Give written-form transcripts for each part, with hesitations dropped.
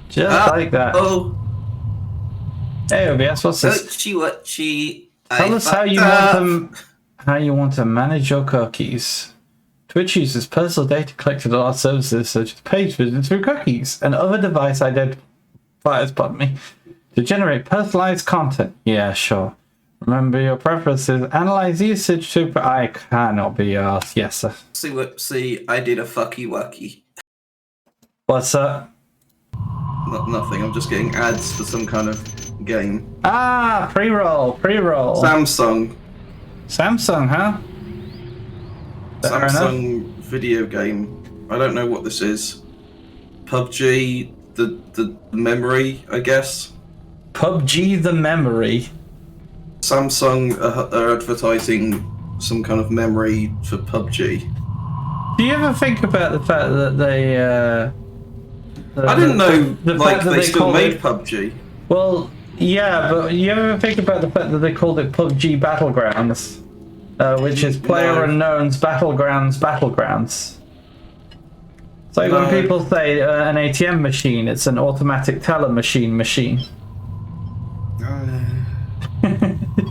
Just like that. Oh. Hey, OBS, what's this? Tell us how you want to manage your cookies. Twitch uses personal data collected on our services such as page visits through cookies and other device identifiers, to generate personalized content. Yeah, sure. Remember your preferences. Analyze usage to... I cannot be asked. Yes, sir. See, I did a fucky wucky. What's up? Nothing. I'm just getting ads for some kind of game. Ah, pre-roll. Samsung, huh? Samsung video game. I don't know what this is. PUBG, the memory, I guess. PUBG the memory. Samsung are advertising some kind of memory for PUBG. Do you ever think about the fact that they... I didn't know they still made it... PUBG. Well, yeah, but you ever think about the fact that they called it PUBG Battlegrounds? Which is PlayerUnknown's Battlegrounds. It's like when people say an ATM machine, it's an automatic teller machine.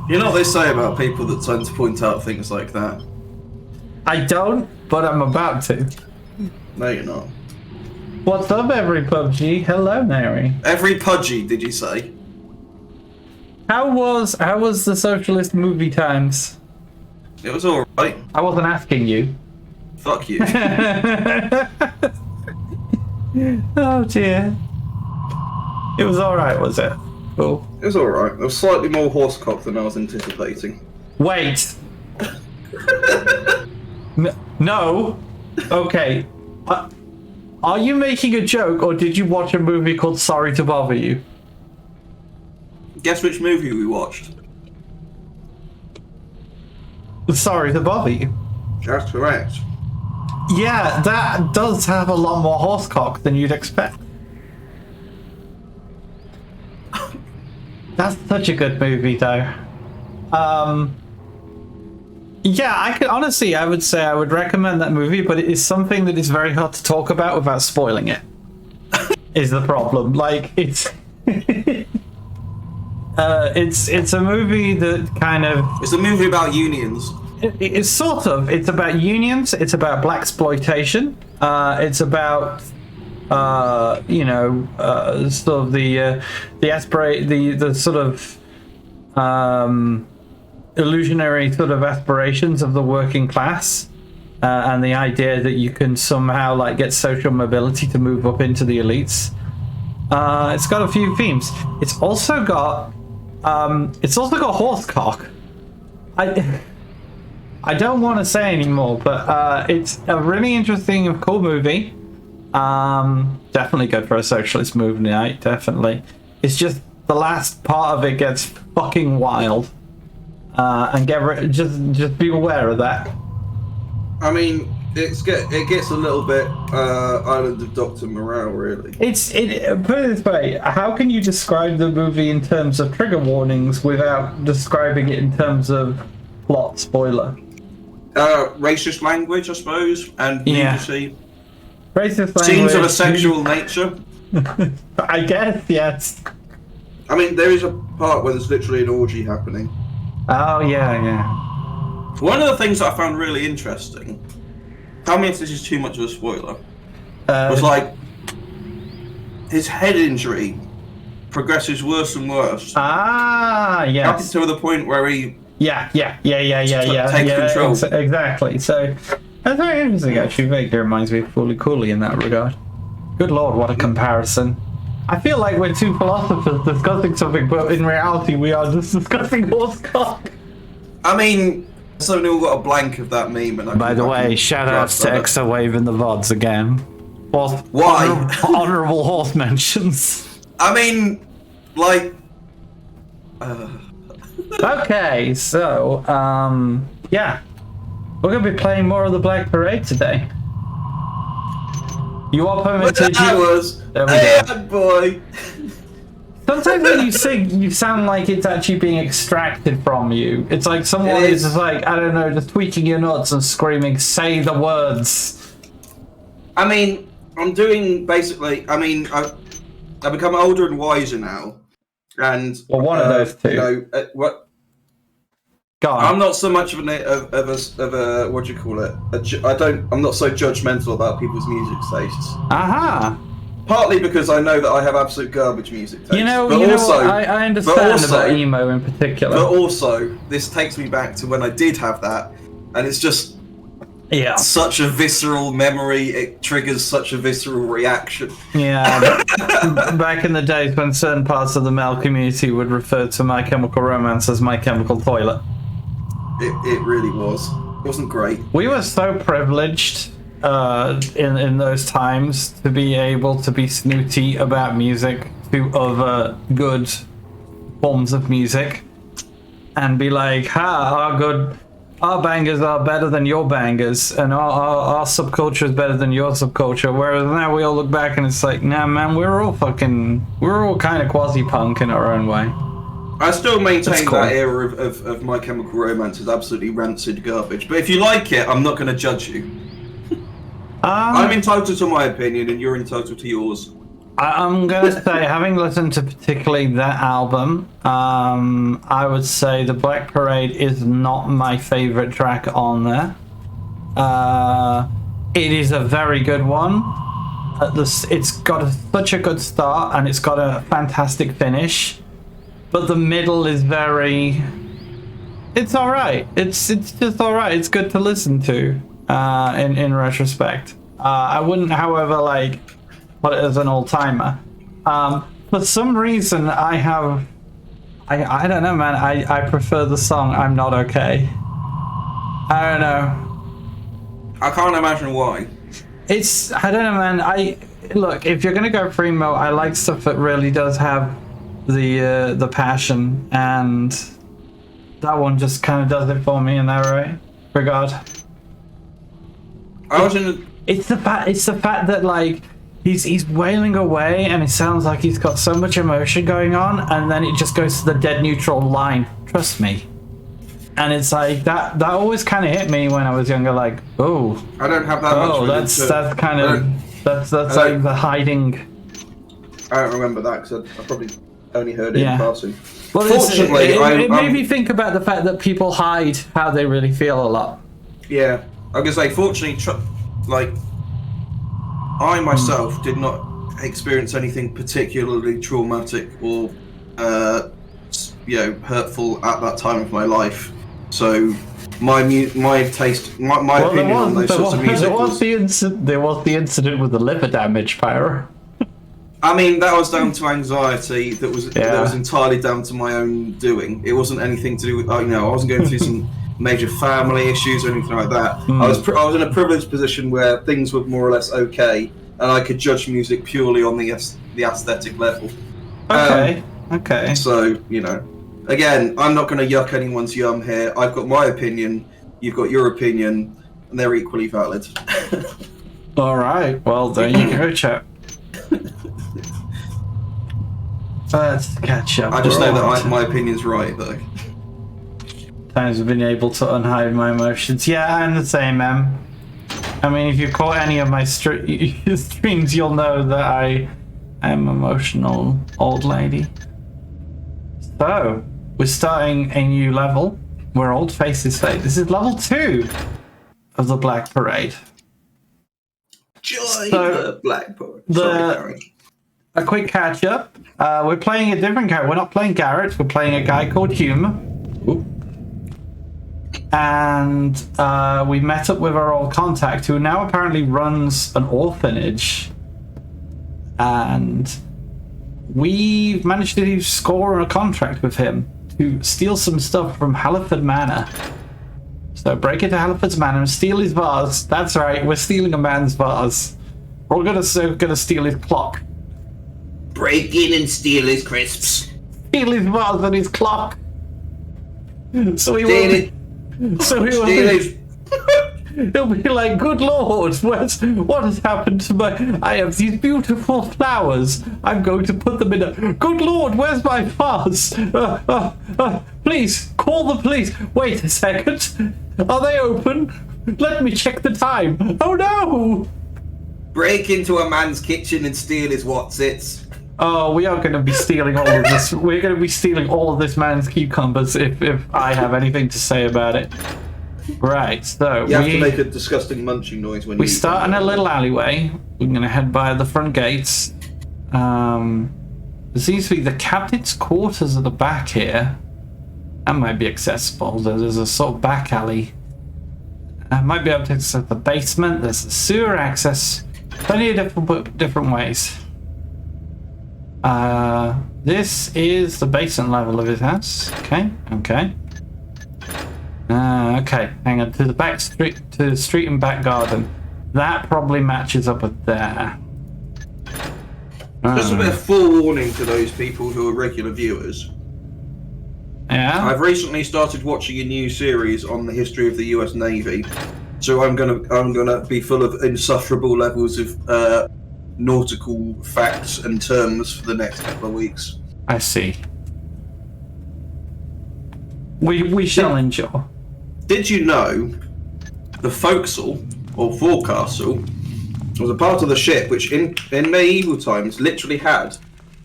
You know what they say about people that tend to point out things like that? I don't, but I'm about to. No, you're not. What's up, every PUBG? Hello, Mary. Every PUBG, did you say? How was the Socialist movie times? It was alright. I wasn't asking you. Fuck you. Oh dear. It was alright, was it? Cool. It was alright. There was slightly more horsecock than I was anticipating. Wait. No. Okay. Are you making a joke, or did you watch a movie called Sorry to Bother You? Guess which movie we watched? Sorry to Bother You. That's correct. Yeah, that does have a lot more horsecock than you'd expect. That's such a good movie, though. Yeah, I would say I would recommend that movie, but it is something that is very hard to talk about without spoiling it. Is the problem. Like, it's a movie that kind of... It's a movie about unions. It's sort of. It's about unions. It's about blaxploitation. It's about sort of the sort of illusionary sort of aspirations of the working class, and the idea that you can somehow like get social mobility to move up into the elites. It's got a few themes. It's also got horsecock. I don't want to say anymore, but it's a really interesting and cool movie. Definitely good for a socialist movie night, definitely. It's just the last part of it gets fucking wild. And just be aware of that. I mean, it gets a little bit Island of Dr. Moreau, really. Put it this way, how can you describe the movie in terms of trigger warnings without describing it in terms of plot spoiler? Racist language, I suppose, and nudity. Racist language. Scenes of a sexual nature. I guess, yes. I mean, there is a part where there's literally an orgy happening. Oh, yeah. One of the things that I found really interesting, tell me if this is too much of a spoiler, was like, his head injury progresses worse and worse. Ah, yes. Up until the point where he... Yeah. Take control. Exactly. So that's very interesting. Actually, vaguely reminds me of Fully Cooley in that regard. Good lord, what a comparison! I feel like we're two philosophers discussing something, but in reality, we are just discussing horsecock. I mean, somebody all got a blank of that meme. And by the way, shout outs to Exo Wave in the VODs again. Why? Honourable horse mentions. I mean, like. Okay, so, yeah. We're going to be playing more of the Black Parade today. You are permitted... There we go. Boy. Sometimes when you sing, you sound like it's actually being extracted from you. It's like someone is just like, I don't know, just tweaking your nuts and screaming, say the words. I mean, I'm doing basically, I've become older and wiser now, and one of those two. You know, what? Go on. I'm not so much of a what do you call it? I'm not so judgmental about people's music tastes. Aha. Partly because I know that I have absolute garbage music taste. I understand about emo in particular. But also, this takes me back to when I did have that, and it's just such a visceral memory. It triggers such a visceral reaction. Yeah, back in the days when certain parts of the male community would refer to My Chemical Romance as My Chemical Toilet. It really was. It wasn't great. We were so privileged in those times to be able to be snooty about music to other good forms of music and be like, our bangers are better than your bangers, and our subculture is better than your subculture. Whereas now we all look back and it's like, nah, man, we're all kind of quasi-punk in our own way. I still maintain that era of My Chemical Romance is absolutely rancid garbage. But if you like it, I'm not going to judge you. I'm entitled to my opinion, and you're entitled to yours. I'm going to say, having listened to particularly that album, I would say The Black Parade is not my favorite track on there. It is a very good one. It's got such a good start, and it's got a fantastic finish. But the middle is it's alright. It's just alright. It's good to listen to, in retrospect. I wouldn't, however, put it as an all-timer. For some reason, I don't know, man. I prefer the song I'm Not Okay. I don't know. I can't imagine why. I don't know, man. Look, if you're gonna go primo, I like stuff that really does have the passion, and that one just kind of does it for me in that regard. It's the fact that he's wailing away, and it sounds like he's got so much emotion going on, and then it just goes to the dead neutral line. Trust me. And it's like that always kind of hit me when I was younger. Like, oh, I don't have that much. Oh, that's kind of that's like the hiding. I don't remember that because I probably only heard it in passing. Well, fortunately, it made me think about the fact that people hide how they really feel a lot. Yeah, I was gonna say, fortunately, I myself did not experience anything particularly traumatic or, hurtful at that time of my life. So my taste, my opinion on those sorts of music there was the incident with the liver damage, Pyro. I mean, that was down to anxiety. That was entirely down to my own doing. It wasn't anything to do with, I wasn't going through some major family issues or anything like that. I was in a privileged position where things were more or less okay, and I could judge music purely on the aesthetic level. Okay. So, again, I'm not going to yuck anyone's yum here. I've got my opinion, you've got your opinion, and they're equally valid. All right. Well, there you go, chap. Let's catch up. I just know that my opinion's right, though. Times I've been able to unhide my emotions. Yeah, I'm the same, man. I mean, if you caught any of my streams, you'll know that I am an emotional old lady. So, we're starting a new level where Old Faces Fade. This is level 2 of the Black Parade. Join the Black Parade. Sorry. A quick catch up. We're playing a different character. We're not playing Garrett. We're playing a guy called Hume. Ooh. And we met up with our old contact, who now apparently runs an orphanage. And we've managed to score a contract with him to steal some stuff from Halliford Manor. So break into Halliford's Manor and steal his vase. That's right, we're stealing a man's vase. We're gonna steal his clock. Break in and steal his crisps. Steal his vase and his clock. So he He'll be like, good lord, what has happened to my... I have these beautiful flowers. I'm going to put them in a... Good lord, where's my vase? Please, call the police. Wait a second. Are they open? Let me check the time. Oh no! Break into a man's kitchen and steal his what's-its. Oh, we are going to be stealing all of this. We're going to be stealing all of this man's cucumbers if I have anything to say about it. Right, so you have to make a disgusting munching noise when we start in a little alleyway. We're going to head by the front gates. There seems to be the captain's quarters at the back here. That might be accessible. There's a sort of back alley. I might be able to access the basement. There's the sewer access. Plenty of different ways. This is the basement level of his house. Okay. Okay, hang on, to the back street, to the street and back garden. That probably matches up with there. Just a bit of forewarning to those people who are regular viewers. Yeah. I've recently started watching a new series on the history of the US Navy, so I'm gonna be full of insufferable levels of nautical facts and terms for the next couple of weeks. I see. We shall endure. Did you know the forecastle, or forecastle, was a part of the ship which in medieval times literally had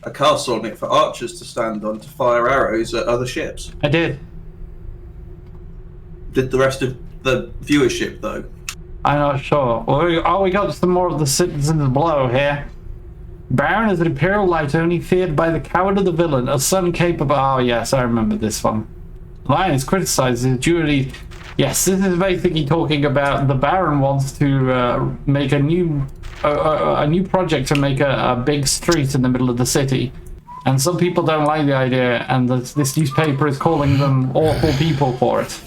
a castle on it for archers to stand on to fire arrows at other ships? I did. Did the rest of the viewership, though? I'm not sure. We got some more of the citizens below here. Baron is an imperial light only feared by the coward of the villain, a son capable... Oh, yes, I remember this one. Lion is criticized his duty. Yes, this is basically talking about the Baron wants to make a new project to make a big street in the middle of the city. And some people don't like the idea, and this newspaper is calling them awful people for it.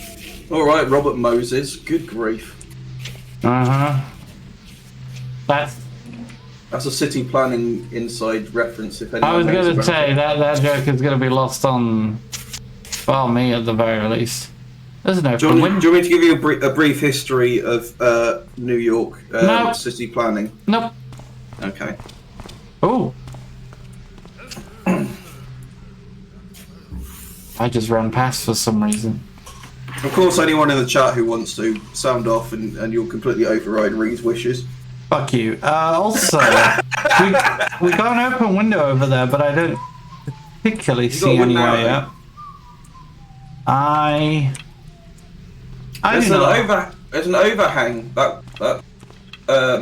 Alright, Robert Moses. Good grief. Uh-huh. That's a city planning inside reference, if anyone I was going to say, it. that joke is going to be lost on, well, me at the very least. There's no do you want me to give you a brief history of New York city planning? Nope. Okay. Oh. I just ran past for some reason. Of course, anyone in the chat who wants to sound off and you'll completely override Reed's wishes. Fuck you. Also, we got an open window over there, but I don't particularly see any way up. There's an overhang, that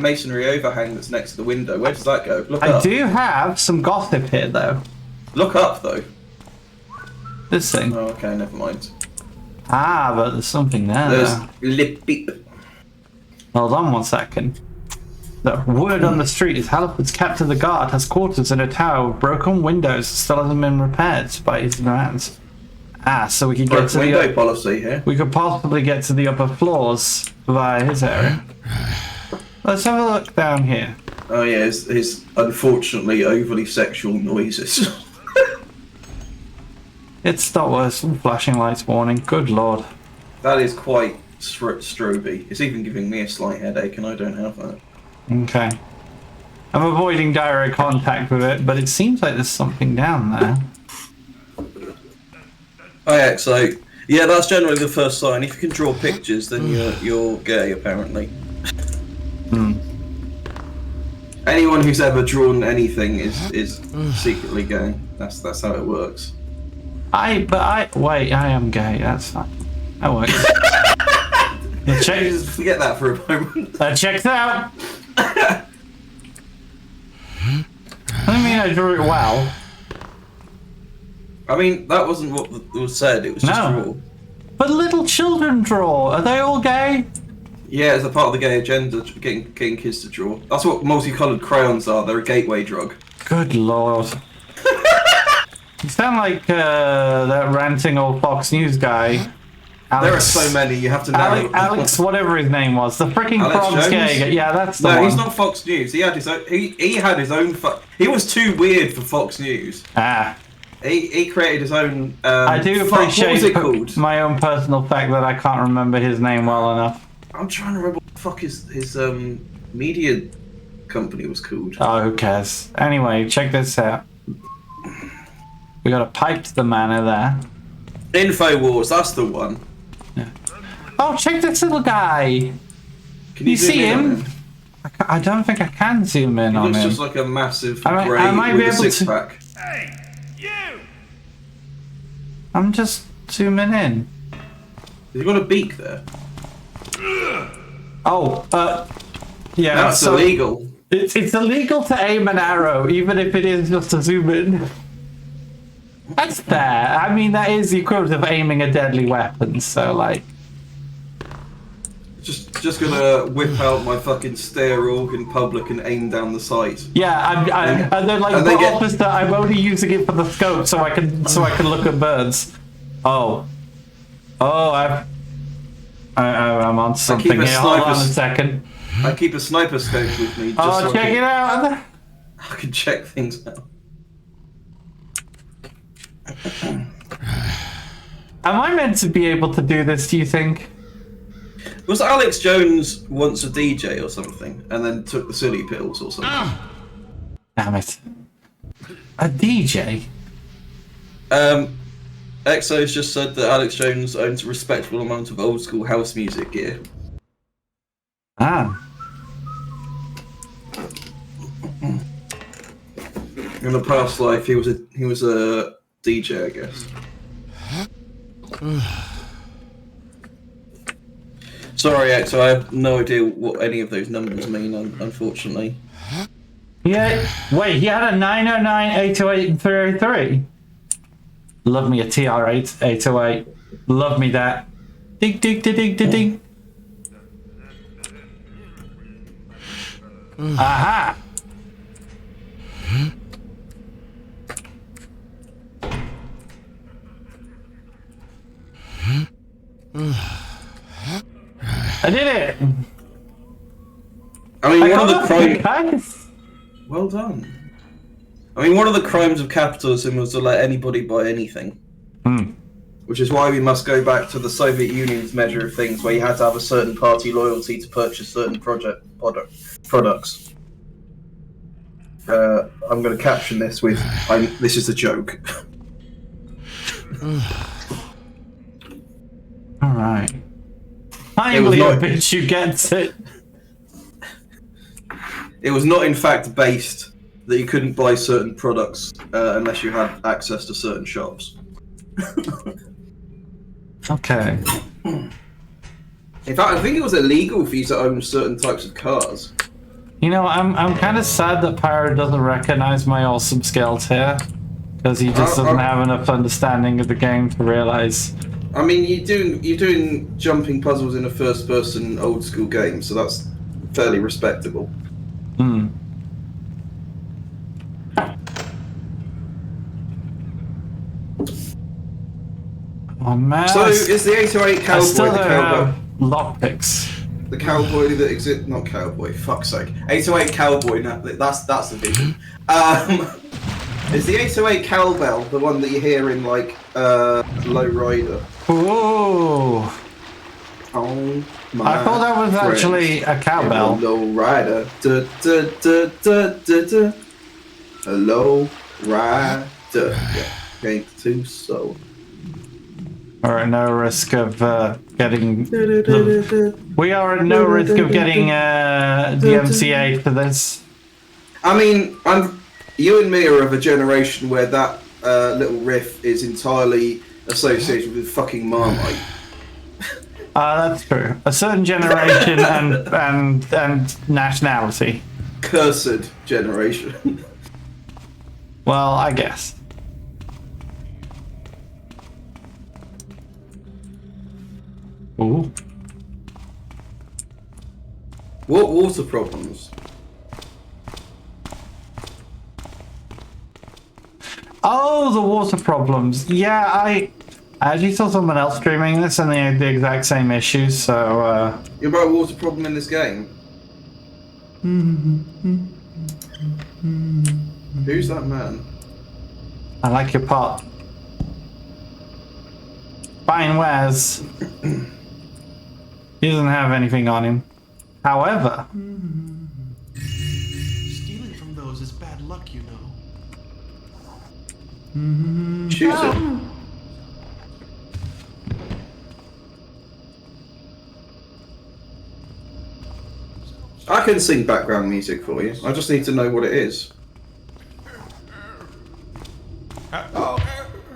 masonry overhang that's next to the window. Where does that go? Look up. I do have some gossip here, though. Look up, though. This thing. Oh, okay, never mind. Ah, but there's something there. There's lippy. Hold on 1 second. The word on the street is Halliford's captain of the guard has quarters in a tower with broken windows that still hasn't been repaired by his demands. Ah, so we could get to window policy here. We could possibly get to the upper floors via his area. Let's have a look down here. Oh yeah, his unfortunately overly sexual noises. It's not worse than flashing lights warning. Good lord. That is quite stroby. It's even giving me a slight headache, and I don't have that. Okay. I'm avoiding direct contact with it, but it seems like there's something down there. Oh yeah, so yeah, that's generally the first sign. If you can draw pictures, then you're gay, apparently. Anyone who's ever drawn anything is secretly gay. That's how it works. Wait, I am gay. That's fine. That works. Just forget that for a moment. That checks out. I mean, I drew it well. I mean, that wasn't what was said. It was just draw. But little children draw. Are they all gay? Yeah, as a part of the gay agenda, getting kids to draw. That's what multicoloured crayons are. They're a gateway drug. Good lord. You sound like that ranting old Fox News guy. Alex, there are so many, you have to know. Alex, whatever his name was. The freaking frog's gay. Yeah, that's the one. No, he's not Fox News. He had his own... He had his own... He was too weird for Fox News. Ah. He created his own... I do appreciate what was it called? My own personal fact that I can't remember his name well enough. I'm trying to remember what the fuck his media company was called. Oh, who cares? Anyway, check this out. We got a pipe to the manor there. InfoWars, that's the one. Yeah. Oh, check this little guy. Can you see him? I don't think I can zoom in on him. It's just like a massive grey with a six-pack. Hey, you! I'm just zooming in. Has he got a beak there? Oh, yeah. That's illegal. It's illegal to aim an arrow, even if it is just to zoom in. That's fair. I mean, that is the equivalent of aiming a deadly weapon, so, like... Just gonna whip out my fucking stare org in public and aim down the sight. Yeah, and then, like, officer, I'm only using it for the scope so I can look at birds. Oh, I'm on something here. Hold on a second. I keep a sniper scope with me. Just check it out. I can check things out. Am I meant to be able to do this, do you think? Was Alex Jones once a DJ or something, and then took the silly pills or something? Damn it. A DJ? Exo's just said that Alex Jones owns a respectable amount of old school house music gear. Ah. In the past life, he was a DJ, I guess. Sorry, Exo, I have no idea what any of those numbers mean, unfortunately. Yeah, wait, he had a 909, 808, and 303? Love me a TR8, 808. Love me that. Dig, dig, dig, dig, dig, dig. Aha! I did it! I mean, one of the crimes... Well done. I mean, one of the crimes of capitalism was to let anybody buy anything. Which is why we must go back to the Soviet Union's measure of things, where you had to have a certain party loyalty to purchase certain products. I'm going to caption this with, this is a joke. Alright. Finally a bitch who gets it. It was not in fact based that you couldn't buy certain products unless you had access to certain shops. Okay. In fact, I think it was illegal for you to own certain types of cars. You know, I'm kind of sad that Pyro doesn't recognize my awesome skills here, because he just doesn't have enough understanding of the game to realize. I mean, you're doing jumping puzzles in a first-person old-school game, so that's fairly respectable. Oh man! So is the 808 cowboy I still the don't cowboy? have lockpicks. The cowboy that exists? Not cowboy. Fuck's sake! 808 cowboy. No, that's the vision. Is the 808 cowbell the one that you hear in like Low Rider? Ooh! Oh my! I thought that was actually a cowbell. Low Rider. Da, da, da, da, da, da. Hello, Rider. Yeah, ain't too slow. We're at no risk of getting. We are at no risk of getting DMCA for this. I mean, you and me are of a generation where that little riff is entirely associated with fucking Marmite. That's true. A certain generation and nationality. Cursed generation. Well, I guess. Ooh. What water problems? Oh, the water problems. Yeah, I actually saw someone else streaming this and they had the exact same issues, so... You're about a water problem in this game? Who's that man? I like your pot. Fine wares. He doesn't have anything on him. However... Stealing from those is bad luck, you know. Shoot it. I I can sing background music for you. I just need to know what it is.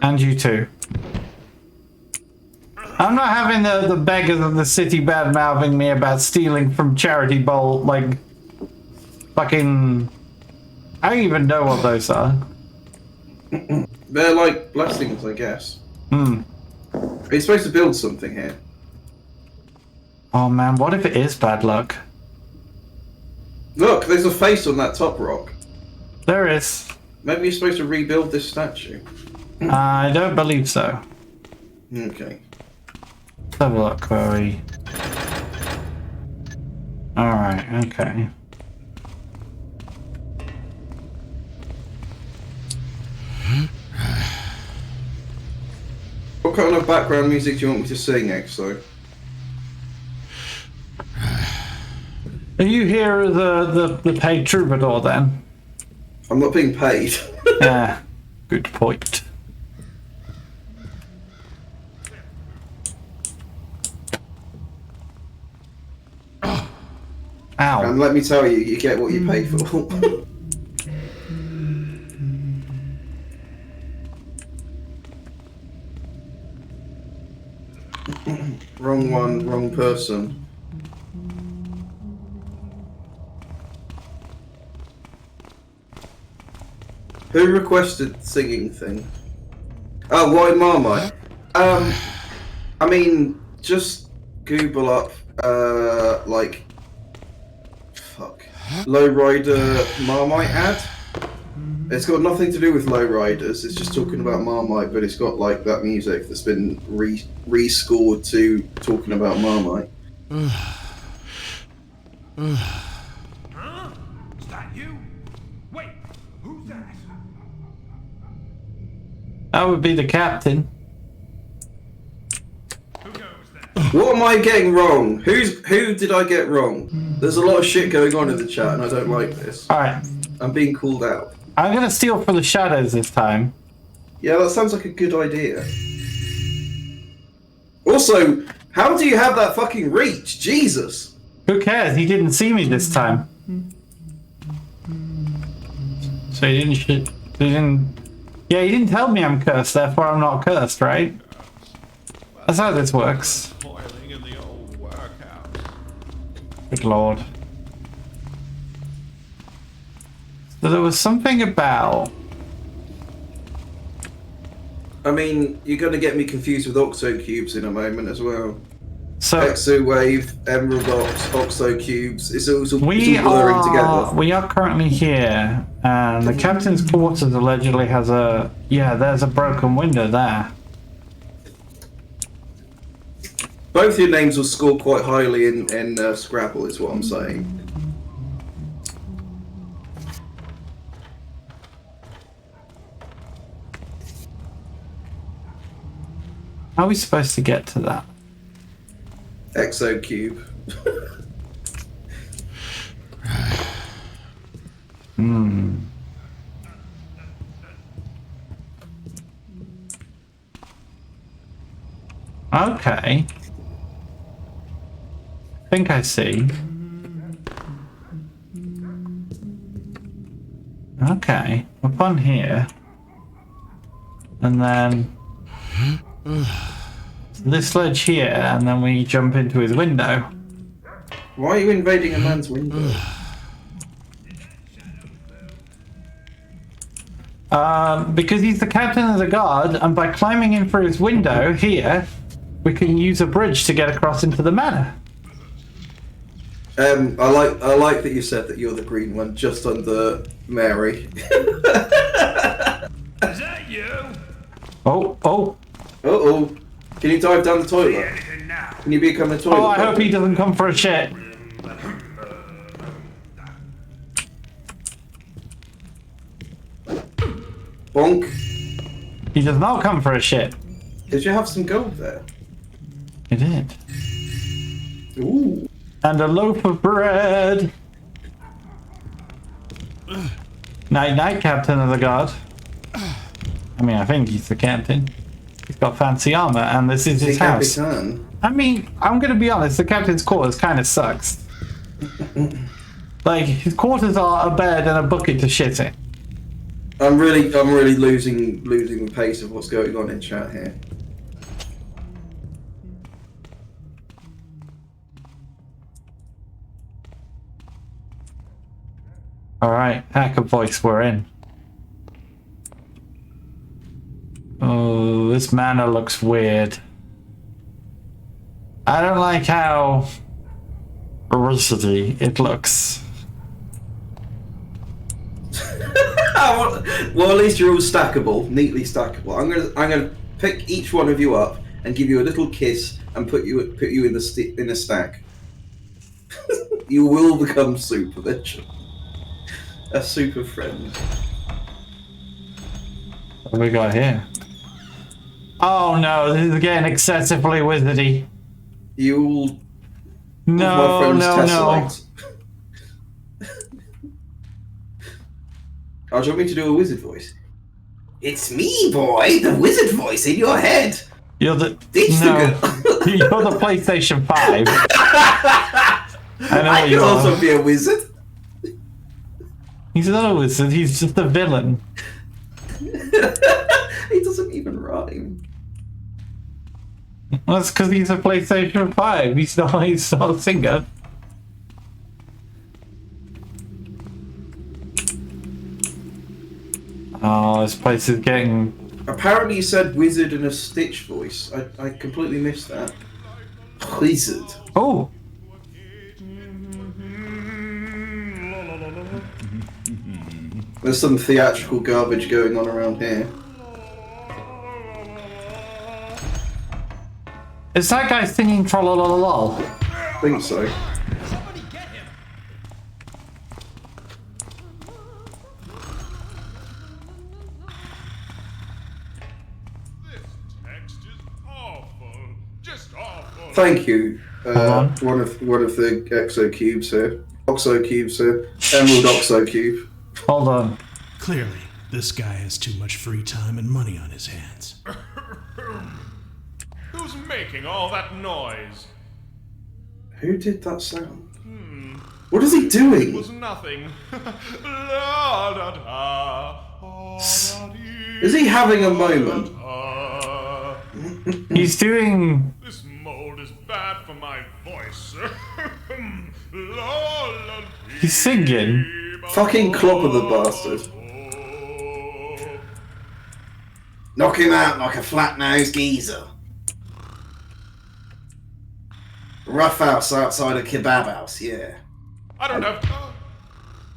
And you too. I'm not having the beggars of the city bad-mouthing me about stealing from charity bowl, like, fucking... I don't even know what those are. They're like blessings, I guess. Hmm. Are you supposed to build something here? Oh man, what if it is bad luck? Look, there's a face on that top rock. There is. Maybe you're supposed to rebuild this statue. I don't believe so. Okay. Let's have a look where we... Alright, okay. What kind of background music do you want me to sing, Exo? Are you here as the paid troubadour then? I'm not being paid. Yeah, good point. Ow. And let me tell you, you get what you pay for. Wrong one, wrong person. Who requested singing thing? Oh, why Marmite? I mean, just Google up, like, fuck, lowrider Marmite ad. It's got nothing to do with lowriders. It's just talking about Marmite, but it's got like that music that's been rescored to talking about Marmite. Huh? Is that you? Wait, who's that? That would be the captain. Who goes there? What am I getting wrong? Who did I get wrong? There's a lot of shit going on in the chat, and I don't like this. Alright. I'm being called out. I'm gonna steal for the shadows this time. Yeah, that sounds like a good idea. Also, how do you have that fucking reach? Jesus! Who cares? He didn't see me this time. So he didn't... Yeah, he didn't tell me I'm cursed, therefore I'm not cursed, right? That's how this works. Boiling in the old workhouse. Good lord. So there was something about... I mean, you're going to get me confused with Oxo Cubes in a moment as well. So Exo Wave, Emerald Ox, Oxo Cubes, it's all blurring together. We are currently here, and the captain's quarters allegedly has a... Yeah, there's a broken window there. Both your names will score quite highly in Scrabble, is what I'm saying. How are we supposed to get to that? Exo Cube. Okay. I think I see. Okay. Up on here. And then... this ledge here, and then we jump into his window. Why are you invading a man's window? Because he's the captain of the guard, and by climbing in through his window here, we can use a bridge to get across into the manor. I like that you said that you're the green one, just under Mary. Is that you? Oh. Uh-oh. Can you dive down the toilet? Can you become a toilet? Oh, I hope he doesn't come for a shit. Bonk. He does not come for a shit. Did you have some gold there? He did. Ooh. And a loaf of bread. Night night, captain of the guard. I mean, I think he's the captain. He's got fancy armor, and this is his house. Capitan. I mean, I'm gonna be honest, the captain's quarters kind of sucks. Like, his quarters are a bed and a bucket to shit in. I'm really losing the pace of what's going on in chat here. Alright, hacker voice, we're in. Oh, this manor looks weird. I don't like how rosity it looks. Well, at least you're all stackable, neatly stackable. I'm gonna pick each one of you up and give you a little kiss and put you in a stack. You will become soup eventually. A super friend. What have we got here? Oh no, this is getting excessively wizardy. You all. No, no. Oh, do you want me to do a wizard voice? It's me, boy, the wizard voice in your head. You're the you're the PlayStation 5. I can also be a wizard. He's not a wizard. He's just a villain. He doesn't even rhyme. Well, that's because he's a PlayStation 5. He's not a singer. Oh, this place is getting... Apparently you said wizard in a Stitch voice. I completely missed that. Wizard. Oh! There's some theatrical garbage going on around here. Is that guy singing Trollololol? I think so. Somebody get him. This text is awful. Just awful. Thank you. One of the exo cubes here. Oxo cubes here. Emerald Oxo cube. Hold on. Clearly, this guy has too much free time and money on his hands. Who's making all that noise? Who did that sound? What is he doing? It was nothing. La, da, da, Is he having a moment? He's doing... This mold is bad for my voice. La, la, He's singing. Fucking clobber the bastard. Knock him out like a flat-nosed geezer. Rough house outside a kebab house, yeah. I don't have.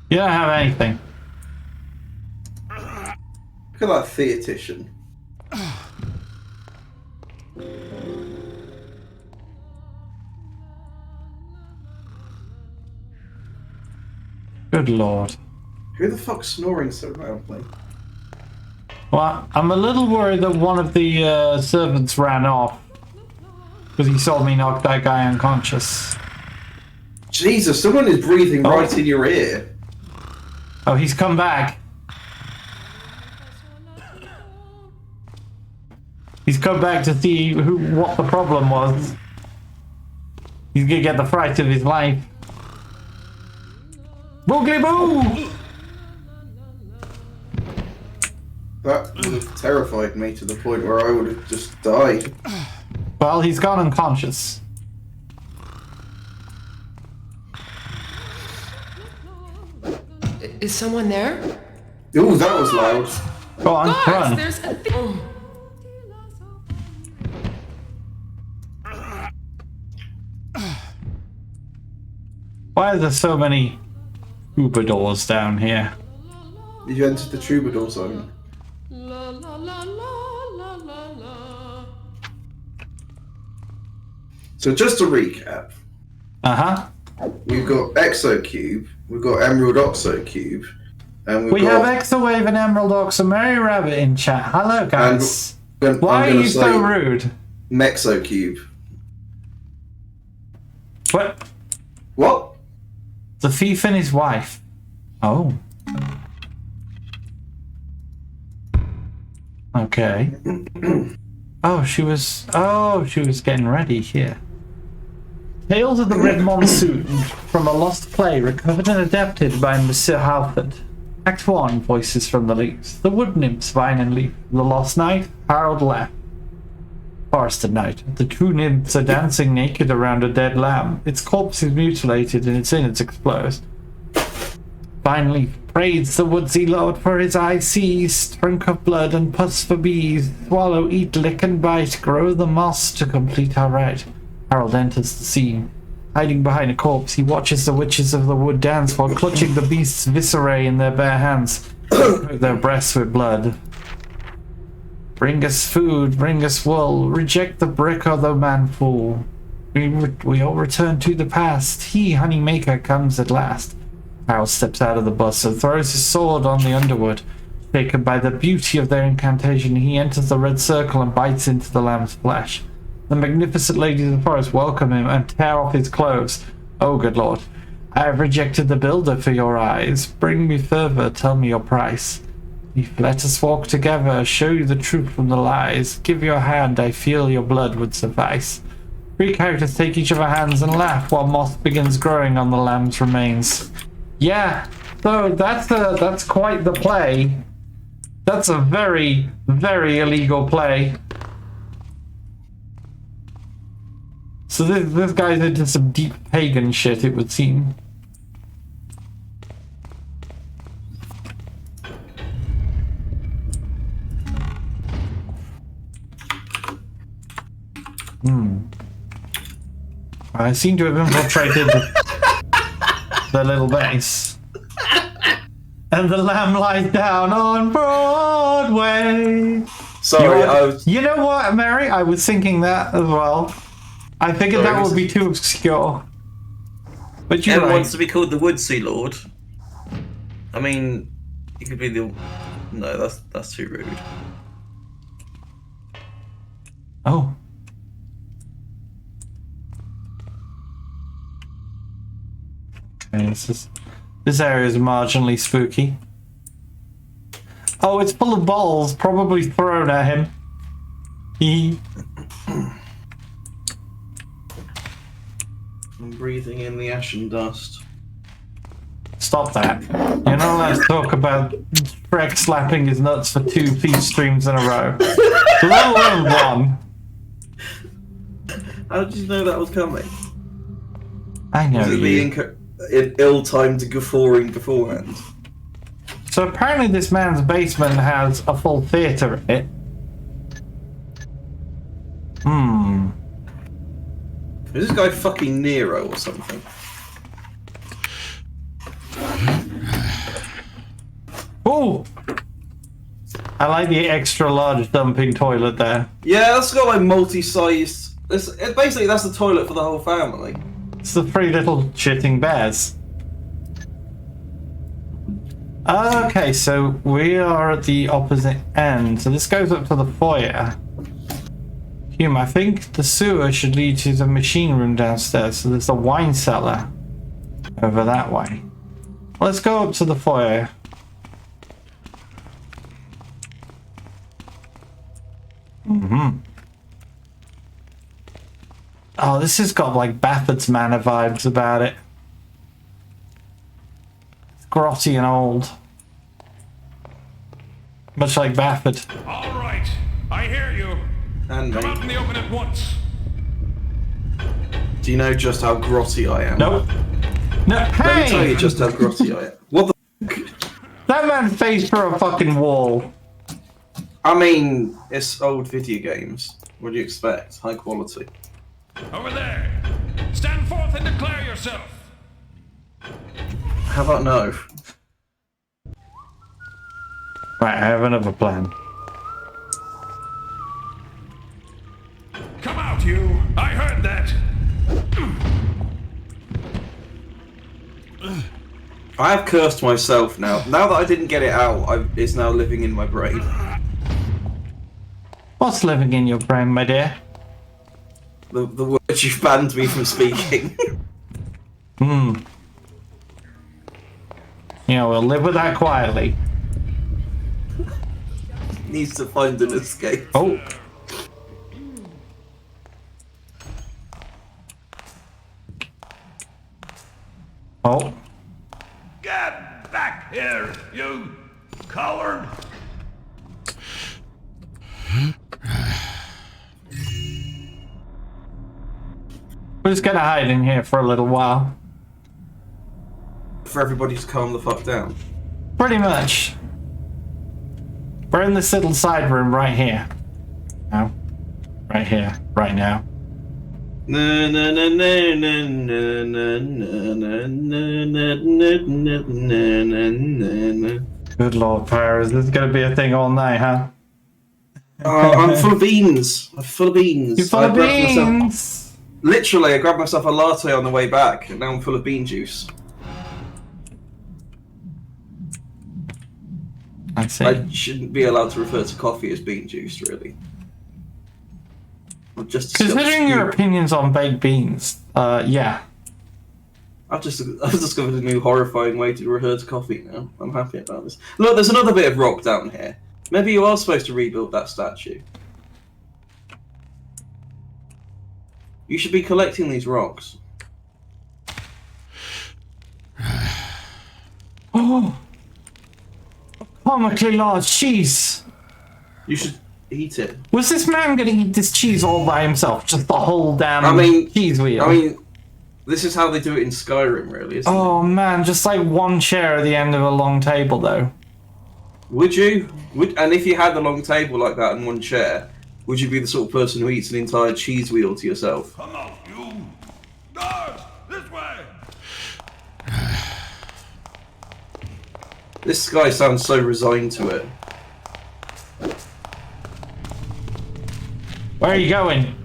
You don't have anything. Look at that theatician. Good lord. Who the fuck's snoring so loudly? Well, I'm a little worried that one of the servants ran off. Because he saw me knock that guy unconscious. Jesus, someone is breathing right in your ear. Oh, he's come back. He's come back to see what the problem was. He's gonna get the fright of his life. Boogly boo! That would have terrified me to the point where I would have just died. Well, he's gone unconscious. Is someone there? Ooh, that was loud. Go on, run. There's a Why are there so many troubadours down here? You entered the troubadour zone. La la la la la la la. So just to recap, we've got Exocube, we've got Emerald Oxo Cube, and we have Exawave and Emerald Oxo Mary Rabbit in chat. Hello, guys. Why are you so rude? Mexocube. What? What? The thief and his wife. Oh. Okay. Oh, she was getting ready here. Tales of the Red Monsoon from a lost play recovered and adapted by Monsieur Halford. Act 1, Voices from the Leaves. The Wood Nymphs, Vine and Leaf. The Lost Night, Harold Laugh. Forest at night. The two nymphs are dancing naked around a dead lamb. Its corpse is mutilated and its innards exposed. Vine Leaf prays the woodsy lord for his eye sees. Drink of blood and pus for bees. Swallow, eat, lick and bite. Grow the moss to complete our rite. Harold enters the scene. Hiding behind a corpse, he watches the witches of the wood dance while clutching the beast's viscerae in their bare hands, their breasts with blood. Bring us food, bring us wool, reject the brick or the man fool. We all return to the past. He, Honeymaker, comes at last. Harold steps out of the bus and throws his sword on the underwood. Taken by the beauty of their incantation, he enters the red circle and bites into the lamb's flesh. The magnificent ladies of the forest welcome him and tear off his clothes. Oh, good lord. I have rejected the builder for your eyes. Bring me further, tell me your price. Let us walk together, show you the truth from the lies. Give your hand, I feel your blood would suffice. Three characters take each of our hands and laugh while moss begins growing on the lamb's remains. Yeah, so that's quite the play. That's a very, very illegal play. So this guy's into some deep pagan shit, it would seem. I seem to have infiltrated the little base. And the lamb lies down on Broadway. Sorry, You know what, Mary? I was thinking that as well. I figured that would be too obscure. But you're right. Wants to be called the Woodsy Lord. I mean, he could be the... No, that's too rude. Oh. Okay, this area is marginally spooky. Oh, it's full of balls, probably thrown at him. I'm breathing in the ash and dust. Stop that. You're not allowed to talk about Shrek slapping his nuts for 2 peace streams in a row. Let alone one. How did you know that was coming? I know Was it you. in ill-timed guffawing beforehand? So apparently this man's basement has a full theatre in it. Is this guy fucking Nero or something? Oh! I like the extra large dumping toilet there. Yeah, that's got like multi-sized... Basically, that's the toilet for the whole family. It's the 3 little shitting bears. Okay, so we are at the opposite end. So this goes up to the foyer. Hume, I think the sewer should lead to the machine room downstairs. So there's a wine cellar over that way. Let's go up to the foyer. Oh, this has got like Bafford's Manor vibes about it. It's grotty and old. Much like Bafford. All right, I hear you. And Come out in the open at once. Do you know just how grotty I am? Nope. No, Let me tell you hey! just how grotty I am. What the That man faced through a fucking wall. I mean, it's old video games. What do you expect? High quality. Over there. Stand forth and declare yourself. How about no? Right, I have another plan. Come out, you. I heard that. I have cursed myself now. Now that I didn't get it out, it's now living in my brain. What's living in your brain, my dear? The words you've banned me from speaking. You know, we'll live with that quietly. Needs to find an escape. Oh. We're just gonna hide in here for a little while. For everybody to calm the fuck down. Pretty much. We're in this little side room right here. No. Right here. Right now. Good Lord, Paris, this is gonna be a thing all night, huh? I'm full of beans. I'm full of beans. You're full of beans? Literally, I grabbed myself a latte on the way back, and now I'm full of bean juice. I see. I shouldn't be allowed to refer to coffee as bean juice, really. Considering your opinions on baked beans, yeah. I've discovered a new horrifying way to refer to coffee now. I'm happy about this. Look, there's another bit of rock down here. Maybe you are supposed to rebuild that statue. You should be collecting these rocks. Oh! Comically large cheese! You should eat it. Was this man gonna eat this cheese all by himself? Just the whole damn cheese wheel? I mean, this is how they do it in Skyrim, really, isn't it? Oh man, just like one chair at the end of a long table, though. Would you? And if you had a long table like that and one chair, would you be the sort of person who eats an entire cheese wheel to yourself? Come on, you! Guards! This way! This guy sounds so resigned to it. Where are you going?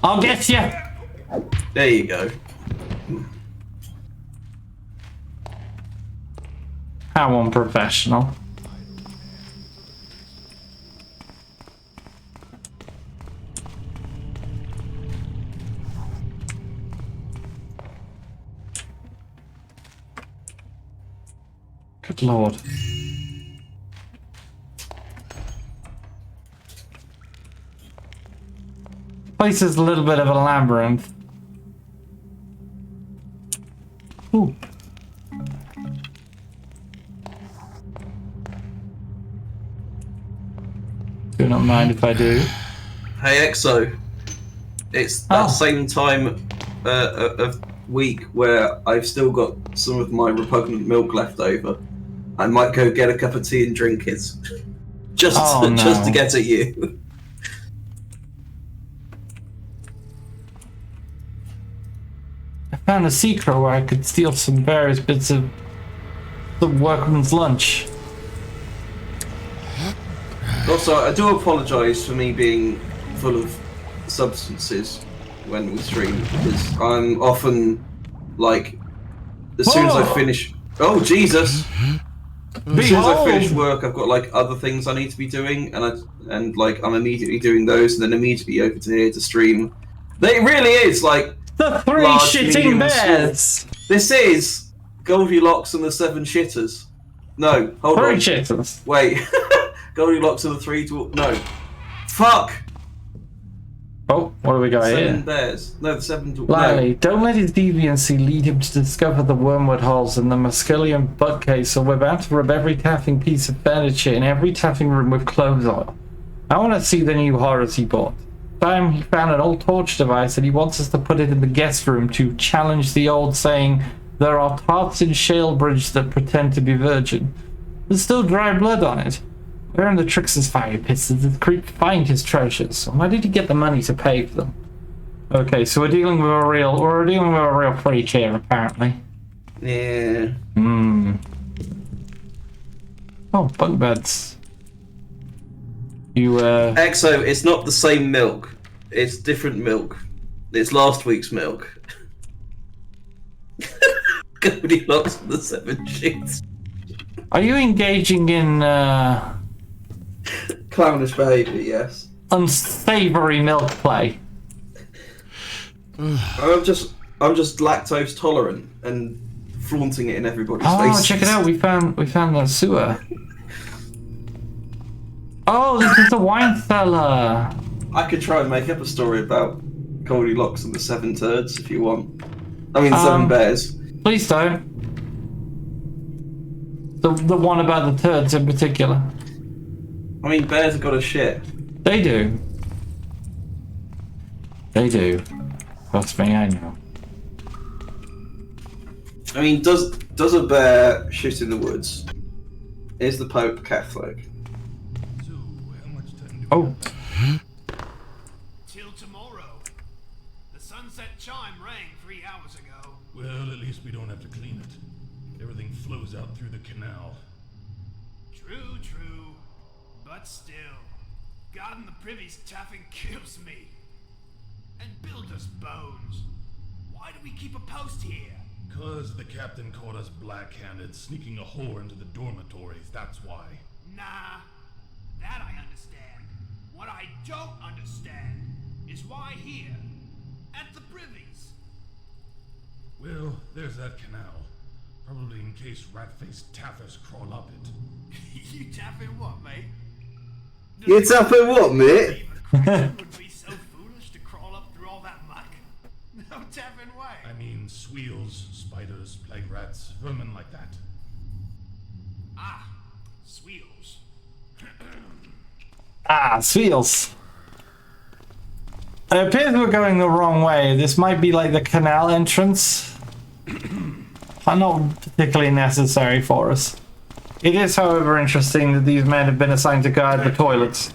I'll get you. There you go. How unprofessional. Good Lord. Place is a little bit of a labyrinth. Ooh. Do not mind if I do. Hey Exo, it's that same time of week where I've still got some of my repugnant milk left over. I might go get a cup of tea and drink it, just to get at you. I found a secret where I could steal some various bits of the workman's lunch. Also, I do apologise for me being full of substances when we stream, because I'm often, like, as soon as I finish... Oh, Jesus! As soon as I finish work, I've got, like, other things I need to be doing, and I'm immediately doing those, and then immediately over to here to stream. It really is, like... The three shitting bears! This is Goldilocks and the Seven Shitters. No, hold on. Three shitters. Wait. Goldilocks and the Three Dwarfs. No. Fuck! Oh, what do we got Seven here? Bears. No, the Seven Dwarfs. Lily, no. don't let his deviancy lead him to discover the wormwood holes in the Musculian bookcase, or we're about to rub every taffing piece of furniture in every taffing room with clothes oil. I want to see the new horrors he bought. Time he found an old torch device and he wants us to put it in the guest room to challenge the old saying, there are tarts in Shalebridge that pretend to be virgin. There's still dry blood on it. Where in the Trickster's fire pits did the creep find his treasures? Why did he get the money to pay for them? Okay, so we're dealing with a real freak here, apparently. Yeah. Oh, bunk beds. You Exo, it's not the same milk. It's different milk. It's last week's milk. Goldilocks and the Seven Sheets. Are you engaging in clownish behaviour? Yes. Unsavory milk play. I'm just lactose tolerant and flaunting it in everybody's face. Oh, check it out! We found the sewer. Oh, this is the wine cellar. I could try and make up a story about Goldilocks and the Seven Turds if you want. I mean, Seven Bears. Please don't. The one about the turds in particular. I mean, bears have got a shit. They do. They do. Trust me, I know. I mean, does a bear shit in the woods? Is the Pope Catholic? So, how much time do Oh. Till tomorrow. The sunset chime rang 3 hours ago. Well, at least we don't have to clean it. Everything flows out through the canal. True, true. But still, guarding the privy's taffing kills me. And builder's bones. Why do we keep a post here? 'Cause the captain caught us black-handed sneaking a whore into the dormitories, that's why. Nah, that I understand. What I don't understand is why here, at the privy's. Well, there's that canal. Probably in case rat-faced taffers crawl up it. You taffing what, mate? You tapping what, mate? Would be so foolish to crawl up through all that muck? No taffing way. I mean, squeals, spiders, plague rats, vermin like that. Ah, sweels. Ah, seals. It appears we're going the wrong way. This might be like the canal entrance. Not particularly necessary for us. It is, however, interesting that these men have been assigned to guard the toilets.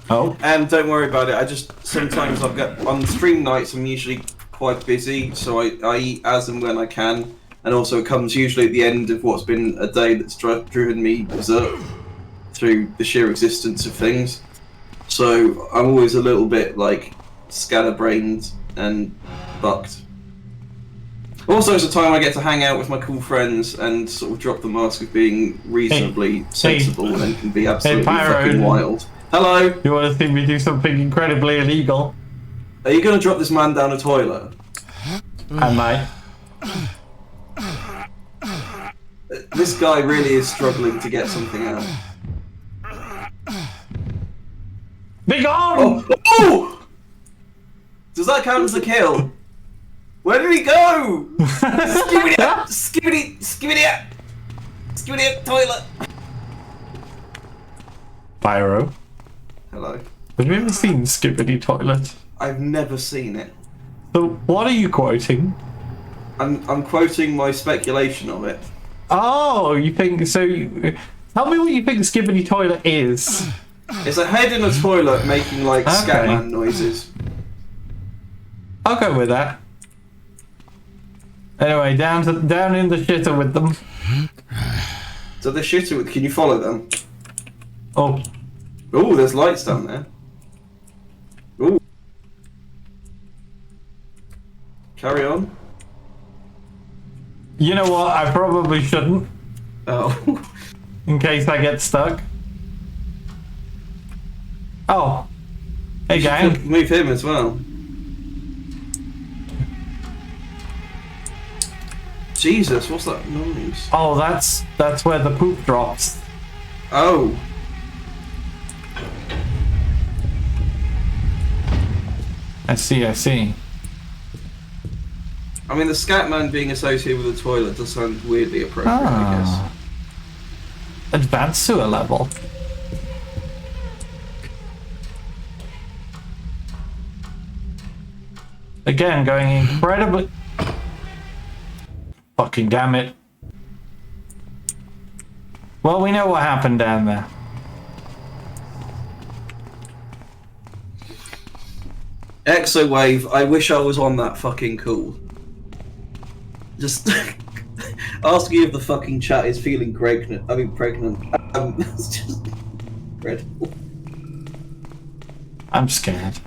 Oh. Don't worry about it. I just sometimes I've got on stream nights. I'm usually quite busy, so I eat as and when I can, and also it comes usually at the end of what's been a day that's driven me berserk through the sheer existence of things. So I'm always a little bit like scatterbrained and fucked. Also, it's a time I get to hang out with my cool friends and sort of drop the mask of being reasonably sensible and can be absolutely fucking wild. Hello! You want to see me do something incredibly illegal? Are you going to drop this man down a toilet? I might. This guy really is struggling to get something out. Be gone! Oh! Oh! Does that count as a kill? Where did he go? Skibbity up! Skibbity! Skibbity up! Skibbity up toilet! Pyro. Hello. Have you ever seen Skibbity Toilet? I've never seen it. So, what are you quoting? I'm quoting my speculation of it. Oh, you think so? Tell me what you think Skibbity Toilet is. It's a head in a toilet making like Scatman noises. I'll go with that. Anyway, down in the shitter with them. So the shitter, can you follow them? Oh. Oh, there's lights down there. Oh. Carry on. You know what? I probably shouldn't. Oh. In case I get stuck. Oh. Hey, gang. Move him as well. Jesus, what's that noise? Oh, that's where the poop drops. Oh. I see. I mean, the Scatman being associated with the toilet does sound weirdly appropriate, I guess. Advanced sewer level. Again, going incredibly... Fucking damn it. Well, we know what happened down there. Exowave, I wish I was on that fucking cool. Just asking if the fucking chat is feeling pregnant. It's just incredible. I'm scared.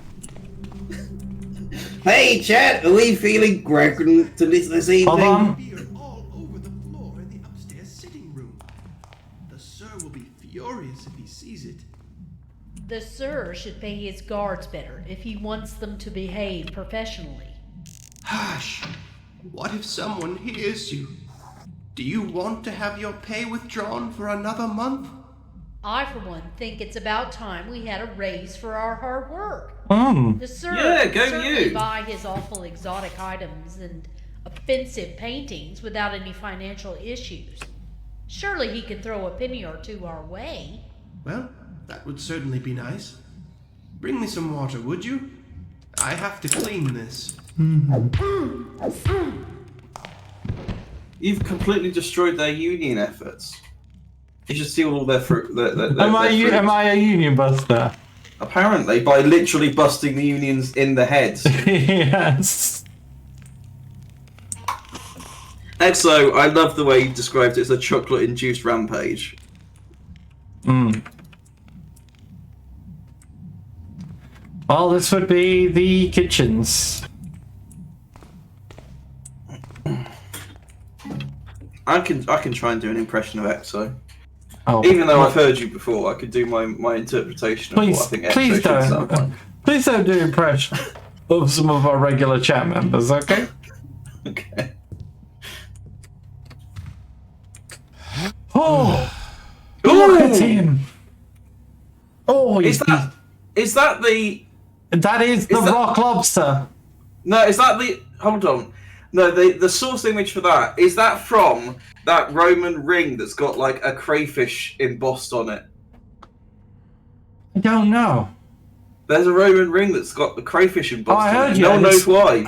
Hey chat, are we feeling pregnant this evening? Hold on. Beer all over the floor in the upstairs sitting room. The sir will be furious if he sees it. The sir should pay his guards better if he wants them to behave professionally. Hush! What if someone hears you? Do you want to have your pay withdrawn for another month? I, for one, think it's about time we had a raise for our hard work. The sir go certainly you. buy his awful exotic items and offensive paintings without any financial issues. Surely he could throw a penny or two our way. Well, that would certainly be nice. Bring me some water, would you? I have to clean this. You've completely destroyed their union efforts. You should steal all their fruit. Am I a union buster? Apparently, by literally busting the unions in the head. Yes. Exo, I love the way you described it as a chocolate-induced rampage. Well, this would be the kitchens. I can try and do an impression of Exo. Oh, even though I've heard you before, I could do my interpretation of what I think Exo should sound like. Please don't do impression of some of our regular chat members, okay? Okay. Oh, look at him! Oh, is that the? That is the rock lobster. No, is that the? Hold on. No, the source image for that is that from that Roman ring that's got like a crayfish embossed on it. I don't know. There's a Roman ring that's got the crayfish embossed I on heard it. you. No one knows why.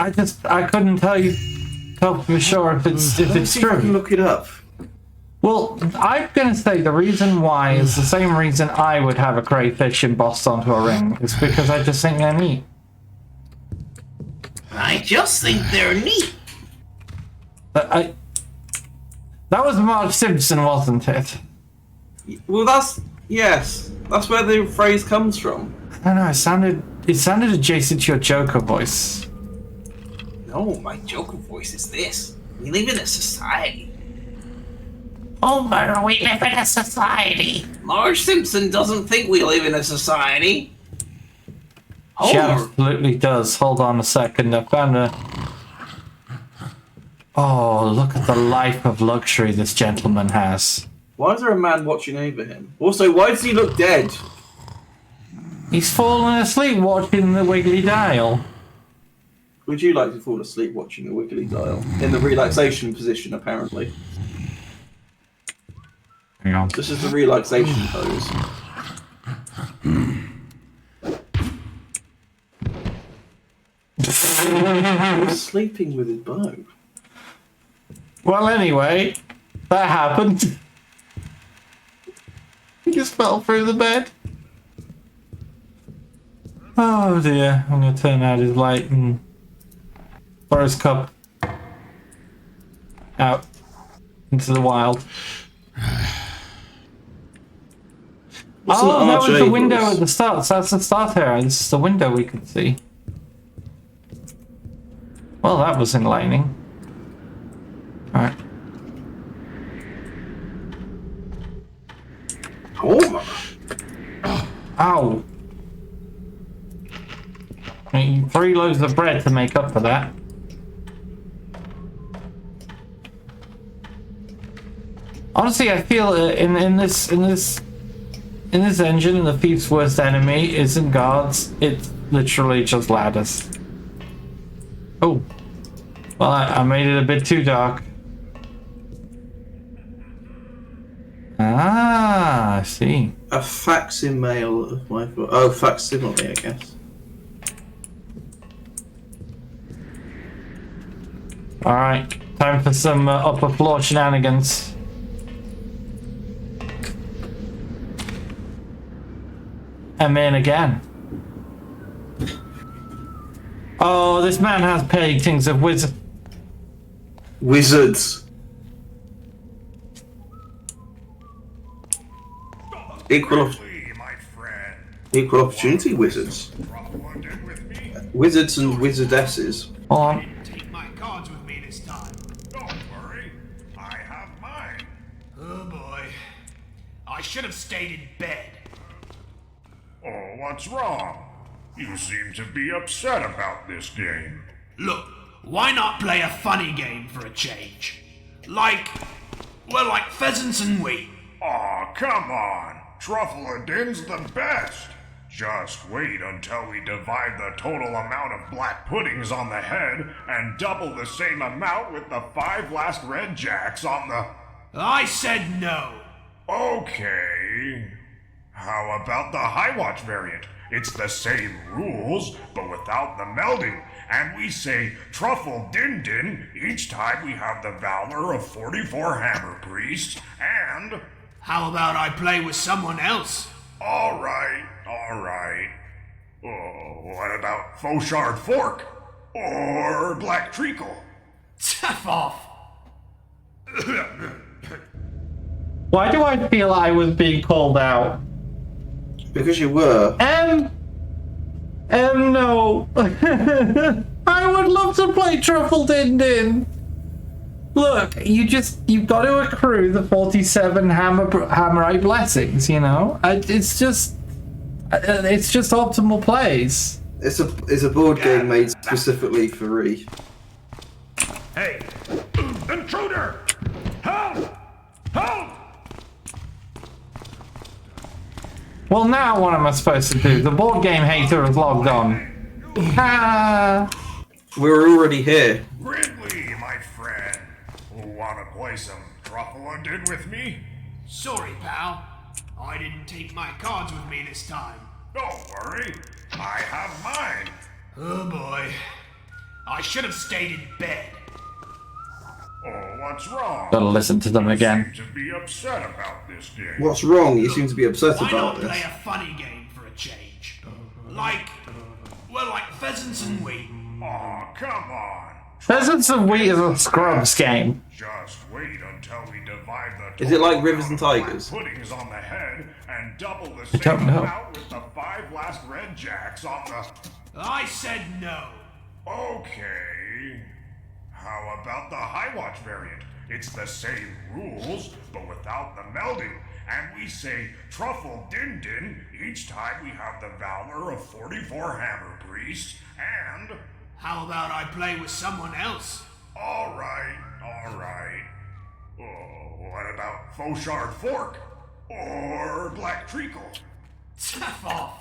I couldn't tell for sure if it's See if I can true. look it up. Well, I'm gonna say the reason why is the same reason I would have a crayfish embossed onto a ring. It's because I just think they're neat. I just think they're neat. That was Marge Simpson, wasn't it? Well, yes. That's where the phrase comes from. I don't know. It sounded adjacent to your Joker voice. No, my Joker voice is this. We live in a society. Homer, we live in a society. Marge Simpson doesn't think we live in a society. She Homer. absolutely does. Hold on a second. I found a... Oh, look at the life of luxury this gentleman has. Why is there a man watching over him? Also, why does he look dead? He's fallen asleep watching the Wiggly Dial. Would you like to fall asleep watching the Wiggly Dial? In the relaxation position, apparently. Hang on. This is the relaxation pose. He's sleeping with his bow. Well, anyway, that happened. He just fell through the bed. Oh dear, I'm gonna turn out his light and throw his cup out into the wild. Oh, that was the window at the start. So that's the start area. This is the window we could see. Well, that was enlightening. Alright. Homer. Ow. I need 3 loaves of bread to make up for that. Honestly, I feel in this engine, the thief's worst enemy isn't guards. It's literally just ladders. Oh. Well, I made it a bit too dark. Ah, I see. A facsimile of my... Oh, facsimile, I guess. Alright, time for some upper floor shenanigans. I'm in again. Oh, this man has paintings of Wizards. Equal opportunity wizards. Wizards and wizardesses. on. Take my cards with me this time. Don't worry, I have mine. Oh boy. I should have stayed in bed. Oh, what's wrong? You seem to be upset about this game. Look, why not play a funny game for a change? Like pheasants and wheat. Aw, come on. Truffle-a-din's the best. Just wait until we divide the total amount of black puddings on the head and double the same amount with the 5 last red jacks on the... I said no. Okay. How about the High Watch variant? It's the same rules, but without the melding. And we say Truffle Din Din each time we have the valor of 44 Hammer Priests, and... How about I play with someone else? Alright. Oh, what about Fauchard Fork? Or Black Treacle? Tough off. Why do I feel I was being called out? Because you were. No. I would love to play Truffle Din Din. Look, you've got to accrue the 47 Hammerite blessings, you know? It's just optimal plays. It's a board game made specifically for Ree. Hey! Intruder! Help! Help! Well, now what am I supposed to do? The board game hater has logged on. We're already here. Ridley, my friend. Wanna play some Truffle Din with me? Sorry, pal. I didn't take my cards with me this time. Don't worry. I have mine. Oh boy. I should have stayed in bed. Oh, what's wrong? Gotta listen to them again. You seem to be upset about this game. What's wrong? You seem to be upset Why about not this. play a funny game for a change? Like pheasants and wheat. Aw, come on. Pheasants and Wheat is a Scrubs game. Just wait until we divide the Is it like Rivers and Tigers? puddings on the head and double the don't same know. amount with the 5 last red jacks on the... I said no. Okay. How about the High Watch variant? It's the same rules, but without the melding. And we say Truffle Din Din each time we have the valor of 44 Hammer Priests, and... How about I play with someone else? Alright. Oh, what about Fauchard Fork? Or Black Treacle? Tough off.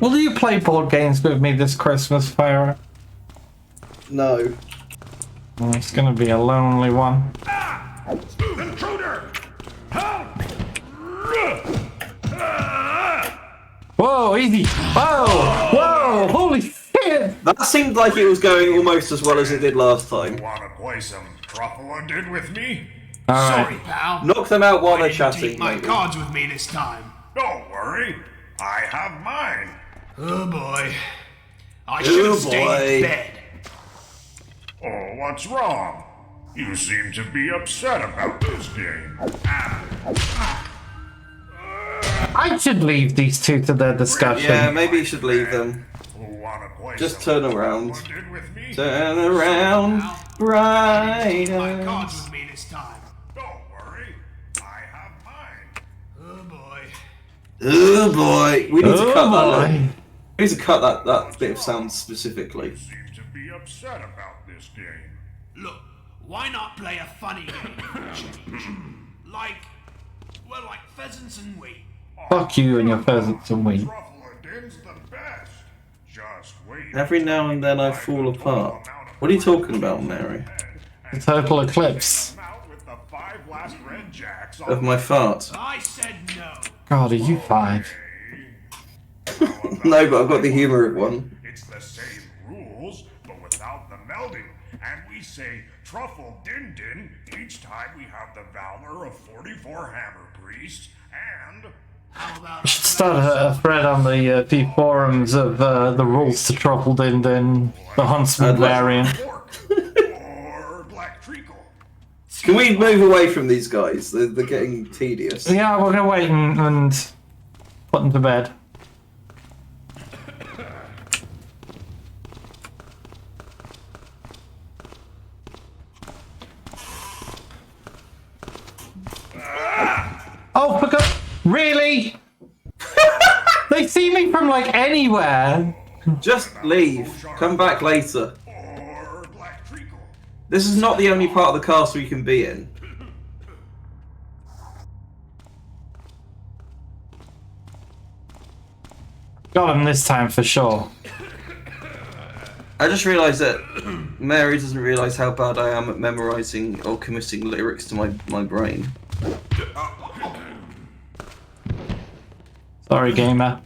Will you play board games with me this Christmas, Farah? No. Well, it's gonna be a lonely one. Intruder! Help! Whoa, easy! Whoa! Holy shit! That seemed like it was going almost as well as it did last time. Wanna play some Truffle Din with me? Sorry, pal. Knock them out while I they're didn't chatting, take my maybe. cards with me this time. Don't worry. I have mine. Oh boy. I should have stayed in bed. Oh, what's wrong? You seem to be upset about this game. I should leave these two to their discussion. Yeah, maybe you should leave them. Wanna play Just some turn around. Truffle Din with me? Turn around, Take my brighter. cards with me this time. Don't worry. I have mine. Oh boy. Oh boy, we need to Oh cut boy. that. We need to cut that bit of sound specifically. Seem to be upset about this game. Look, why not play a funny game for a change? Like pheasants and wheat. Fuck you and your pheasants and Wheat. Truffle Din's the best. Just wait. Every now and then I fall apart. What are you talking about, Mary? The total eclipse Out with the 5 last red jacks Of my fart. I said no. God, are you 5? No, but I've got the humor one. It's the same rules, but without the melding. And we say Truffle Din Din each time we have the valor of 44 Hammer Priests, and... How about You should start a thread on the forums of the rules to Truffle Din Din, the Huntsman variant. Fork, or Black Treacle. Can we move away from these guys? They're getting tedious. Yeah, we're gonna wait and put them to bed. Oh, for God! Really? They see me from like anywhere. Just leave. Come back later. Or Black Treacle. This is not the only part of the castle you can be in. Got him this time for sure. I just realised that Mary doesn't realise how bad I am at memorising or committing lyrics to my brain. Sorry, gamer.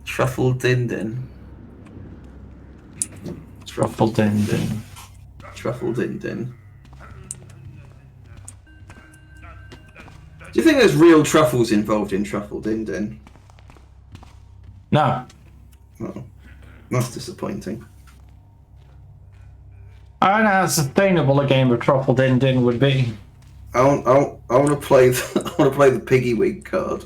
Truffle din din. Truffle din din. Truffle din din. Do you think there's real truffles involved in Truffle Din Din? No. Oh, that's disappointing. I don't know how sustainable a game of Truffle Din Din would be. I want to play the Piggy Wig card.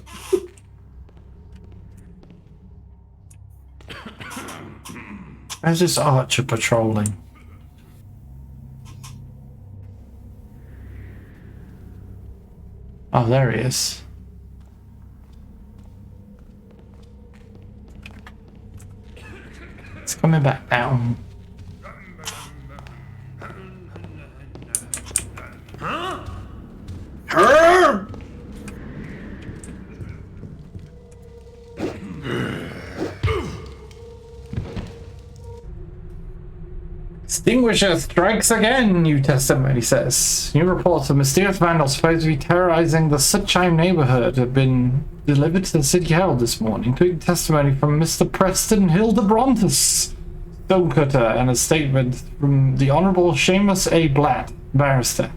How's this Archer patrolling? Oh, there he is. It's coming back down. Huh? Extinguisher strikes again, new testimony says. New reports of mysterious vandals supposed to be terrorizing the Sutchheim neighborhood have been delivered to the City Herald this morning, including testimony from Mr. Preston Hildebrandt, stonecutter, and a statement from the Honourable Seamus A. Blatt, barrister.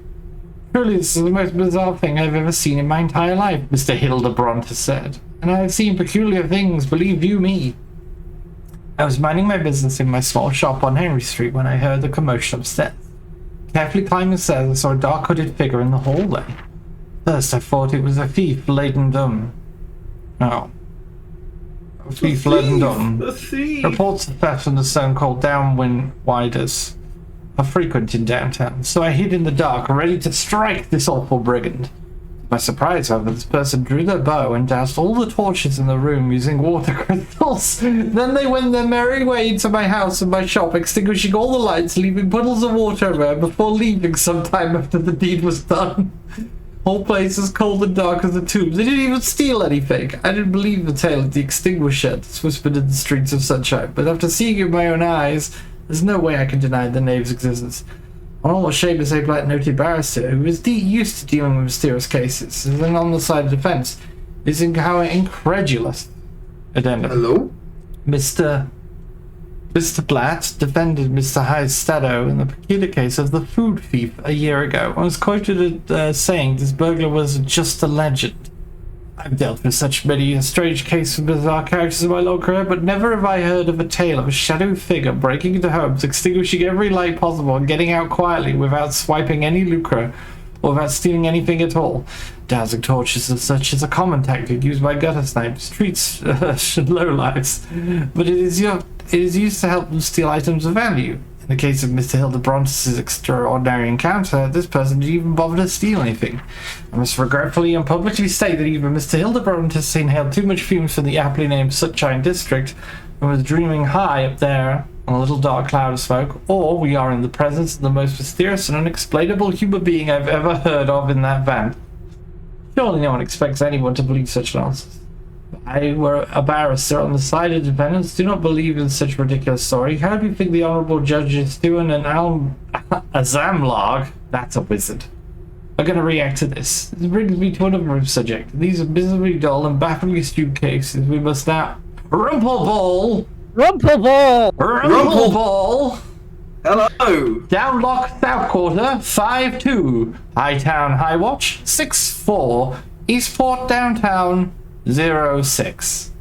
Truly, this is the most bizarre thing I've ever seen in my entire life, Mr. Hildebrandt has said. And I have seen peculiar things, believe you me. I was minding my business in my small shop on Henry Street when I heard the commotion upstairs. Carefully climbing the stairs, I saw a dark-hooded figure in the hallway. First, I thought it was a thief, laden dumb. Oh. A thief, laden dumb. A thief! Reports of theft from the so-called downwind widers are frequent in downtown, so I hid in the dark, ready to strike this awful brigand. To my surprise, however, this person drew their bow and doused all the torches in the room using water crystals. Then they went their merry way into my house and my shop, extinguishing all the lights, leaving puddles of water everywhere before leaving sometime after the deed was done. Whole place is cold and dark as the tombs. They didn't even steal anything. I didn't believe the tale of the extinguisher that's whispered in the streets of Sunshine, but after seeing it with my own eyes, there's no way I can deny the knave's existence. Honourable Seamus A. Blatt, noted barrister, who is used to dealing with mysterious cases, is on the side of defence, is incredulous. Addendum. Hello? Mr. Blatt defended Mr. Hystado in the peculiar case of the food thief a year ago, and was quoted as saying this burglar was just a legend. I've dealt with such many strange cases of bizarre characters in my long career, but never have I heard of a tale of a shadowy figure breaking into homes, extinguishing every light possible, and getting out quietly without swiping any lucre, or without stealing anything at all. Dousing torches and such is a common tactic used by gutter snipers, streets lowlifes, but it is used to help them steal items of value. In the case of Mr. Hildebrandt's extraordinary encounter, this person didn't even bother to steal anything. I must regretfully and publicly state that either Mr. Hildebrandt has inhaled too much fumes from the aptly named Sutchine district and was dreaming high up there on a little dark cloud of smoke, or we are in the presence of the most mysterious and unexplainable human being I've ever heard of in that van. Surely no one expects anyone to believe such nonsense. I were a barrister on the side of defendants, do not believe in such ridiculous story. How do you think the Honourable Judges Stewart and Azamlog, that's a wizard, are going to react to this? This brings me to another subject. These are miserably dull and bafflingly stupid cases. We must now... Rumpleball! Hello! Downlock South Quarter 5-2. Hightown High Watch 6-4. Eastport Downtown 06.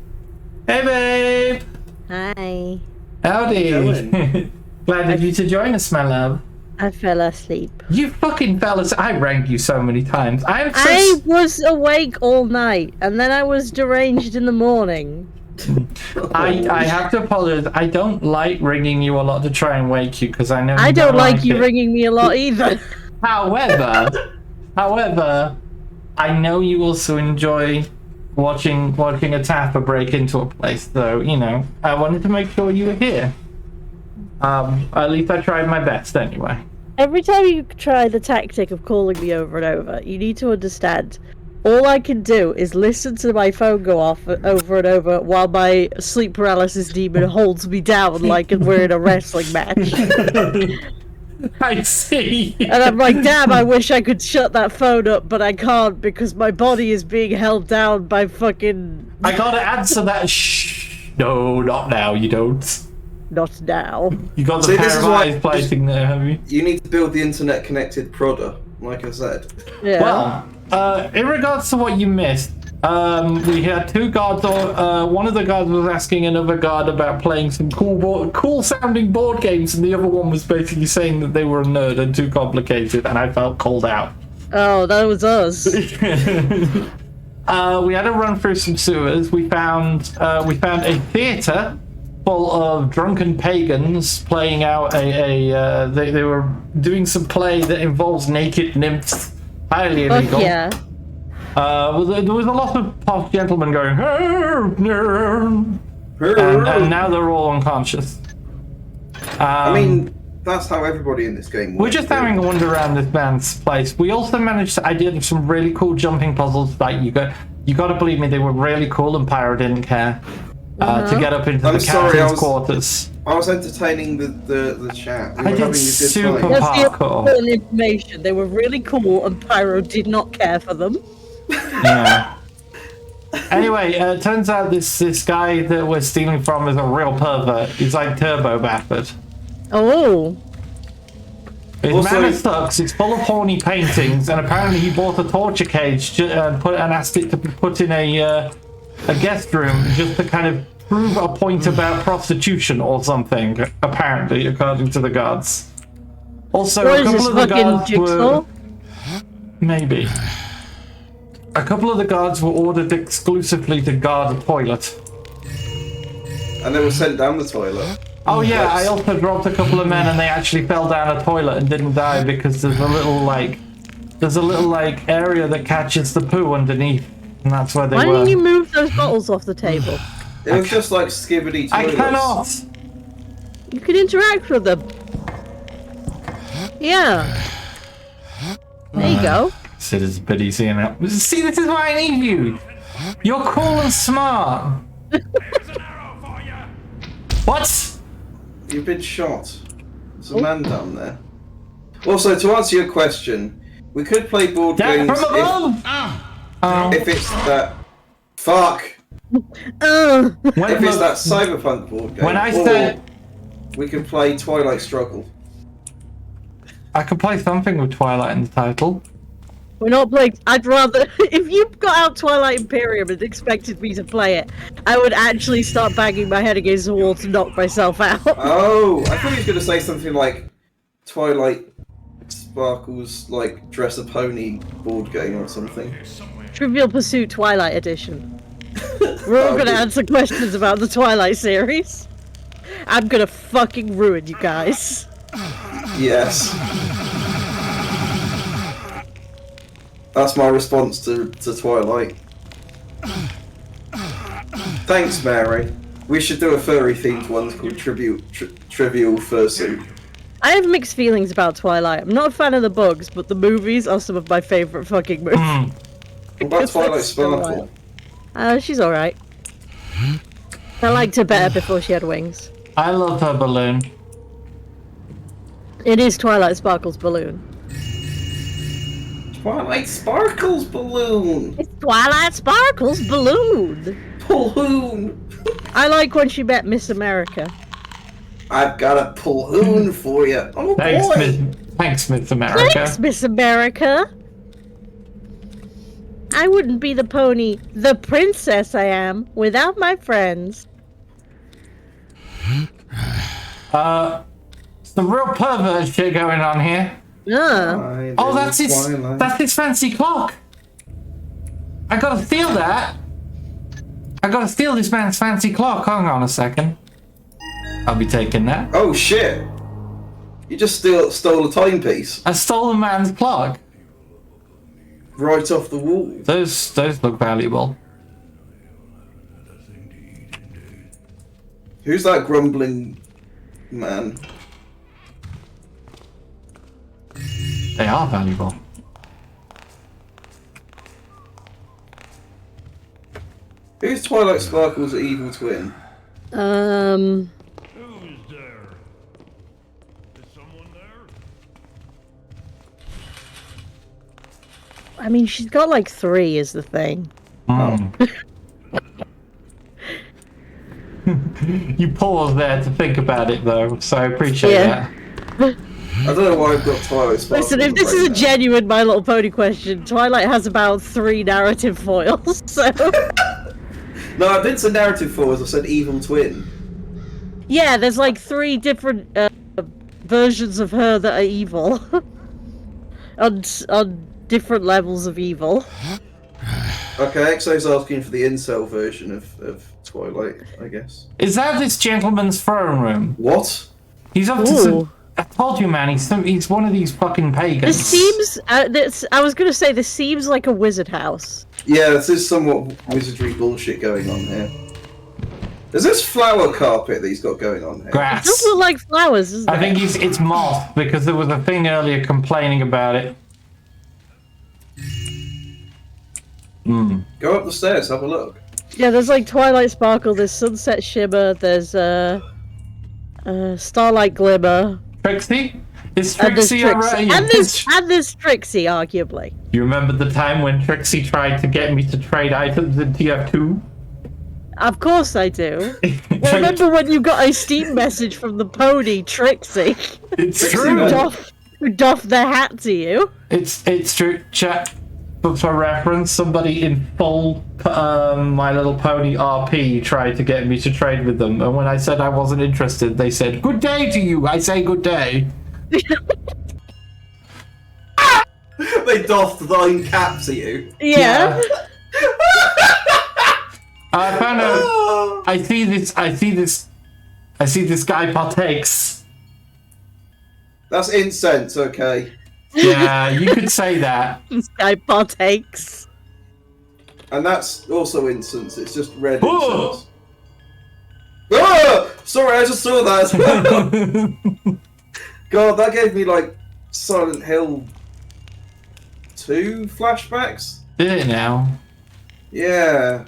Hey babe! Hi. Howdy. Glad of you to join us, my love. I fell asleep. You fucking fell asleep. I rang you so many times. I was awake all night, and then I was deranged in the morning. I have to apologize. I don't like ringing you a lot to try and wake you, because I know I don't like you ringing me a lot either. However, I know you also enjoy watching a tapper break into a place, so, you know, I wanted to make sure you were here. At least I tried my best anyway. Every time you try the tactic of calling me over and over, you need to understand. All I can do is listen to my phone go off over and over while my sleep paralysis demon holds me down like we're in a wrestling match. I see. And I'm like, damn, I wish I could shut that phone up, but I can't because my body is being held down by fucking... I gotta answer that. Shh. No, not now, you don't. Not now. You got the pair of eyes placing there, have you? You need to build the internet-connected prodder, like I said. Yeah. Well, in regards to what you missed, we had two guards. One of the guards was asking another guard about playing some cool-sounding board games, and the other one was basically saying that they were a nerd and too complicated, and I felt called out. Oh, that was us. We had to run through some sewers. We found a theater full of drunken pagans playing out they were doing some play that involves naked nymphs. Highly illegal. Yeah. There was a lot of posh gentlemen going, and now they're all unconscious. I mean, that's how everybody in this game works. We're just having a wander around this man's place. We also managed to idea some really cool jumping puzzles. Like you got to believe me, they were really cool, and Pyro didn't care to get up into the captain's quarters. I was entertaining the chat. We I were did having a good super time. That's the parkour. important information. They were really cool, and Pyro did not care for them. Yeah. Anyway, it turns out this guy that we're stealing from is a real pervert. He's like Turbo Bastard. Oh. His manor sucks. It's full of horny paintings, and apparently he bought a torture cage and asked it to be put in a guest room just to kind of prove a point about prostitution or something. Apparently, according to the guards. Also, What a is couple this, of the fucking guards Jigsaw? were maybe. A couple of the guards were ordered exclusively to guard a toilet. And they were sent down the toilet. Oh yeah, I also dropped a couple of men and they actually fell down a toilet and didn't die because there's a little area that catches the poo underneath, and that's where they were. Why didn't you move those bottles off the table? It was just like skibbity toilets. I cannot! You can interact with them. Yeah. There you go. Sid is a bit easy now. See, this is why I need you! You're cool and smart! What? You've been shot. There's a man down there. Also, to answer your question, we could play board games from above! if it's that... Fuck! If it's that cyberpunk board game. When I said... we could play Twilight Struggle. I could play something with Twilight in the title. We're not playing. I'd rather. If you got out Twilight Imperium and expected me to play it, I would actually start banging my head against the wall to knock myself out. Oh, I thought he was going to say something like Twilight Sparkle's like Dress a Pony board game or something. Trivial Pursuit Twilight Edition. We're all going to answer questions about the Twilight series. I'm going to fucking ruin you guys. Yes. That's my response to Twilight. Thanks, Mary. We should do a furry themed one called Trivial Fursuit. I have mixed feelings about Twilight. I'm not a fan of the books, but the movies are some of my favourite fucking movies. What about Twilight Sparkle? She's alright. I liked her better before she had wings. I love her balloon. It is Twilight Sparkle's balloon. Twilight Sparkle's balloon! It's Twilight Sparkle's balloon! Balloon! I like when she met Miss America. I've got a balloon for you. Oh Thanks, boy! Thanks, Miss America. Thanks, Miss America! I wouldn't be the pony, the princess I am, without my friends. Some real pervert shit going on here. Oh, that's his fancy clock. I gotta steal that. I gotta steal this man's fancy clock. Hang on a second. I'll be taking that. Oh shit! You just stole a timepiece. I stole a man's clock. Right off the wall. Those look valuable. Who's that grumbling man? They are valuable. Who's Twilight Sparkle's evil twin? Who's there? Is someone there? I mean, she's got like 3 is the thing. You paused there to think about it, though, so I appreciate that. I don't know why I've got Twilight Sparkle. Listen, if this is a genuine My Little Pony question, Twilight has about 3 narrative foils, so... No, I didn't say narrative foils, I said evil twin. Yeah, there's like 3 different versions of her that are evil. on different levels of evil. Okay, Exo's asking for the incel version of Twilight, I guess. Is that this gentleman's throne room? What? He's up to some... I told you, man, he's one of these fucking pagans. This seems... I was gonna say, this seems like a wizard house. Yeah, this is somewhat wizardry bullshit going on here. Is this flower carpet that he's got going on here? Grass. It does look like flowers, doesn't it? I think it's moth, because there was a thing earlier complaining about it. Go up the stairs, have a look. Yeah, there's like Twilight Sparkle, there's Sunset Shimmer, there's Starlight Glimmer. Trixie? Is Trixie alright? And there's Trixie, arguably. You remember the time when Trixie tried to get me to trade items in TF2? Of course I do. Remember when you got a Steam message from the pony, Trixie? It's true. Who doffed their hat to you? It's true. Chat. But for reference, somebody in full My Little Pony RP tried to get me to trade with them, and when I said I wasn't interested, they said, "Good day to you." I say good day. They doffed thine caps at you. Yeah. I found out. I see this guy partakes. That's incense, okay. Yeah, you could say that. This guy partakes. And that's also incense, it's just red incense. Oh! Sorry, I just saw that as well. God, that gave me like Silent Hill 2 flashbacks. Did it now? Yeah.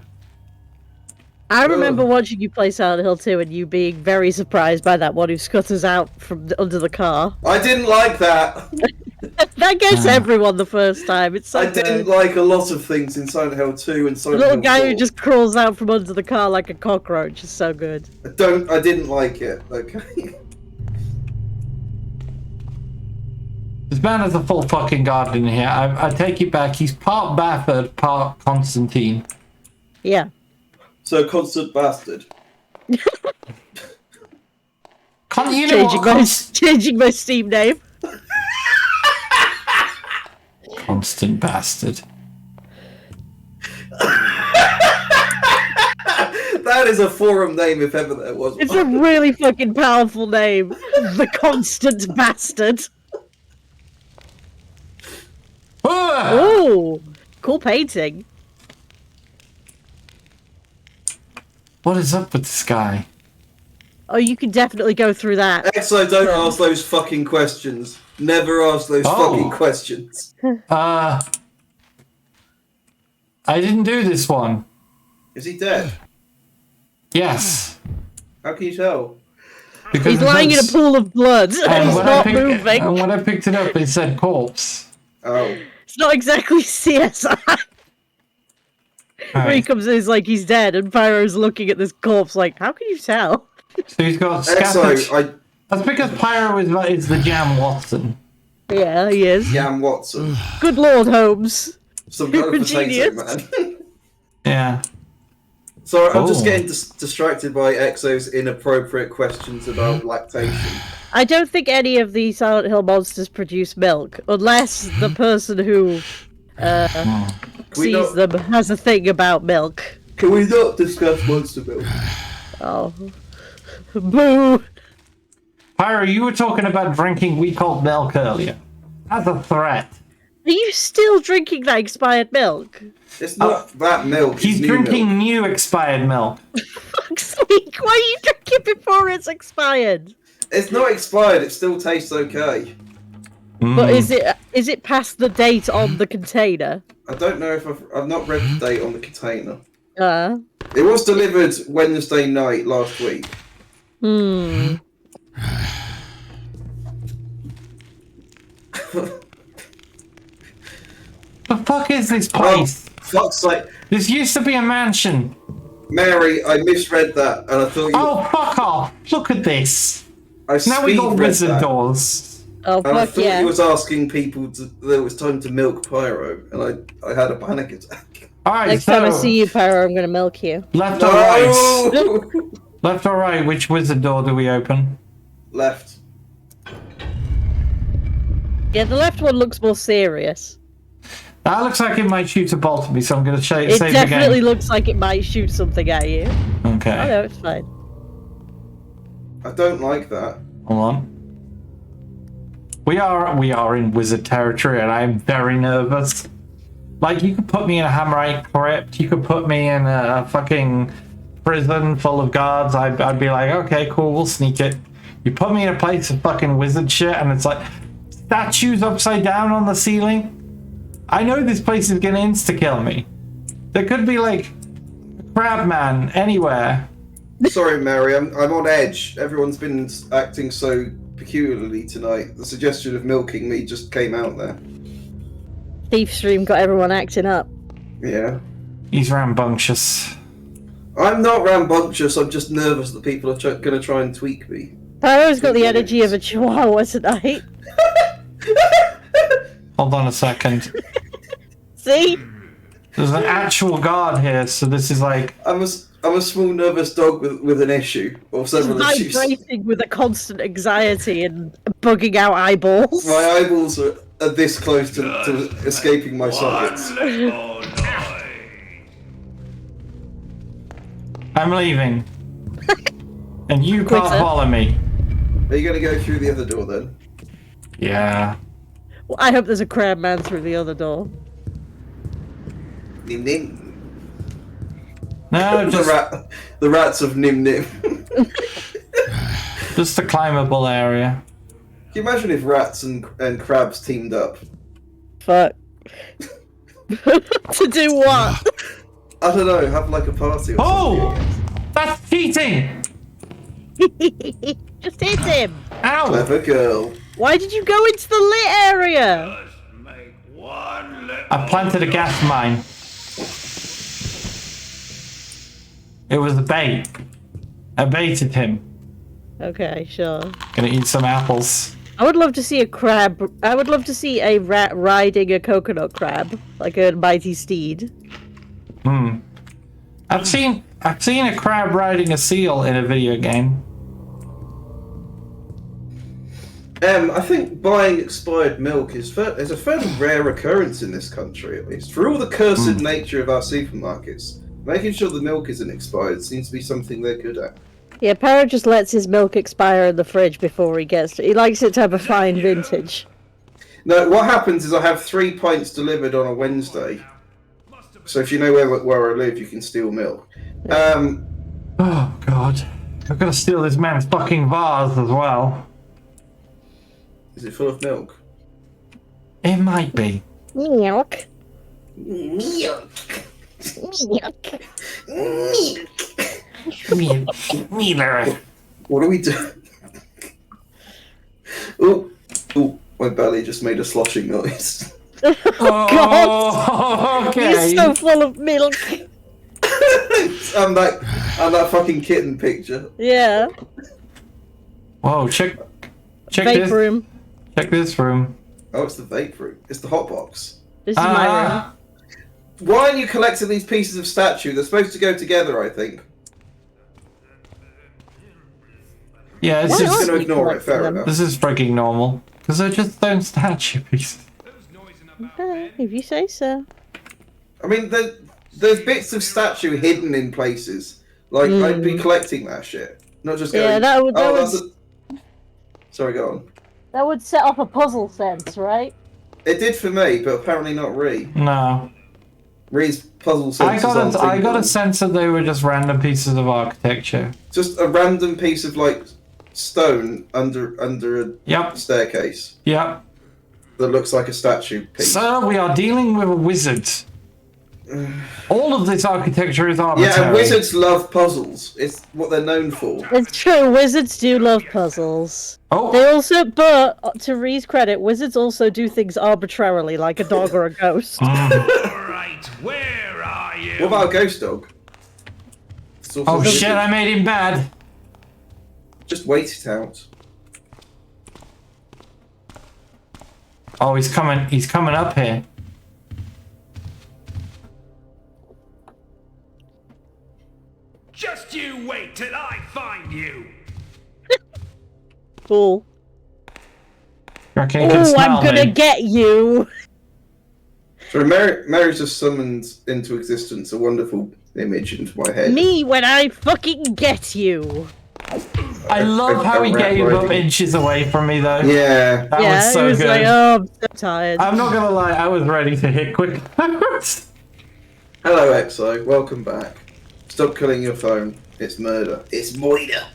I remember watching you play Silent Hill 2 and you being very surprised by that one who scutters out from under the car. I didn't like that. That gets everyone the first time. It's so I didn't like a lot of things in Silent Hill 2 and Silent Hill 4. The little Hill guy who just crawls out from under the car like a cockroach is so good. I didn't like it, okay. This man has a full fucking garden in here. I take it back. He's part Bafford, part Constantine. Yeah. So constant bastard. Changing my Steam name. Constant bastard. That is a forum name if ever there was. It's a really fucking powerful name. The Constant Bastard. Oh, cool painting. What is up with this guy? Oh, you can definitely go through that. Exo, don't ask those fucking questions. Never ask those fucking questions. I didn't do this one. Is he dead? Yes. How can you tell? Because he's lying in a pool of blood and he's not moving. And when I picked it up, it said corpse. Oh. It's not exactly CSI. Where he comes in, he's like, he's dead, and Pyro's looking at this corpse like, how can you tell? So he's got scattered... That's because Pyro is the Jam Watson. Yeah, he is. Jam Watson. Good Lord, Holmes. Some kind of potato man. Yeah. Sorry, I'm just getting distracted by Exo's inappropriate questions about lactation. I don't think any of the Silent Hill monsters produce milk, unless the person who sees them has a thing about milk. Can we not discuss monster milk? Oh. Boo! Pyro, you were talking about drinking weak old milk earlier. That's a threat. Are you still drinking that expired milk? It's not that milk. He's drinking new expired milk. Fuck's sake, why are you drinking before it's expired? It's not expired, it still tastes okay. But is it past the date on the container? I don't know if I've not read the date on the container. It was delivered Wednesday night last week. Hmm. The fuck is this place? Fuck's sake. This used to be a mansion. Mary, I misread that, and I thought you... Oh, fuck off! Look at this! Now we got wizard doors. Oh, and I thought you was asking people that it was time to milk Pyro, and I had a panic attack. Alright, Next time I see you, Pyro, I'm gonna milk you. Left or right? Left or right? Which wizard door do we open? Left. Yeah, the left one looks more serious. That looks like it might shoot a bolt at me, so I'm going to save the game. It definitely looks like it might shoot something at you. Okay. Oh no, it's fine. I don't like that. Hold on. We are in wizard territory, and I'm very nervous. Like, you could put me in a Hammerite crypt, you could put me in a fucking prison full of guards, I'd be like, okay, cool, we'll sneak it. You put me in a place of fucking wizard shit, and it's like, statues upside down on the ceiling? I know this place is gonna insta-kill me. There could be, like, a crab man anywhere. Sorry, Mary, I'm on edge. Everyone's been acting so peculiarly tonight. The suggestion of milking me just came out there. Thief Stream got everyone acting up. Yeah. He's rambunctious. I'm not rambunctious, I'm just nervous that people are gonna try and tweak me. Pyro's got the energy of a chihuahua tonight. Hold on a second. See? There's an actual guard here, so this is like... I'm a small nervous dog with an issue, or several issues. Vibrating with a constant anxiety and bugging out eyeballs. My eyeballs are this close to escaping my sockets. I'm leaving. And you can't follow me. Are you gonna go through the other door then? Yeah. Well, I hope there's a crab man through the other door. Nim Nim. No, just... the rats of Nim Nim. Just a climbable area. Can you imagine if rats and crabs teamed up? Fuck. To do what? I don't know, have like a party or something. That's cheating! Just hit him! Ow! Clever girl. Why did you go into the lit area? I planted a gas mine. It was a bait. I baited him. Okay, sure. Gonna eat some apples. I would love to see a crab. I would love to see a rat riding a coconut crab, like a mighty steed. Hmm. I've seen a crab riding a seal in a video game. I think buying expired milk is a fairly rare occurrence in this country, at least. For all the cursed nature of our supermarkets, making sure the milk isn't expired seems to be something they're good at. Yeah, Para just lets his milk expire in the fridge before he gets to it. He likes it to have a fine vintage. No, what happens is I have 3 pints delivered on a Wednesday. So if you know where I live, you can steal milk. Oh, God. I've got to steal this man's fucking vase as well. Is it full of milk? It might be. Milk. Milk. Milk. Milk. What do we do? Oh, my belly just made a sloshing noise. Oh, God! Okay. You're so full of milk. I'm that fucking kitten picture. Yeah. Whoa, check vape this room. Check this room. Oh, it's the vape room. It's the hot box. This is my room. Why are you collecting these pieces of statue? They're supposed to go together, I think. Yeah, it's just gonna ignore it. Fair enough. This is freaking normal because they're just stone statue pieces. Okay, if you say so. I mean, there's bits of statue hidden in places. Like I'd be collecting that shit, not just going. Yeah, that would. Sorry, go on. That would set off a puzzle sense, right? It did for me, but apparently not Ree. No. Ree's puzzle sense. I got a sense that they were just random pieces of architecture. Just a random piece of like stone under a staircase. Yep. that looks like a statue piece. Sir, we are dealing with a wizard. All of this architecture is arbitrary. Yeah, and wizards love puzzles. It's what they're known for. It's true, wizards do love puzzles. Oh. They also, but to Ree's credit, wizards also do things arbitrarily, like a dog or a ghost. Alright, where are you? What about a ghost dog? Oh shit, I made him bad. Just wait it out. Oh, he's coming up here. Just you wait till I find you. Cool. Reckon he can smell I'm gonna me. get you! So Mary's just summoned into existence a wonderful image into my head. Me when I fucking get you! I love how he gave up inches away from me, though. Yeah. That was so he was good. like, oh, I'm so tired. I'm not gonna lie, I was ready to hit quick. Hello, Exo. Welcome back. Stop killing your phone. It's murder. It's murder.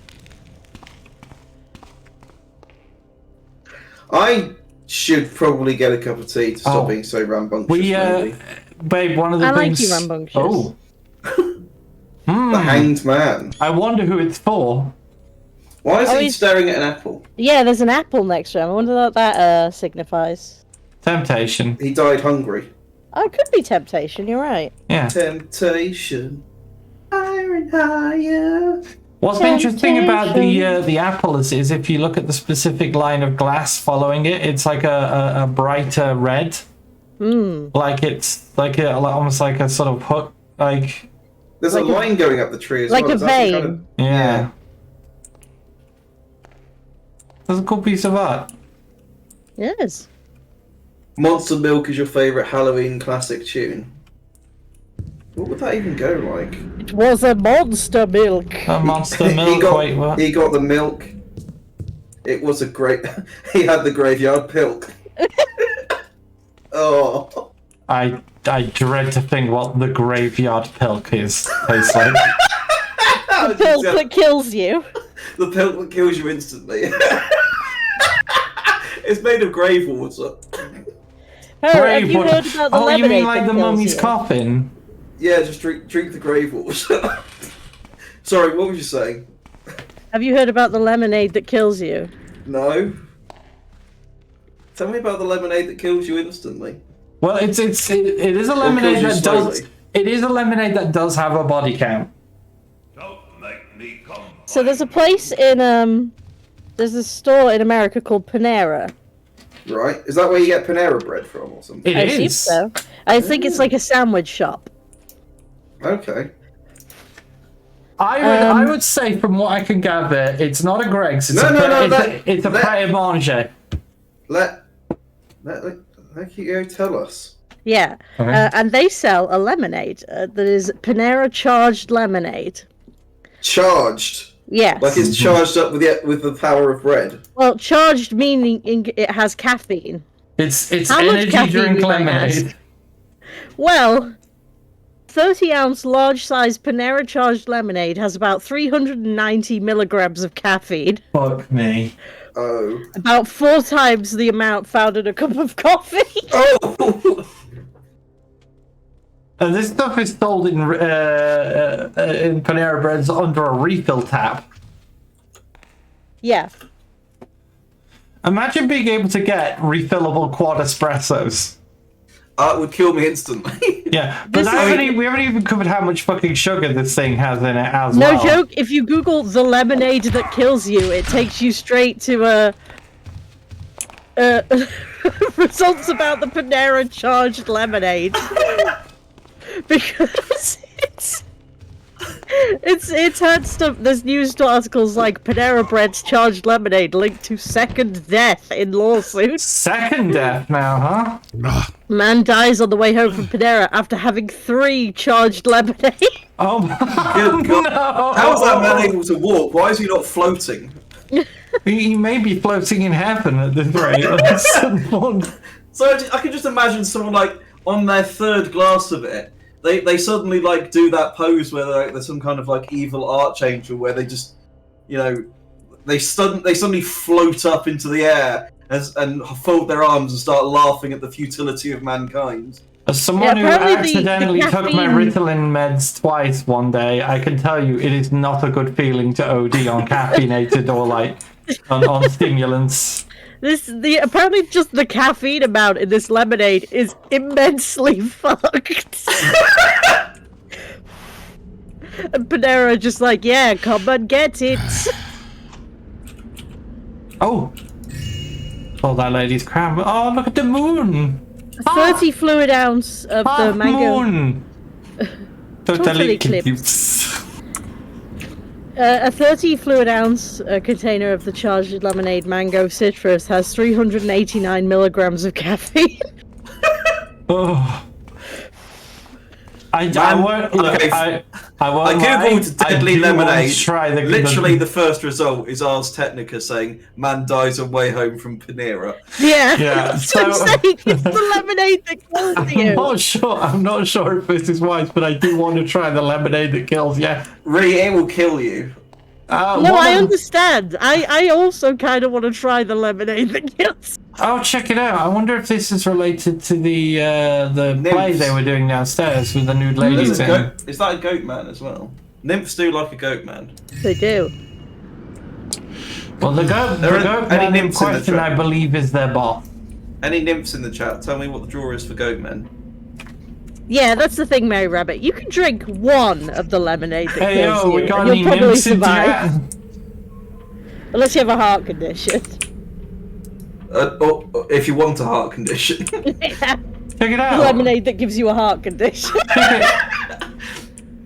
I should probably get a cup of tea to stop being so rambunctious. Babe, one of the I like things... you rambunctious. Oh. The Hanged Man. I wonder who it's for. Why is he staring at an apple? Yeah, there's an apple next to him. I wonder what that signifies. Temptation. He died hungry. Oh, it could be temptation, you're right. Yeah. Temptation. Higher and higher. What's interesting about the apple is if you look at the specific line of glass following it, it's like a brighter red. Like it's like almost like a sort of hook, like... There's a line going up the tree as well. well. Like a vein. Kind of... Yeah. That's a cool piece of art. Yes. Monster Milk is your favourite Halloween classic tune. What would that even go like? It was a monster milk. A monster milk, wait, what? He got the milk. It was a great... he had the graveyard pilk. Oh. I dread to think what the graveyard pilk is. Tastes like. The pilk that kills you. The pilk that kills you instantly. It's made of grave water. Have you heard about the lemonade you mean like that the kills mummy's you? coffin? Yeah, just drink the grave water. Sorry, what was you saying? Have you heard about the lemonade that kills you? No. Tell me about the lemonade that kills you instantly. Well, it is a lemonade that does. It is a lemonade that does have a body count. Don't make me come. So there's a place in there's a store in America called Panera. Right. Is that where you get Panera bread from or something? I assume so. I think it's like a sandwich shop. Okay. I would say, from what I can gather, it's not a Greg's. It's a Pret a Manger. Let you tell us. Yeah, Okay. and they sell a lemonade that is Panera charged lemonade. Charged. Yes. Like it's charged up with the power of bread. Well, charged meaning it has caffeine. It's How much energy caffeine, drink you might lemonade. ask? Well, 30-ounce large-size Panera charged lemonade has about 390 milligrams of caffeine. Fuck me. Oh. About 4 times the amount found in a cup of coffee. Oh. This stuff is sold in Panera Breads under a refill tap. Yeah. Imagine being able to get refillable quad espressos. It would kill me instantly. Yeah, but we haven't even covered how much fucking sugar this thing has in it as No well. joke, if you Google the lemonade that kills you, it takes you straight to results about the Panera charged lemonade. Because it's had stuff. There's news articles like Panera Bread's charged lemonade linked to second death in lawsuit. Second death now, huh? Man dies on the way home from Panera after having 3 charged lemonade. Oh Good God. no! How is that man able to walk? Why is he not floating? He may be floating in heaven at this rate. So I can just imagine someone like on their 3rd glass of it. They suddenly like do that pose where they're some kind of like evil archangel where they just, they suddenly float up into the air and fold their arms and start laughing at the futility of mankind. As someone who accidentally took my Ritalin meds twice one day, I can tell you it is not a good feeling to OD on caffeinated or like on stimulants. Apparently just the caffeine amount in this lemonade is immensely fucked. And Panera just like, yeah, come and get it. Oh, that lady's crab. Oh, look at the moon. 30 fluid ounce of the mango. Moon. Totally clipped. A 30 fluid ounce container of the charged lemonade mango citrus has 389 milligrams of caffeine. Oh. I won't look. I googled deadly lemonade. Literally, the first result is Ars Technica saying man dies on way home from Panera. Yeah. So it's the lemonade that kills you. I'm not sure if this is wise, but I do want to try the lemonade that kills you. Really, it will kill you. No, I understand. I also kind of want to try the lemonade that kills. Oh, check it out! I wonder if this is related to the play they were doing downstairs with the nude ladies. Is that a goat man as well? Nymphs do like a goat man. They do. Well, the goat man in question, I believe, is their boss. Any nymphs in the chat? Tell me what the draw is for goat men. Yeah, that's the thing, Mary Rabbit. You can drink one of the lemonade that kills you, we got and you'll probably survive. Unless you have a heart condition. Or if you want a heart condition. Yeah. Check it out. Lemonade that gives you a heart condition. Check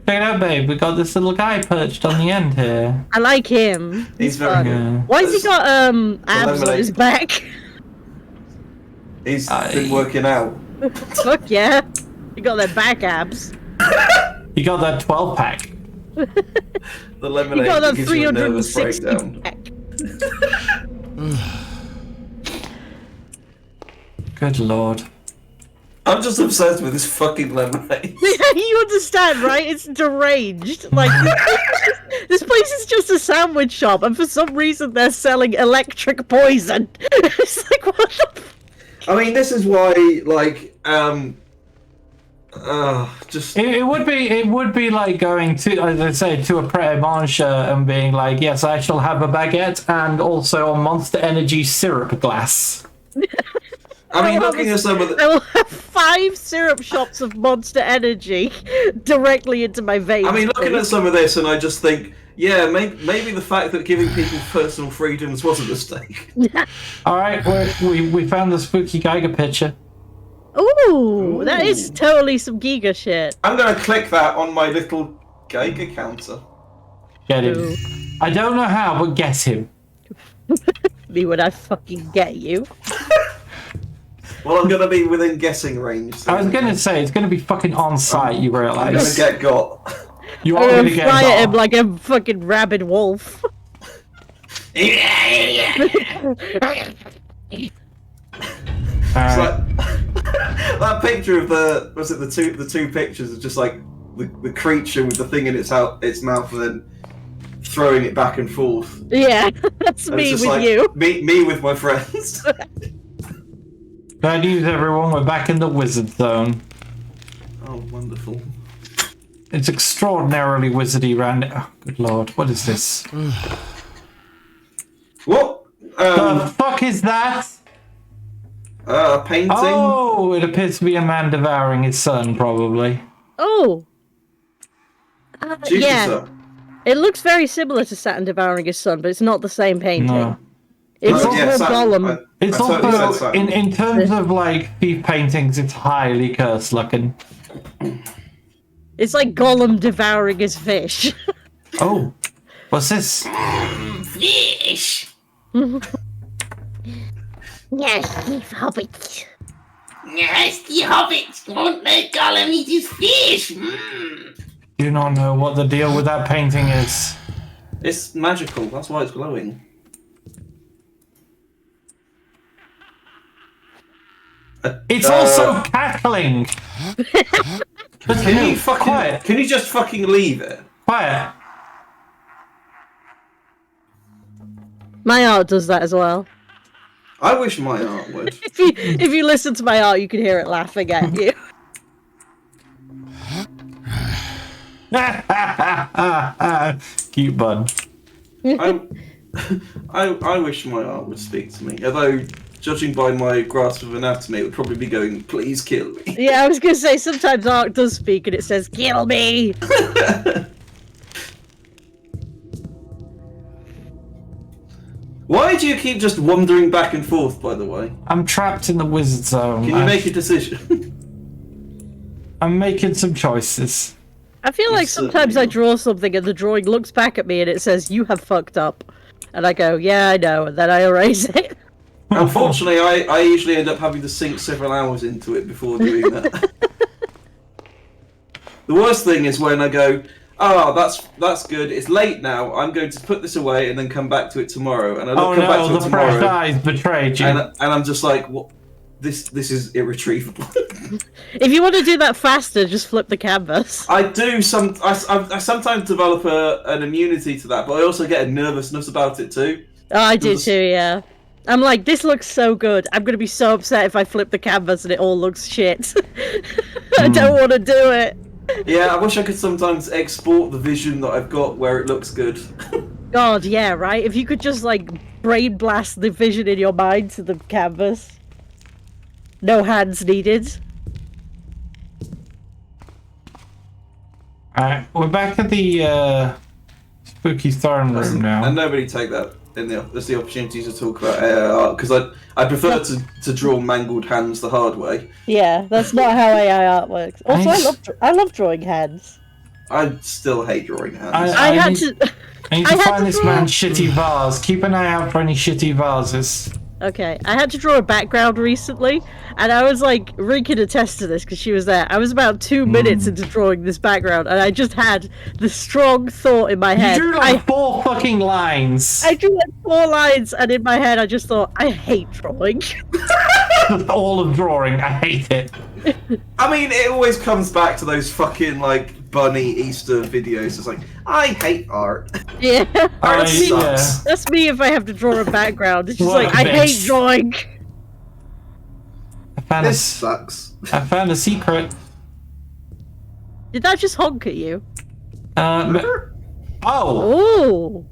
it out, babe. We got this little guy perched on the end here. I like him. He's very good. Why has he got abs on his back? He's been working out. Fuck yeah. You got their back abs. You got that 12-pack. The lemonade you got that gives you a nervous 360 breakdown. pack. Good lord. I'm just obsessed with this fucking lemonade. You understand, right? It's deranged. Like, this place is just a sandwich shop, and for some reason they're selling electric poison. It's like, what the I mean, this is why, like, just... It would be like going to, as I say, to a Pret a Manger and being like, yes, I shall have a baguette and also a Monster Energy syrup glass. I mean, looking at some of the... I will have 5 syrup shots of Monster Energy directly into my veins. I mean, looking at some of this, and I just think, yeah, maybe the fact that giving people personal freedoms was a mistake. All right, we found the spooky Geiger picture. Ooh, that is totally some Giga shit. I'm gonna click that on my little Geiger counter. Get him. Ooh. I don't know how, but get him. Me when I fucking get you. Well, I'm gonna be within guessing range. So I was gonna say, it's gonna be fucking on site, you realise. I'm gonna get got. You are gonna get fly got. at him like a fucking rabid wolf. That picture of the two pictures of just like the creature with the thing in its mouth and then throwing it back and forth. Yeah, that's me with like, you. Me with my friends. Bad news, everyone. We're back in the wizard zone. Oh, wonderful. It's extraordinarily wizardy round. Oh, good lord. What is this? What? The fuck is that? A painting? Oh, it appears to be a man devouring his son, probably. Oh. Yeah. Sir. It looks very similar to Saturn devouring his son, but it's not the same painting. No. It's also Gollum. It's also, in terms of like thief paintings, it's highly cursed looking. It's like Gollum devouring his fish. Oh, what's this? Fish. Nasty hobbits. Nasty hobbits. Won't let Gollum eat his fish. Do not know what the deal with that painting is. It's magical. That's why it's glowing. It's also cackling. Can you just fucking leave it? Quiet. My art does that as well. I wish my art would. If you listen to my art, you can hear it laughing at you. Cute bun. I wish my art would speak to me. Although, judging by my grasp of anatomy, it would probably be going, "Please kill me." Yeah, I was gonna say sometimes art does speak and it says, "Kill me." Why do you keep just wandering back and forth, by the way? I'm trapped in the wizard zone. Can you make a decision? I'm making some choices. I feel like sometimes I draw something and the drawing looks back at me and it says, "You have fucked up." And I go, "Yeah, I know," and then I erase it. Unfortunately, I usually end up having to sink several hours into it before doing that. The worst thing is when I go, "Oh, that's good. It's late now. I'm going to put this away and then come back to it tomorrow." And I come back to it tomorrow. The fresh eyes betrayed you. And I'm just like, "What? This is irretrievable." If you want to do that faster, just flip the canvas. I do I sometimes develop an immunity to that, but I also get a nervousness about it too. Oh, I do too, yeah. I'm like, this looks so good. I'm gonna be so upset if I flip the canvas and it all looks shit. I don't want to do it. Yeah, I wish I could sometimes export the vision that I've got where it looks good. God, yeah, right? If you could just, like, brain blast the vision in your mind to the canvas. No hands needed. Alright, we're back at the spooky throne room now. And nobody take that as the opportunity to talk about AI art, because I prefer to draw mangled hands the hard way. Yeah, that's not how AI art works. Also, I love drawing hands. I still hate drawing hands. I need to find this man's shitty vase. Keep an eye out for any shitty vases. Okay, I had to draw a background recently, and I was like, Rin can attest to this because she was there. I was about 2 minutes into drawing this background, and I just had the strong thought in my head. You drew like 4 fucking lines. I drew like 4 lines, and in my head I just thought, I hate drawing. All of drawing, I hate it. I mean, it always comes back to those fucking, like, bunny Easter videos. It's like, I hate art. Yeah. Art sucks. That's me if I have to draw a background. It's just What like, a I bitch. hate drawing. This sucks. I found a secret. Did that just honk at you? Oh! Ooh.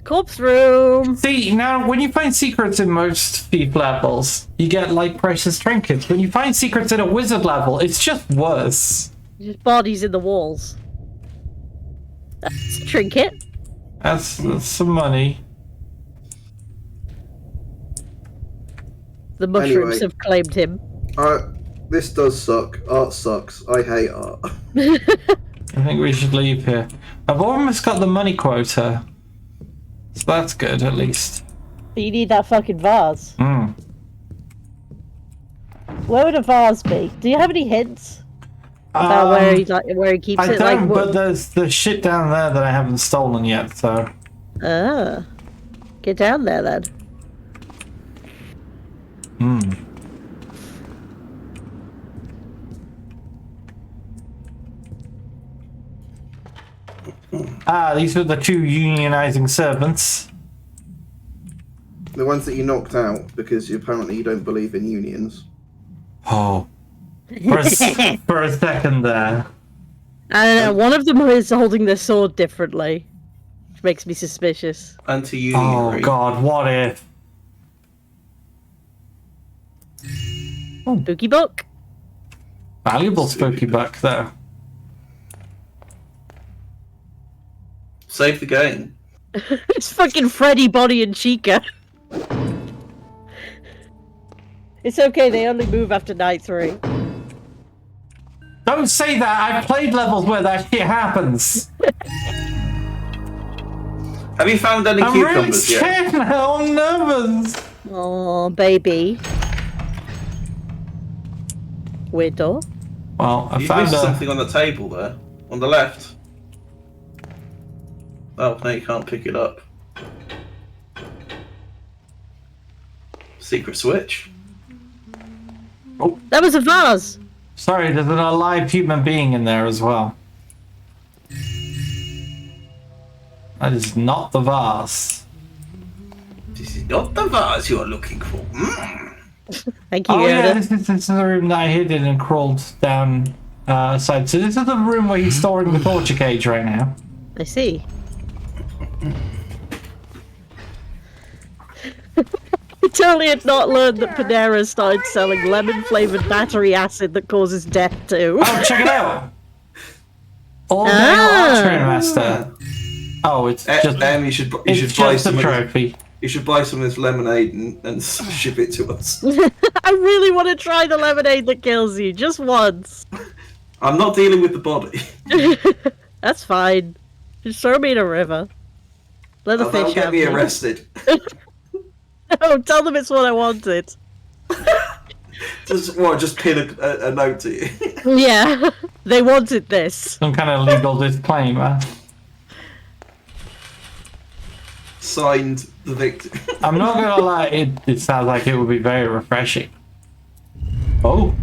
Corpse room. See, now when you find secrets in most thief levels, you get like precious trinkets. When you find secrets in a wizard level, it's just worse. Just bodies in the walls. That's a trinket. That's some money. The mushrooms Anyway. have claimed him. This does suck. Art sucks. I hate art. I think we should leave here. I've almost got the money quota. So that's good, at least. But you need that fucking vase. Mm. Where would a vase be? Do you have any hints about where he keeps I it? don't, Like, but there's the shit down there that I haven't stolen yet, so... Get down there then. Hmm. Ah, these are the 2 unionizing servants. The ones that you knocked out because apparently you don't believe in unions. Oh. For a second there. I don't know, one of them is holding their sword differently. Which makes me suspicious. Anti-union. Oh god, what if? Spooky book. Valuable spooky book, though. Save the game. It's fucking Freddy, Bonnie, and Chica. It's okay, they only move after night 3. Don't say that! I've played levels where that shit happens! Have you found any I'm really cucumbers yet? scared now, I'm nervous! Oh, baby. Weird door. Well, I You found missed something on the table there. On the left. Oh, no, you can't pick it up. Secret switch. Oh, That was a vase! sorry, there's an alive human being in there as well. That is not the vase. This is not the vase you're looking for. Mm. Thank you. Oh yeah, this is the room that I hid in and crawled down side. So this is the room where he's storing the torture cage right now. I see. I totally had not learned that Panera started selling lemon-flavored battery acid that causes death too. Oh, check it out! All day archery master. Oh, it's just you should buy some trophy. You should buy some of this lemonade and ship it to us. I really want to try the lemonade that kills you, just once. I'm not dealing with the body. That's fine. Just throw me in a river. Let the fish get have me arrested. No, tell them it's what I wanted. Just pin a note to you. Yeah, they wanted this. Some kind of legal disclaimer. Signed the victim. I'm not gonna lie, it sounds like it would be very refreshing. Oh.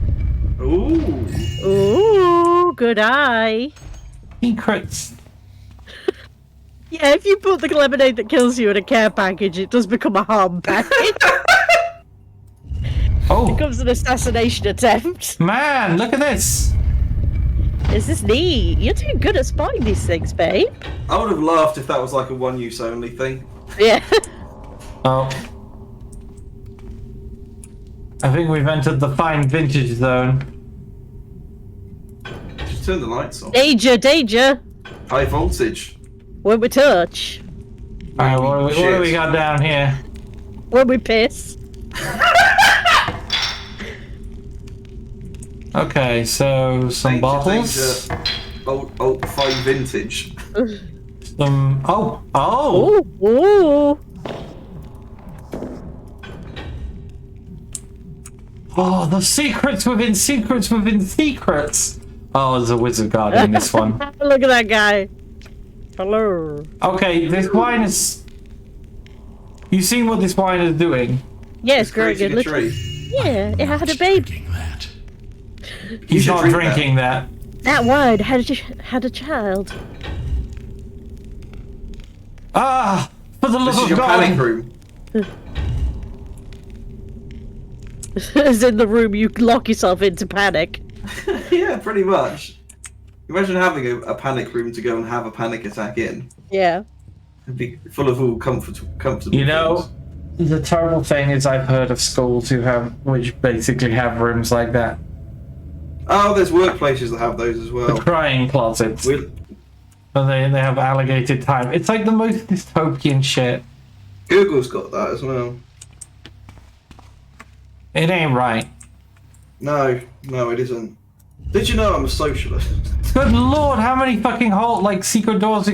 Ooh. Ooh, good eye. Secrets. Yeah, if you put the lemonade that kills you in a care package, it does become a harm package. Oh. It becomes an assassination attempt. Man, look at this. Is this neat? You're doing good at spotting these things, babe. I would have laughed if that was like a one-use only thing. Yeah. Oh. I think we've entered the fine vintage zone. Just turn the lights off. Danger, danger. High voltage. When we touch. Alright, what do we got down here? When we piss. Okay, so some bottles. Old fine vintage. Some. Oh! Ooh, ooh. Oh, the secrets within secrets within secrets! Oh, there's a wizard guard in this one. Look at that guy. Hello. Okay, this wine is... You seen what this wine is doing? Yes, very good. Yeah, it had a baby. He's not drinking that. That wine had a child. Ah! For the love This is of your God! panic room. As in the room you lock yourself into panic. Yeah, pretty much. Imagine having a panic room to go and have a panic attack in. Yeah. It'd be full of all comfortable You know, things. the terrible thing is I've heard of schools which basically have rooms like that. Oh, there's workplaces that have those as well. The crying closets. And they have allocated time. It's like the most dystopian shit. Google's got that as well. It ain't right. No, it isn't. Did you know I'm a socialist? Good lord, how many fucking secret doors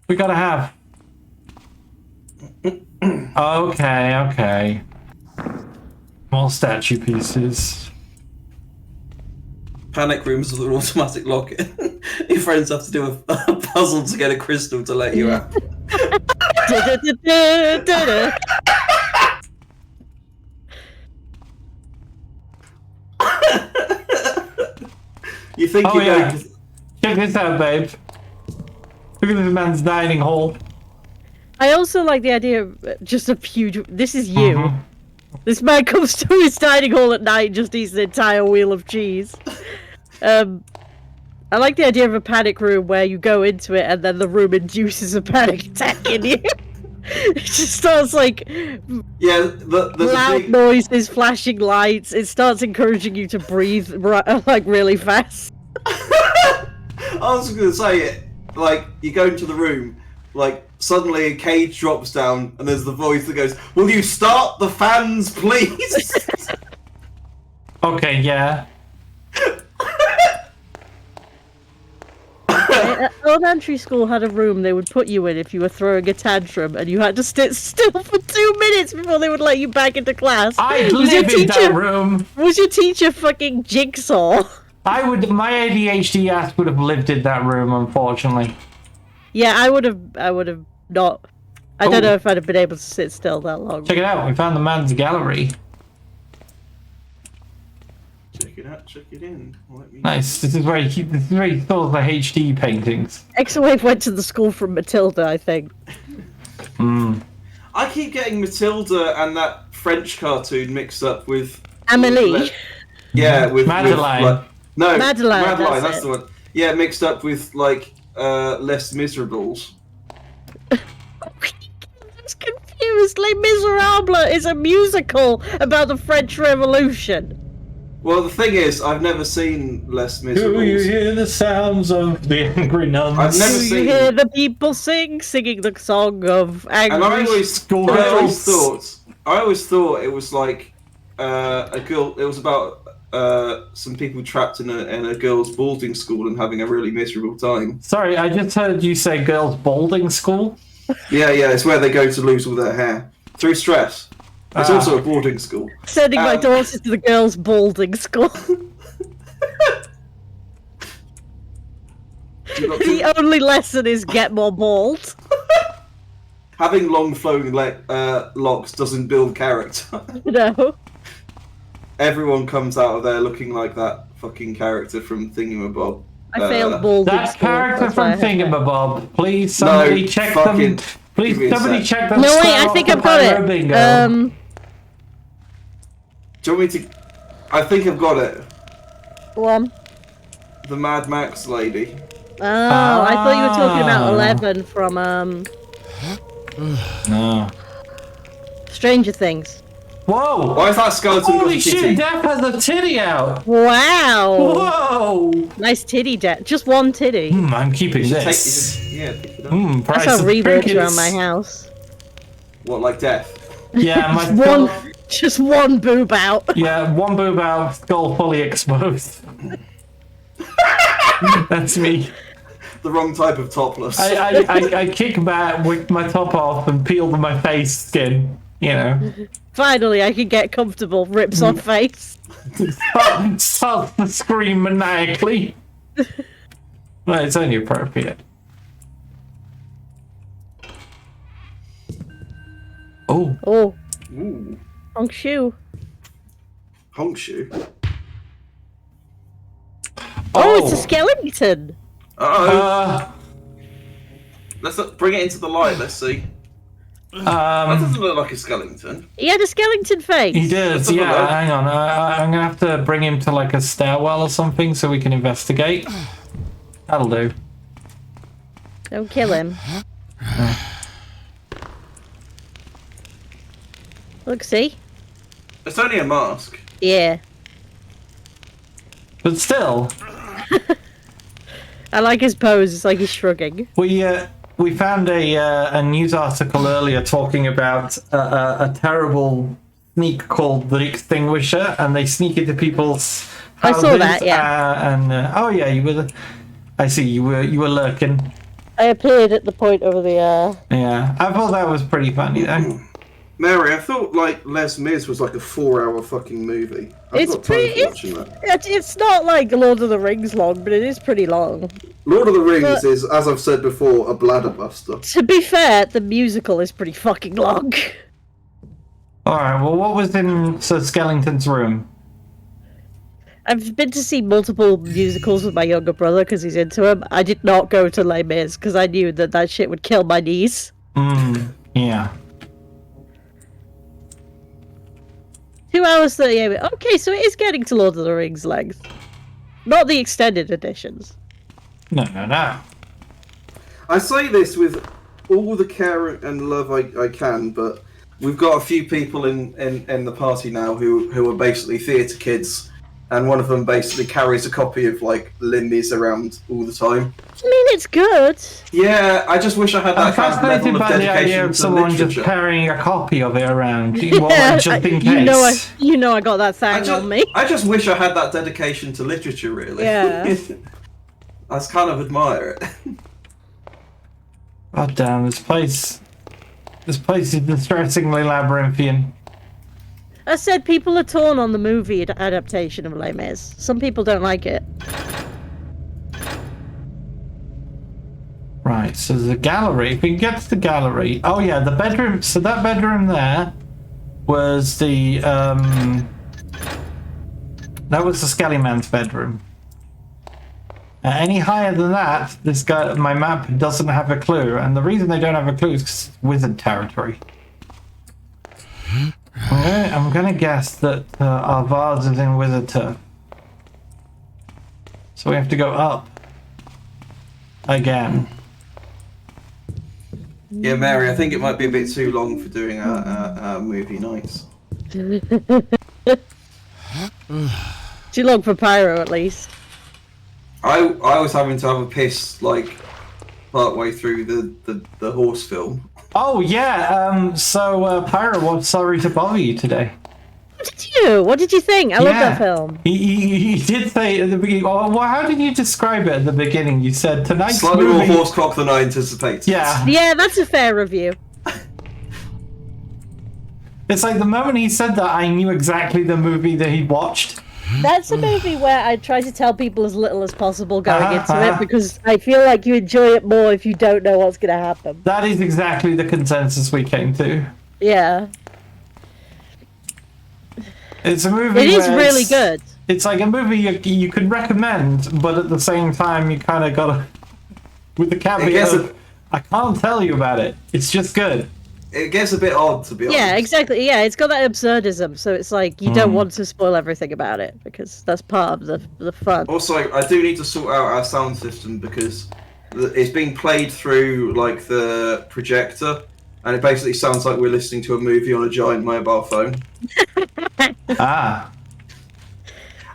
we gotta have? Okay. More statue pieces. Panic rooms with an automatic lock-in. Your friends have to do a puzzle to get a crystal to let you out. You think oh, yeah. Check this out, babe. Look at this man's dining hall. I also like the idea of just a huge... This is you. This man comes to his dining hall at night and just eats an entire wheel of cheese. I like the idea of a panic room where you go into it and then the room induces a panic attack in you. It just starts like... Yeah, loud noises, flashing lights. It starts encouraging you to breathe like really fast. I was going to say it. Like, you go into the room, like, suddenly a cage drops down and there's the voice that goes, "Will you start the fans, please?" Okay, yeah. Elementary school had a room they would put you in if you were throwing a tantrum, and you had to sit still for 2 minutes before they would let you back into class. I live in that room. Was your teacher fucking Jigsaw? My ADHD ass would have lived in that room, unfortunately. Yeah, I would have not. I don't know if I'd have been able to sit still that long. Check it out, we found the man's gallery. Check it out, check it in. Nice. This is where he stores the HD paintings. Exawave went to the school from Matilda, I think. I keep getting Matilda and that French cartoon mixed up with Amélie. Yeah, with Madeline. Madeline, that's the one. Yeah, mixed up with like Les Miserables. I'm confused. Les Miserables is a musical about the French Revolution. Well, the thing is, I've never seen Les Miserables. Do you hear the sounds of the angry nuns? I've never seen. You hear the people singing the song of angry. And I always thought it was like a girl. It was about some people trapped in a girls' boarding school and having a really miserable time. Sorry, I just heard you say girls' boarding school. Yeah, it's where they go to lose all their hair through stress. It's also a boarding school. Sending my daughter to the girls' boarding school. The only lesson is get more bald. Having long flowing locks doesn't build character. No. Everyone comes out of there looking like that fucking character from Thingamabob. I failed balding. That character from Thingamabob. Please, somebody check them. Please, somebody check them. No, wait, I think I've got it. Do you want me to? I think I've got it. Go on. The Mad Max lady. Oh, I thought you were talking about 11 from No. Stranger Things. Whoa! Why is that skeleton? Holy shit! Death has a titty out. Wow. Whoa! Nice titty, Death. Just one titty. I'm keeping this. Pick it up. That's how reworks around my house. What, like Death? Yeah, my just one boob out. Yeah, one boob out, skull fully exposed. That's me. The wrong type of topless. I kick back with my top off and peel my face skin. You know. Finally, I can get comfortable. Rips off face. Starts to scream maniacally. Well, it's only appropriate. Oh. Oh. Ooh. Honk shoe. Honk shoe. Oh, it's a skeleton. Let's bring it into the light. Let's see. That doesn't look like a skeleton. He had a skeleton face. He does, yeah. Hang on. I'm gonna have to bring him to like a stairwell or something so we can investigate. That'll do. Don't kill him. Look, see? It's only a mask. Yeah. But still. I like his pose. It's like he's shrugging. We found a news article earlier talking about a terrible sneak called the Extinguisher, and they sneak into people's houses. I saw that, yeah. Oh yeah, you were. I see you were lurking. I appeared at the point of the. Yeah, I thought that was pretty funny though. Mary, I thought like Les Mis was like a 4-hour fucking movie. It's not like Lord of the Rings long, but it is pretty long. Lord of the Rings is, as I've said before, a bladderbuster. To be fair, the musical is pretty fucking long. Alright, well what was in Sir Skellington's room? I've been to see multiple musicals with my younger brother because he's into them. I did not go to Les Mis because I knew that shit would kill my knees. Yeah. 2 hours 38. Okay, so it is getting to Lord of the Rings length. Not the extended editions. No. I say this with all the care and love I can, but we've got a few people in the party now who are basically theatre kids, and one of them basically carries a copy of like Les Mis around all the time. I mean, it's good. Yeah, I just wish I had that kind of level of dedication the idea of someone literature. Just carrying a copy of it around. Just in case. You know I got that thing on me. I just wish I had that dedication to literature, really. Yeah. I just kind of admire it. God damn, this place is distressingly labyrinthian. I said people are torn on the movie adaptation of Les Mis. Some people don't like it. Right, so the gallery. If we can get to the gallery. Oh yeah, the bedroom. So that bedroom there was the that was the Skelly Man's bedroom. Any higher than that, this guy, my map doesn't have a clue, and the reason they don't have a clue is 'cause it's wizard territory. I'm gonna guess that our vase is in wizard turn. So we have to go up. Again. Yeah, Mary, I think it might be a bit too long for doing our movie nights. Too long for Pyro, at least. I was having to have a piss, like, partway through the horse film. Oh, yeah, so Pyro was sorry to bother you today. What did you think? I love that film. He did say at the beginning. Oh, well, how did you describe it at the beginning? You said tonight's slightly movie... more horse cock than I anticipated. Yeah. Yeah, that's a fair review. It's like the moment he said that, I knew exactly the movie that he watched. That's a movie where I try to tell people as little as possible going into it, because I feel like you enjoy it more if you don't know what's going to happen. That is exactly the consensus we came to. Yeah. It's a movie. It is really good. It's like a movie you could recommend, but at the same time you kind of gotta, with the caveat of, I can't tell you about it. It's just good. It gets a bit odd, to be honest. Yeah, exactly. Yeah, it's got that absurdism, so it's like you don't want to spoil everything about it because that's part of the fun. Also, I do need to sort out our sound system because it's being played through like the projector, and it basically sounds like we're listening to a movie on a giant mobile phone.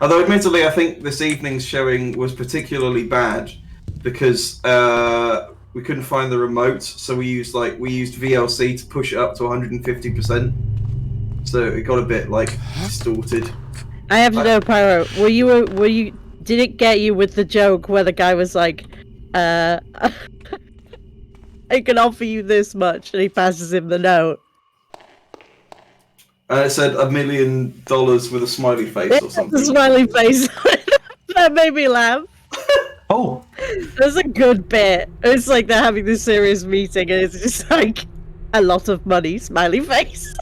Although, admittedly, I think this evening's showing was particularly bad because we couldn't find the remote, so we used VLC to push it up to 150%. So it got a bit like distorted. I have to know, Pyro. Were you? Did it get you with the joke where the guy was like, "I can offer you this much," and he passes him the note? And it said $1 million with a smiley face or something. A smiley face. That made me laugh. Oh, that's a good bit. It's like they're having this serious meeting, and it's just like a lot of money. Smiley face.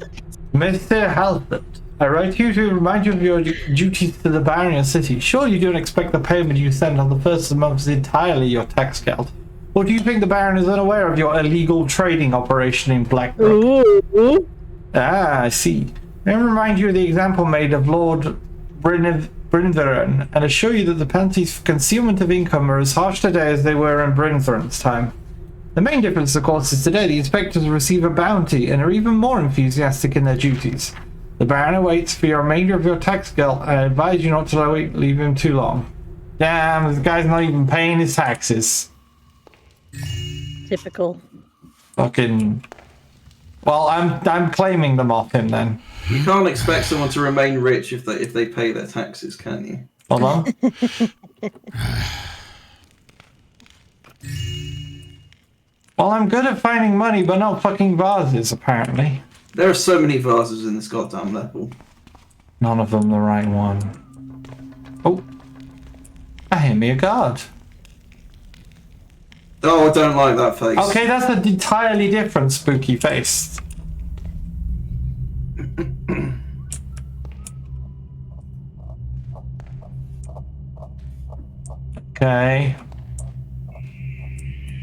Mr. Halford, I write you to remind you of your duties to the Barrier City. Sure, you don't expect the payment you send on the first of the month is entirely your tax geld. Or do you think the Baron is unaware of your illegal trading operation in Blackbrook? Ooh. Ah, I see. Let me remind you of the example made of Lord Bryntheron, and assure you that the penalties for concealment of income are as harsh today as they were in Bryntheron's time. The main difference, of course, is today the inspectors receive a bounty and are even more enthusiastic in their duties. The Baron awaits for your remainder of your tax geld, and I advise you not to leave him too long. Damn, this guy's not even paying his taxes. Typical. Fucking... Well, I'm claiming them off him then. You can't expect someone to remain rich if they pay their taxes, can you? Hold on. Well, I'm good at finding money, but not fucking vases, apparently. There are so many vases in this goddamn level. None of them the right one. Oh. I hear me a guard. Oh, I don't like that face. Okay, that's an entirely different spooky face. Okay.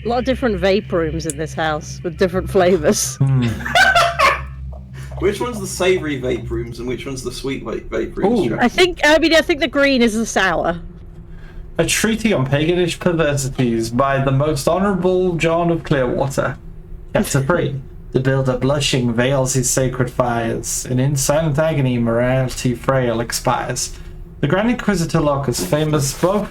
A lot of different vape rooms in this house with different flavors. Which one's the savory vape rooms and which one's the sweet vape rooms? I think the green is the sour. A treaty on paganish perversities by the most honourable John of Clearwater. Chapter 3. The builder blushing veils his sacred fires, and in silent agony morality frail expires. The Grand Inquisitor Locus, famous both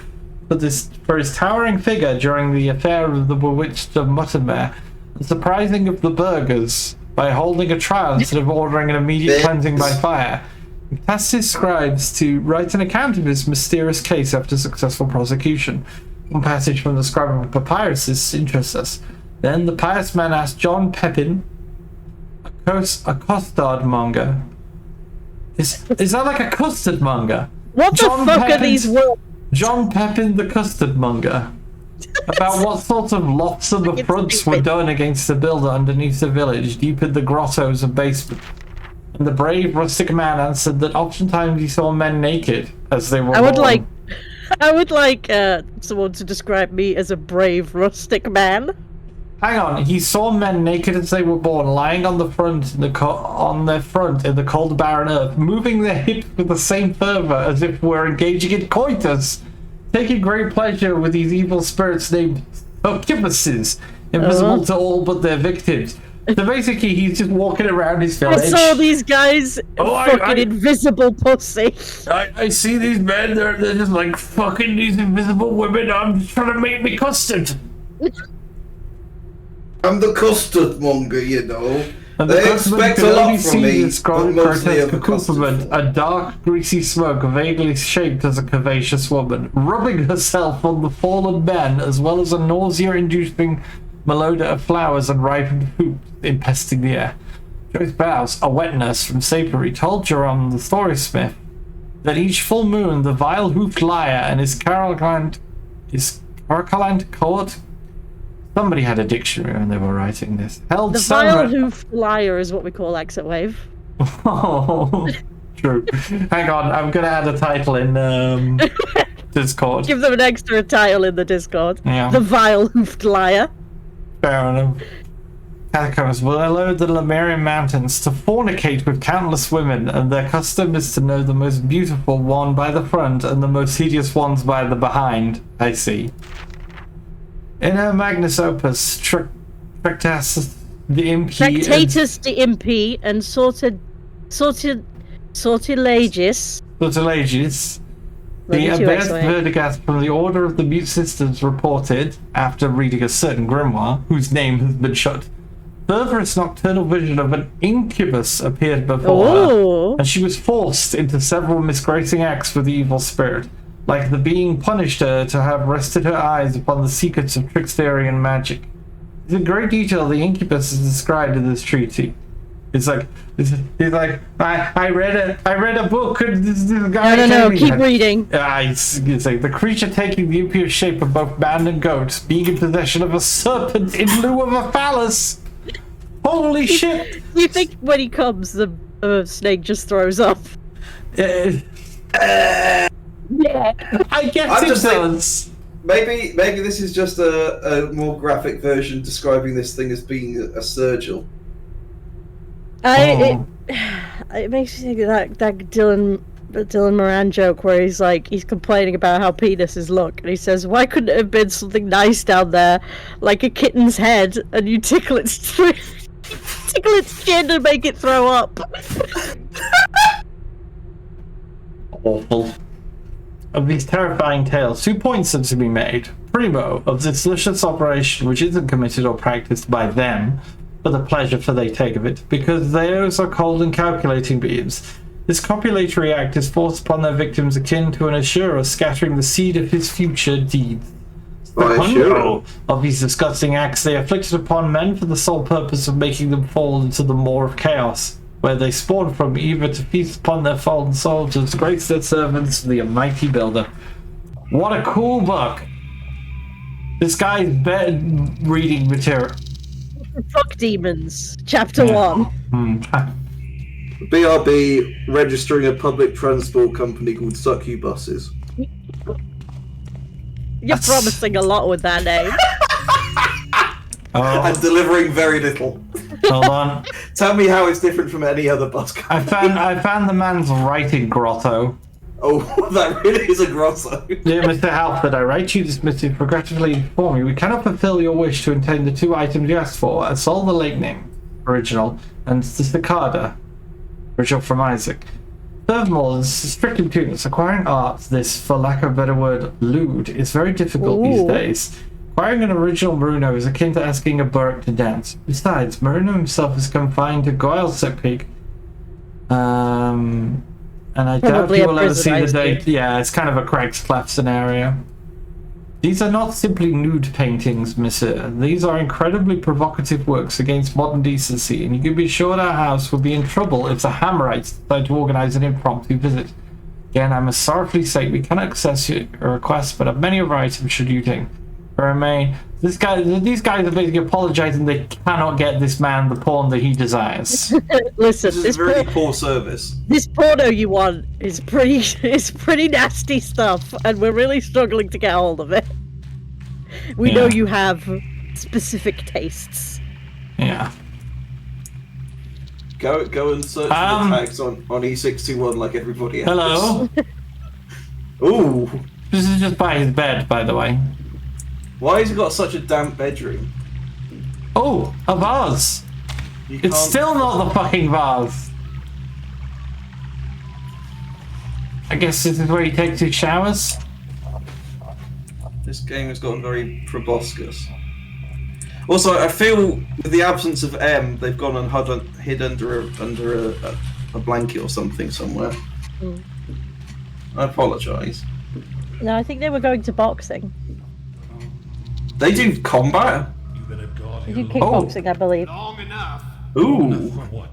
for his towering figure during the affair of the bewitched of Muttonmere, and surprising of the burghers by holding a trial instead of ordering an immediate cleansing by fire, tasked his scribes to write an account of his mysterious case after successful prosecution. One passage from the scribe of papyrus interests us. Then the pious man asked John Pepin, a custard monger. Is that like a custard monger? What the fuck are these words? John Pepin the custard monger. About what sort of lotsome affronts were done against the builder underneath the village, deep in the grottos and basement. And the brave rustic man answered that oftentimes he saw men naked as they were I would like someone to describe me as a brave rustic man. Hang on, he saw men naked as they were born, lying on the front on their front in the cold barren earth, moving their hips with the same fervor as if we're engaging in coitus, taking great pleasure with these evil spirits named succubuses, invisible to all but their victims. So basically, he's just walking around his village. I saw these guys fucking invisible pussy. I see these men, they're just like fucking these invisible women. I'm just trying to make me custard. I'm the custard monger, you know. And they expect a lot from me, but mostly I'm a dark, greasy smoke, vaguely shaped as a curvaceous woman, rubbing herself on the fallen men, as well as a nausea-inducing meloda of flowers and ripened fruit infesting the air. Joyce Bowes, a wet nurse from Sapery, told Jerome the storysmith that each full moon the vile-hoofed liar and his Caroline court. Somebody had a dictionary when they were writing this. Held the vile-hoofed liar is what we call Exit Wave. Oh, true. Hang on, I'm gonna add a title in Discord. Give them an extra title in the Discord. Yeah. The vile-hoofed liar. Fair enough. Catacombs will allow the Lemurian mountains to fornicate with countless women, and their custom is to know the most beautiful one by the front and the most hideous ones by the behind. I see. In her magnus opus, Tractatus the Impy... Tractatus the Impy and Sortilegius... The Abbess Verdigast from the Order of the Mute Sisters reported, after reading a certain grimoire, whose name has been shut, furtherest nocturnal vision of an incubus appeared before her, and she was forced into several misgracing acts with the evil spirit, like the being punished her to have rested her eyes upon the secrets of trickstery and magic. In great detail, the incubus is described in this treaty. He's like, I read a book. This guy. No, keep reading. It's like the creature taking the impure shape of both man and goat, being in possession of a serpent in lieu of a phallus. Holy shit! You think when he comes, the snake just throws up? Yeah, I guess it does. Maybe this is just a more graphic version describing this thing as being a Sergil. It makes me think of that Dylan Moran joke where he's complaining about how penises look, and he says, "Why couldn't it have been something nice down there, like a kitten's head, and you tickle its chin and make it throw up?" Awful. Of these terrifying tales, 2 points are to be made. Primo, of this luscious operation which isn't committed or practiced by them, for the pleasure they take of it, because theirs are cold and calculating beings. This copulatory act is forced upon their victims akin to an assurer scattering the seed of his future deeds. Of these disgusting acts they afflicted upon men for the sole purpose of making them fall into the maw of chaos, where they spawn from, either to feast upon their fallen souls or disgrace their servants, the almighty builder. What a cool book! This guy's reading material. Fuck Demons, Chapter 1. BRB registering a public transport company called Succubuses. You're promising a lot with that name. And delivering very little. Hold on. Tell me how it's different from any other bus company. I found the man's writing grotto. Oh, that really is a grotto. Dear Mr. Halford, I write you this missive regretfully inform you we cannot fulfill your wish to obtain the 2 items you asked for, a Sol the Lake name, original, and the Cicada, original from Isaac. Furthermore, this is strictly between us. Acquiring art, this, for lack of a better word, lewd, is very difficult these days. Acquiring an original Maruno is akin to asking a Burke to dance. Besides, Maruno himself is confined to Goylsep Peak. And I doubt he will ever see the day. Yeah, it's kind of a Craig's Cleft scenario. These are not simply nude paintings, monsieur. These are incredibly provocative works against modern decency, and you can be sure our house would be in trouble if the Hammerites decide to organize an impromptu visit. Again, I must sorrowfully say we cannot access your request, but of many of our items should you think. Remain. These guys are basically apologizing they cannot get this man the porn that he desires. Listen, this is very poor service. This porno you want is pretty nasty stuff, and we're really struggling to get hold of it. We know you have specific tastes. Yeah. Go and search for the tags on E621 like everybody else. Hello. Ooh. This is just by his bed, by the way. Why has he got such a damp bedroom? Oh, a vase. It's still not the fucking vase. I guess this is where he takes his showers. This game has gotten very proboscis. Also, I feel with the absence of M, they've gone and hid under a blanket or something somewhere. Mm. I apologise. No, I think they were going to boxing. They do combat? They do kickboxing, I believe. Long enough. Ooh. For what?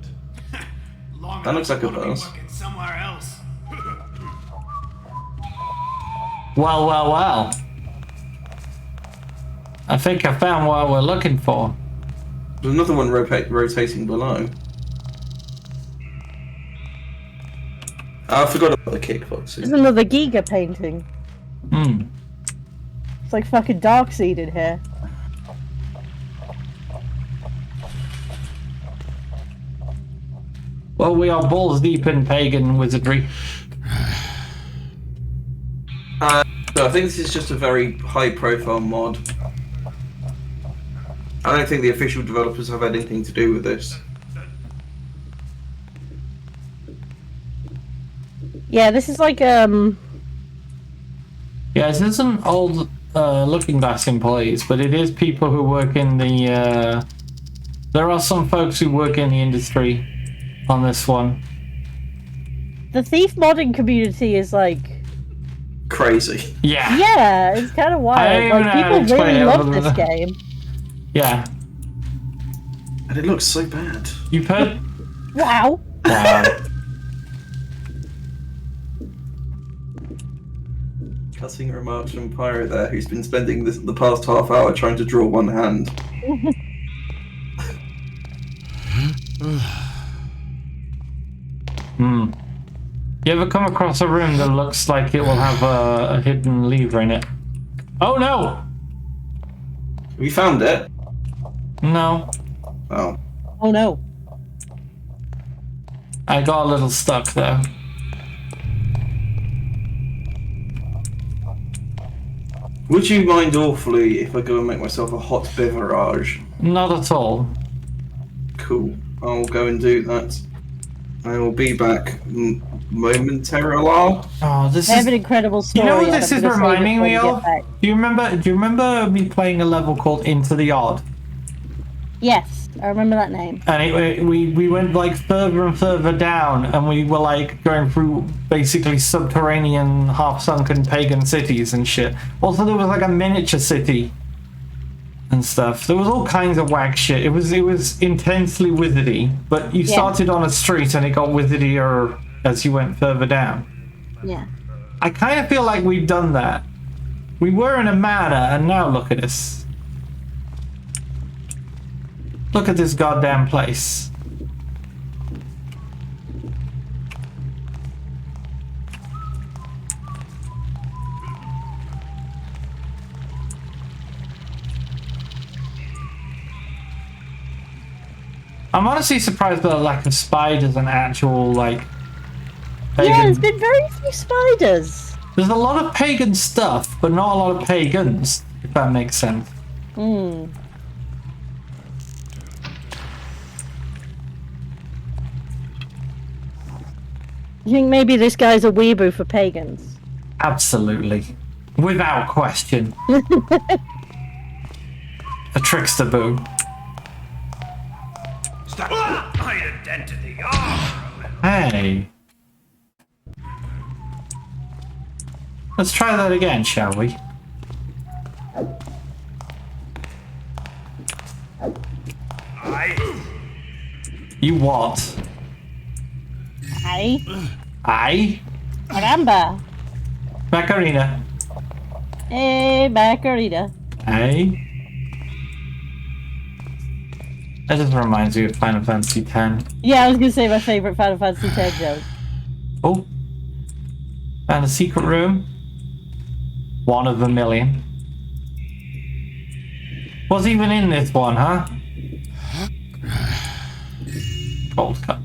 Long That looks like a enough verse. working somewhere else. Well, well, well. I think I found what we're looking for. There's another one rotating below. I forgot about the kickboxing. There's another Giga painting. Hmm. It's like fucking Darkseid in here. Well, we are balls deep in pagan wizardry. So I think this is just a very high-profile mod. I don't think the official developers have anything to do with this. Yeah, this is like Yeah, this isn't old looking glass employees, but it is people who work in the there are some folks who work in the industry on this one. the Thief modding community is like Crazy. Yeah. yeah, it's kind of wild. Like people really love this game. Yeah. And it looks so bad. You've heard? Wow. Wow. Cutting remarks from Pyro there, who's been spending the past half hour trying to draw one hand. Hmm. You ever come across a room that looks like it will have a hidden lever in it? Oh no! Have you found it? No. Oh. Oh no. I got a little stuck though. Would you mind awfully if I go and make myself a hot beverage? Not at all. Cool. I'll go and do that. I will be back momentarily. Oh, this I have is... an incredible story. You know what and this I'm is gonna save it reminding for me we get of? back. Do you remember me playing a level called Into the Odd? Yes, I remember that name. And we went like further and further down, and we were like going through basically subterranean, half-sunken pagan cities and shit. Also, there was like a miniature city and stuff. There was all kinds of whack shit. It was intensely wizardy, but you started on a street and it got wizardier as you went further down. Yeah. I kind of feel like we've done that. We were in a manor, and now look at us. Look at this goddamn place. I'm honestly surprised by the lack of spiders and actual, like, pagan... Yeah, there's been very few spiders. There's a lot of pagan stuff, but not a lot of pagans, if that makes sense. Hmm. You think maybe this guy's a weeaboo for pagans? Absolutely. Without question. A trickster boo. Stop identity. Oh. Hey. Let's try that again, shall we? You what? Aye. Aye? Caramba. Macarena. Hey, Macarena. Aye? That just reminds me of Final Fantasy X. Yeah, I was gonna say my favorite Final Fantasy X joke. Oh. Found a secret room. One of a million. What's even in this one, huh? Cold cut.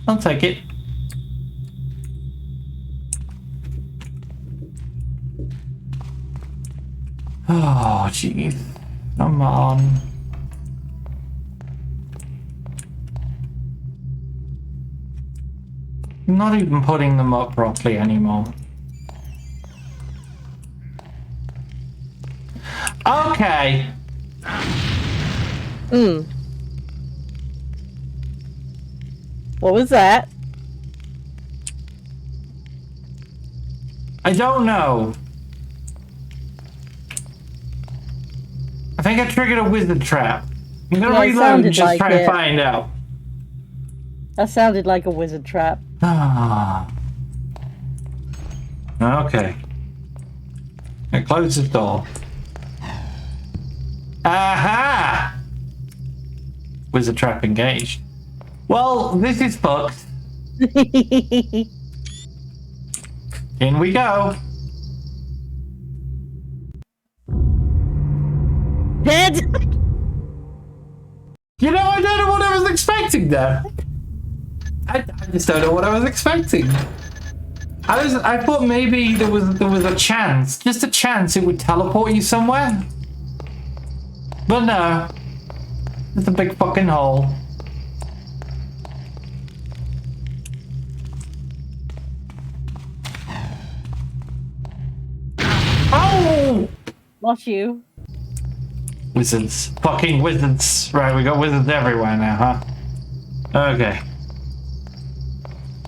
I'll take it. Oh, jeez. Come on. I'm not even putting them up properly anymore. Okay. What was that? I don't know. I think I triggered a wizard trap. I'm gonna reload and just try to find out. That sounded like a wizard trap. Ah. Okay. I close the door. Aha! Wizard trap engaged. Well, this is fucked. In we go. Dead! You know, I don't know what I was expecting there. I just don't know what I was expecting. I thought maybe there was a chance, just a chance it would teleport you somewhere. But no. It's a big fucking hole. Oh! Lost you. Wizards. Fucking wizards. Right, we got wizards everywhere now, huh? Okay.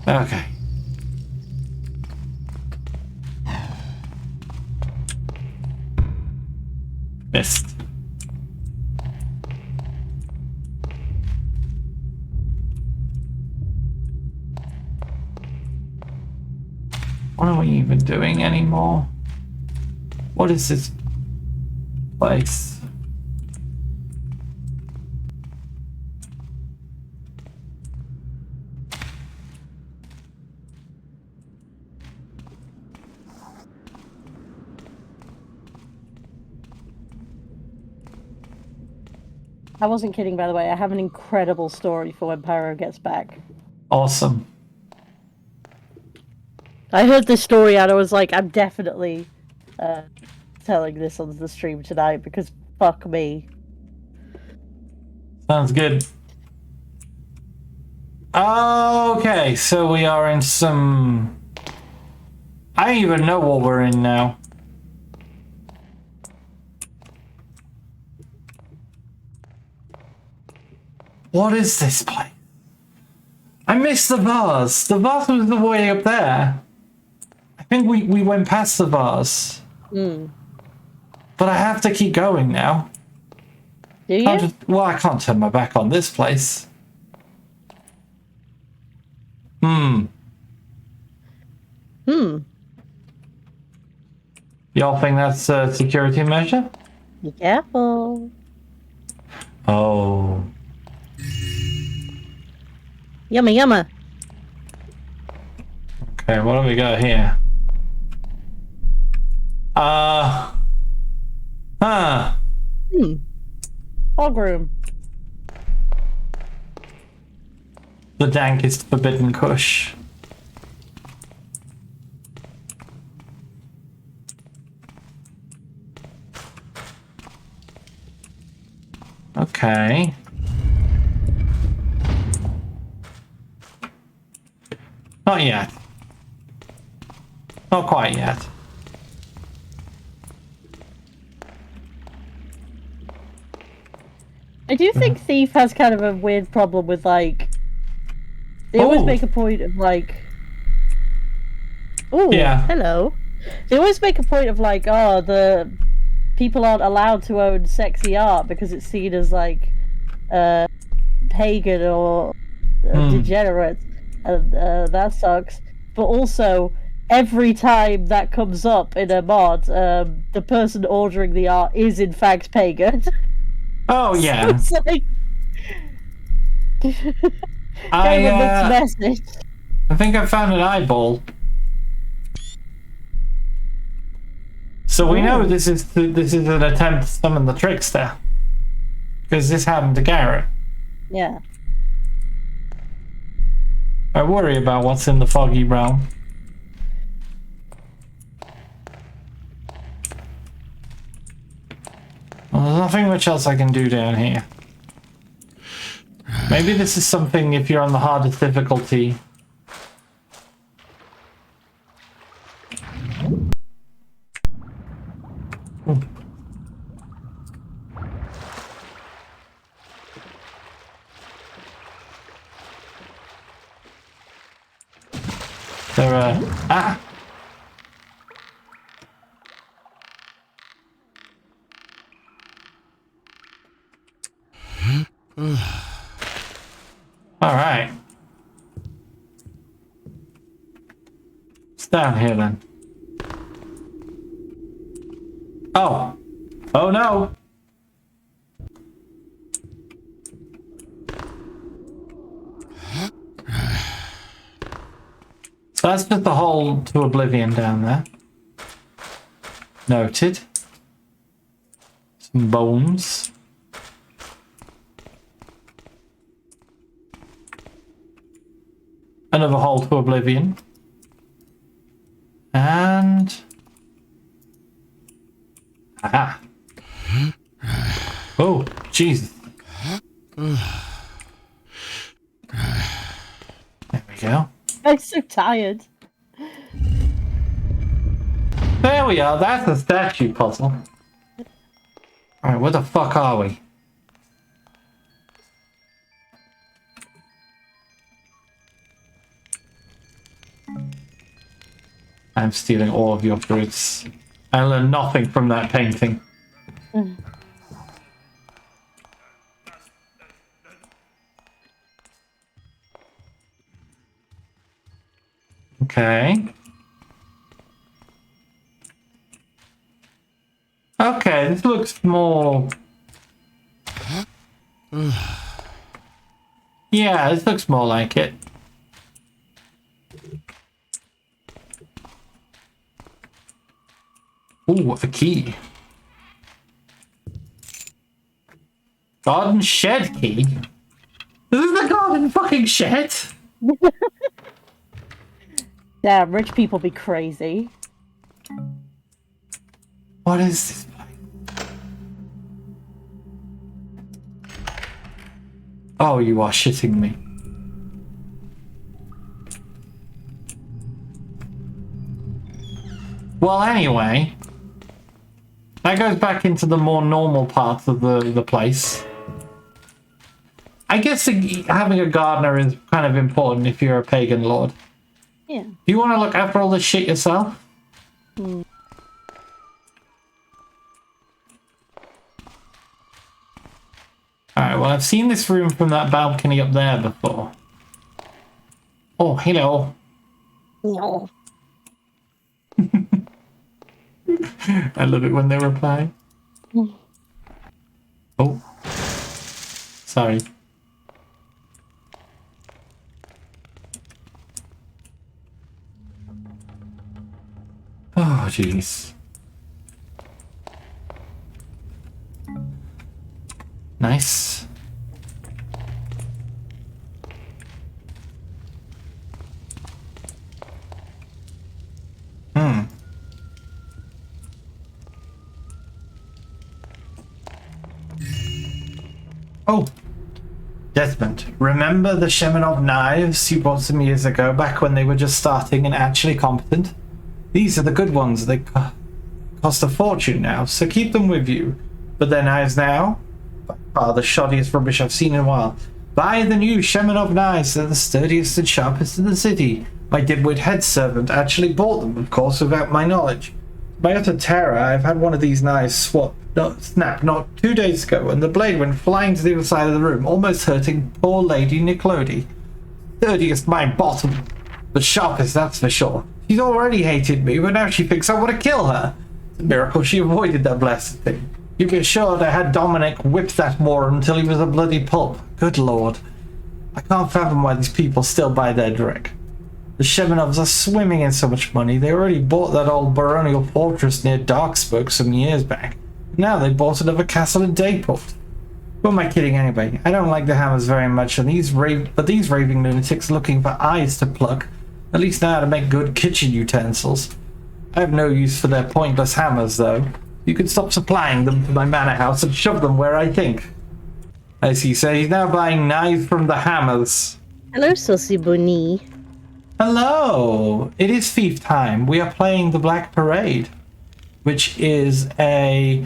Okay. Missed. What are we even doing anymore? What is this place? I wasn't kidding, by the way. I have an incredible story for when Pyro gets back. Awesome. I heard this story and I was like, I'm definitely telling this on the stream tonight because fuck me. Sounds good. Okay, so we are in some... I don't even know what we're in now. What is this place? I missed the vase. The vase was the way up there. I think we went past the vase. But I have to keep going now. Do you? Well, I can't turn my back on this place. Y'all think that's a security measure? Be careful. Oh. Yummy, yummy. Okay, what do we got here? Fog room. The dankest forbidden kush. Okay. Not yet. Not quite yet. I do think Thief has kind of a weird problem with, like... They always make a point of, like... Oh, yeah. Hello. They always make a point of, like, oh, the people aren't allowed to own sexy art because it's seen as, like, pagan or degenerate. And that sucks. But also, every time that comes up in a mod, the person ordering the art is, in fact, pagan. Oh, yeah. So it's like... kind of a mixed message. I think I found an eyeball. So we know this is an attempt to summon the trickster. Because this happened to Garrett. Yeah. I worry about what's in the foggy realm. Well, there's nothing much else I can do down here. Maybe this is something if you're on the hardest difficulty. There are... Alright. It's down here then. Oh. Oh no. So that's just the hole to oblivion down there. Noted. Some bones. Another hole to oblivion. And... aha. Oh, Jesus. There we go. I'm so tired. There we are, that's a statue puzzle. Alright, where the fuck are we? I'm stealing all of your fruits. I learned nothing from that painting. Okay. Okay, this looks more... yeah, this looks more like it. Ooh, a key. Garden shed key? This is the garden fucking shed? Damn, rich people be crazy. What is this? Oh, you are shitting me. Well, anyway, that goes back into the more normal parts of the place. I guess having a gardener is kind of important if you're a pagan lord. Yeah. Do you want to look after all this shit yourself? Mm. Alright, well, I've seen this room from that balcony up there before. Oh, hello. No. I love it when they reply. Oh. Sorry. Oh, jeez. Nice. Oh. Desmond, remember the Sheminov knives you bought some years ago, back when they were just starting and actually competent? These are the good ones. They cost a fortune now, so keep them with you. But their knives now? By far the shoddiest rubbish I've seen in a while. Buy the new Sheminov knives. They're the sturdiest and sharpest in the city. My dimwit head servant actually bought them, of course, without my knowledge. My utter terror, I've had one of these knives snap not 2 days ago, and the blade went flying to the other side of the room, almost hurting poor Lady Niclody. Sturdiest my bottom, but sharpest, that's for sure. She's already hated me, but now she thinks I want to kill her. It's a miracle she avoided that blessed thing. You be assured I had Dominic whip that moron until he was a bloody pulp. Good lord. I can't fathom why these people still buy their drink. The Shemenovs are swimming in so much money. They already bought that old baronial fortress near Darkspoke some years back. Now they bought another castle in Dayport. Who am I kidding anyway? I don't like the Hammers very much, and these raving lunatics looking for eyes to pluck at least know how to make good kitchen utensils. I have no use for their pointless hammers, though. You could stop supplying them to my manor house and shove them where I think. I see, so he's now buying knives from the Hammers. Hello, Saucy Bonnie. Hello! It is thief time. We are playing the Black Parade, which is a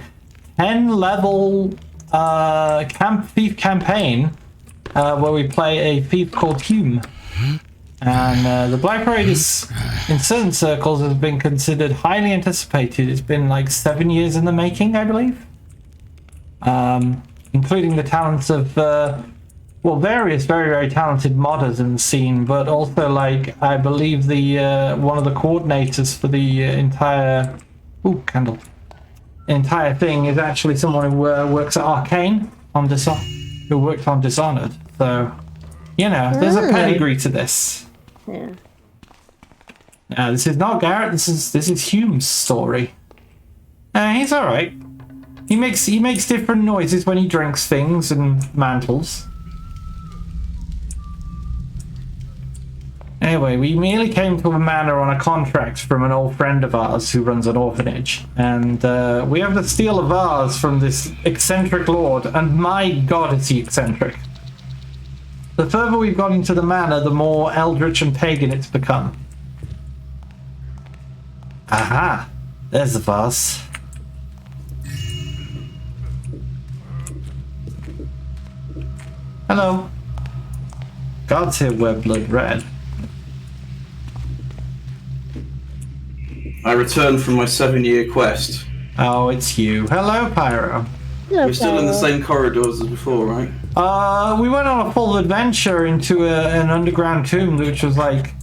10-level thief campaign where we play a thief called Hume. And the Black Parade is, in certain circles, has been considered highly anticipated. It's been like 7 years in the making, I believe. Including the talents of, well, various very, very talented modders in the scene, but also, like, I believe the one of the coordinators for the entire... Ooh, candle. Entire thing is actually someone who works at Arcane, who worked on Dishonored. So, you know, there's a pedigree to this. Yeah. Now, this is not Garrett, this is Hume's story. He's alright. He makes different noises when he drinks things and mantles. Anyway, we merely came to a manor on a contract from an old friend of ours who runs an orphanage, and we have to steal a vase from this eccentric lord, and my god is he eccentric. The further we've got into the manor, the more eldritch and pagan it's become. Aha! There's the vase. Hello. Gods here wear blood red. I returned from my 7-year quest. Oh, it's you. Hello, Pyro. Hello, We're still in the same corridors as before, right? We went on a full adventure into an underground tomb, which was like...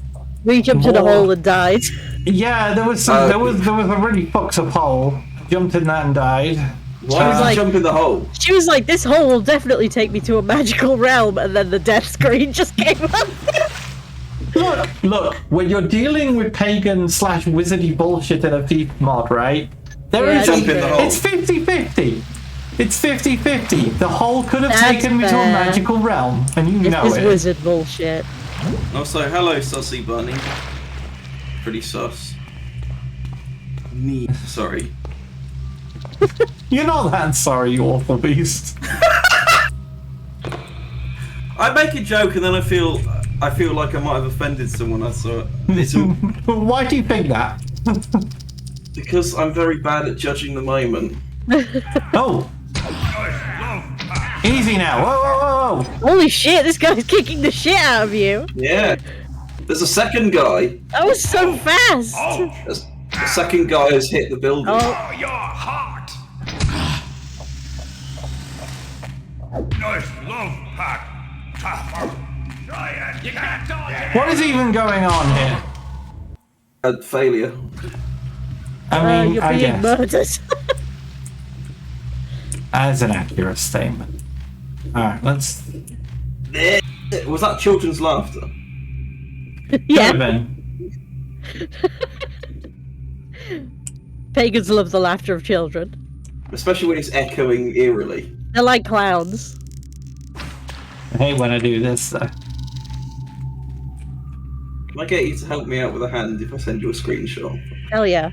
We jumped in a hole and died. Yeah, there was some, there was a really fucked up hole. Jumped in that and died. Why did you jump in the hole? She was like, this hole will definitely take me to a magical realm, and then the death screen just came up. Look, when you're dealing with pagan / wizardy bullshit in a thief mod, right? It's 50-50. It's 50-50. The hole could have taken me to a magical realm, and you know it. This is wizard bullshit. Also, hello, Sussy Bunny. Pretty sus. Sorry. You're not that sorry, you awful beast. I make a joke and then I feel like I might have offended someone. I saw it. Why do you think that? Because I'm very bad at judging the moment. Oh! Easy now! Whoa, whoa, whoa! Holy shit! This guy's kicking the shit out of you. Yeah. There's a second guy. That was so fast. The second guy has hit the building. Oh, you're hot. Nice love pack. What is even going on here? A failure. I mean, you're I being guess. murdered. That's an accurate statement. Alright, let's... Was that children's laughter? Yeah. Could have been. Pagans love the laughter of children. Especially when it's echoing eerily. They're like clowns. I hate when I do this, though. Can I get you to help me out with a hand if I send you a screenshot? Hell yeah.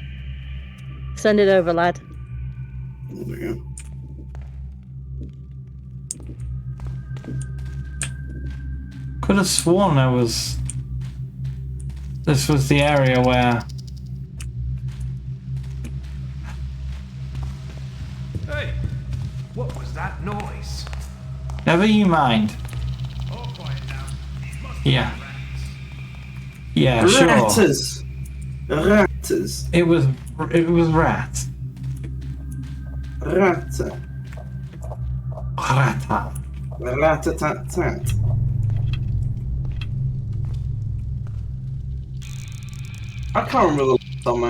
Send it over, lad. There we go. Could have sworn this was the area where... Hey, what was that noise? Never you mind. All quiet now. These must Yeah. be rats. Yeah, sure. Ratters! Ratters! It was rat. Ratter. Rata. Rat-a-tat-tat. I can't remember the last time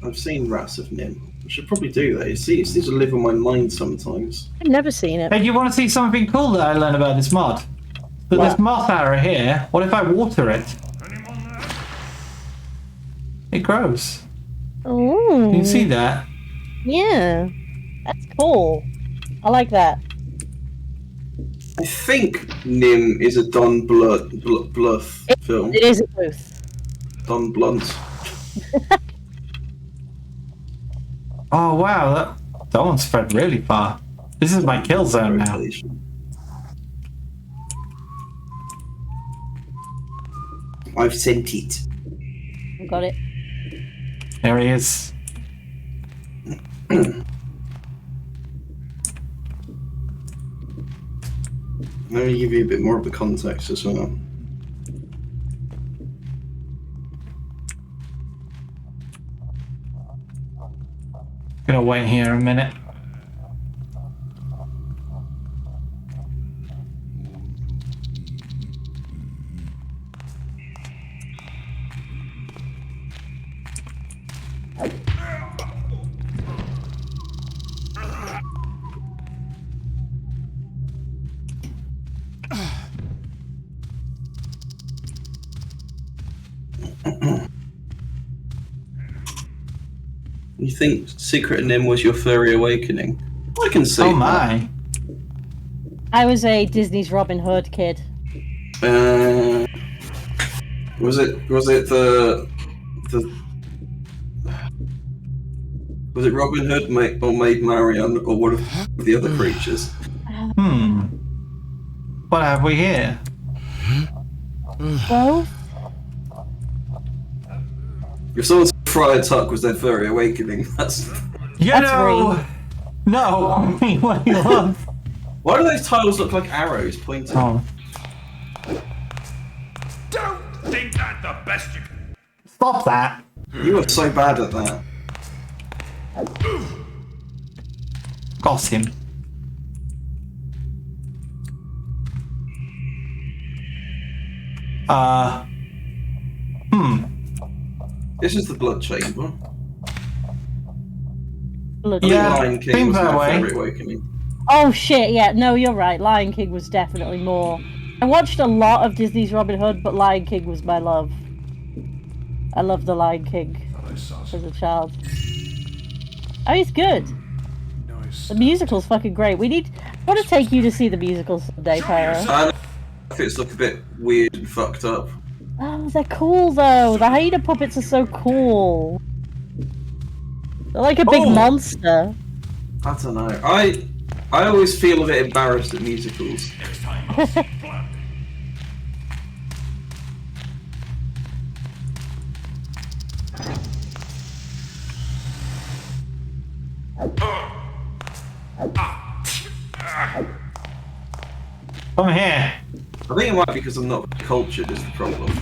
I've seen Rats of Nim. I should probably do that. It seems to live on my mind sometimes. I've never seen it. Hey, do you want to see something cool that I learned about this mod? So this moth arrow here, what if I water it? Anyone there? It grows. Oh. You see that? Yeah. That's cool. I like that. I think Nim is a Don Bluth film. It is a Bluth. Don Blunt. Oh wow, that one spread really far. This is my kill zone now. I've sent it. Got it. There he is. Let me give you a bit more of the context as well. Gonna wait here a minute. You think Secret of Nim was your furry awakening? I can see. Oh my! I was a Disney's Robin Hood kid. Was it the was it Robin Hood or Maid Marian or one of the other creatures? What have we here? Both? If someone's Friar Tuck was their furry awakening, that's No! What do you want? Why do those tiles look like arrows pointing? Oh. Don't think that the best you can. Stop that! You are so bad at that. Got him. This is the blood chamber. Blood Yeah, Lion King seems was that my way. furry awakening. Oh shit, yeah, no, you're right. Lion King was definitely more. I watched a lot of Disney's Robin Hood, but Lion King was my love. I loved the Lion King as a child. Oh, he's good. The musical's fucking great. I want to take you to see the musical someday, Pyro. I know it's look a bit weird and fucked up. Oh, they're cool though. The hyena puppets are so cool. They're like a big monster. I don't know. I always feel a bit embarrassed at musicals. Come here. I think it might be because I'm not cultured is the problem.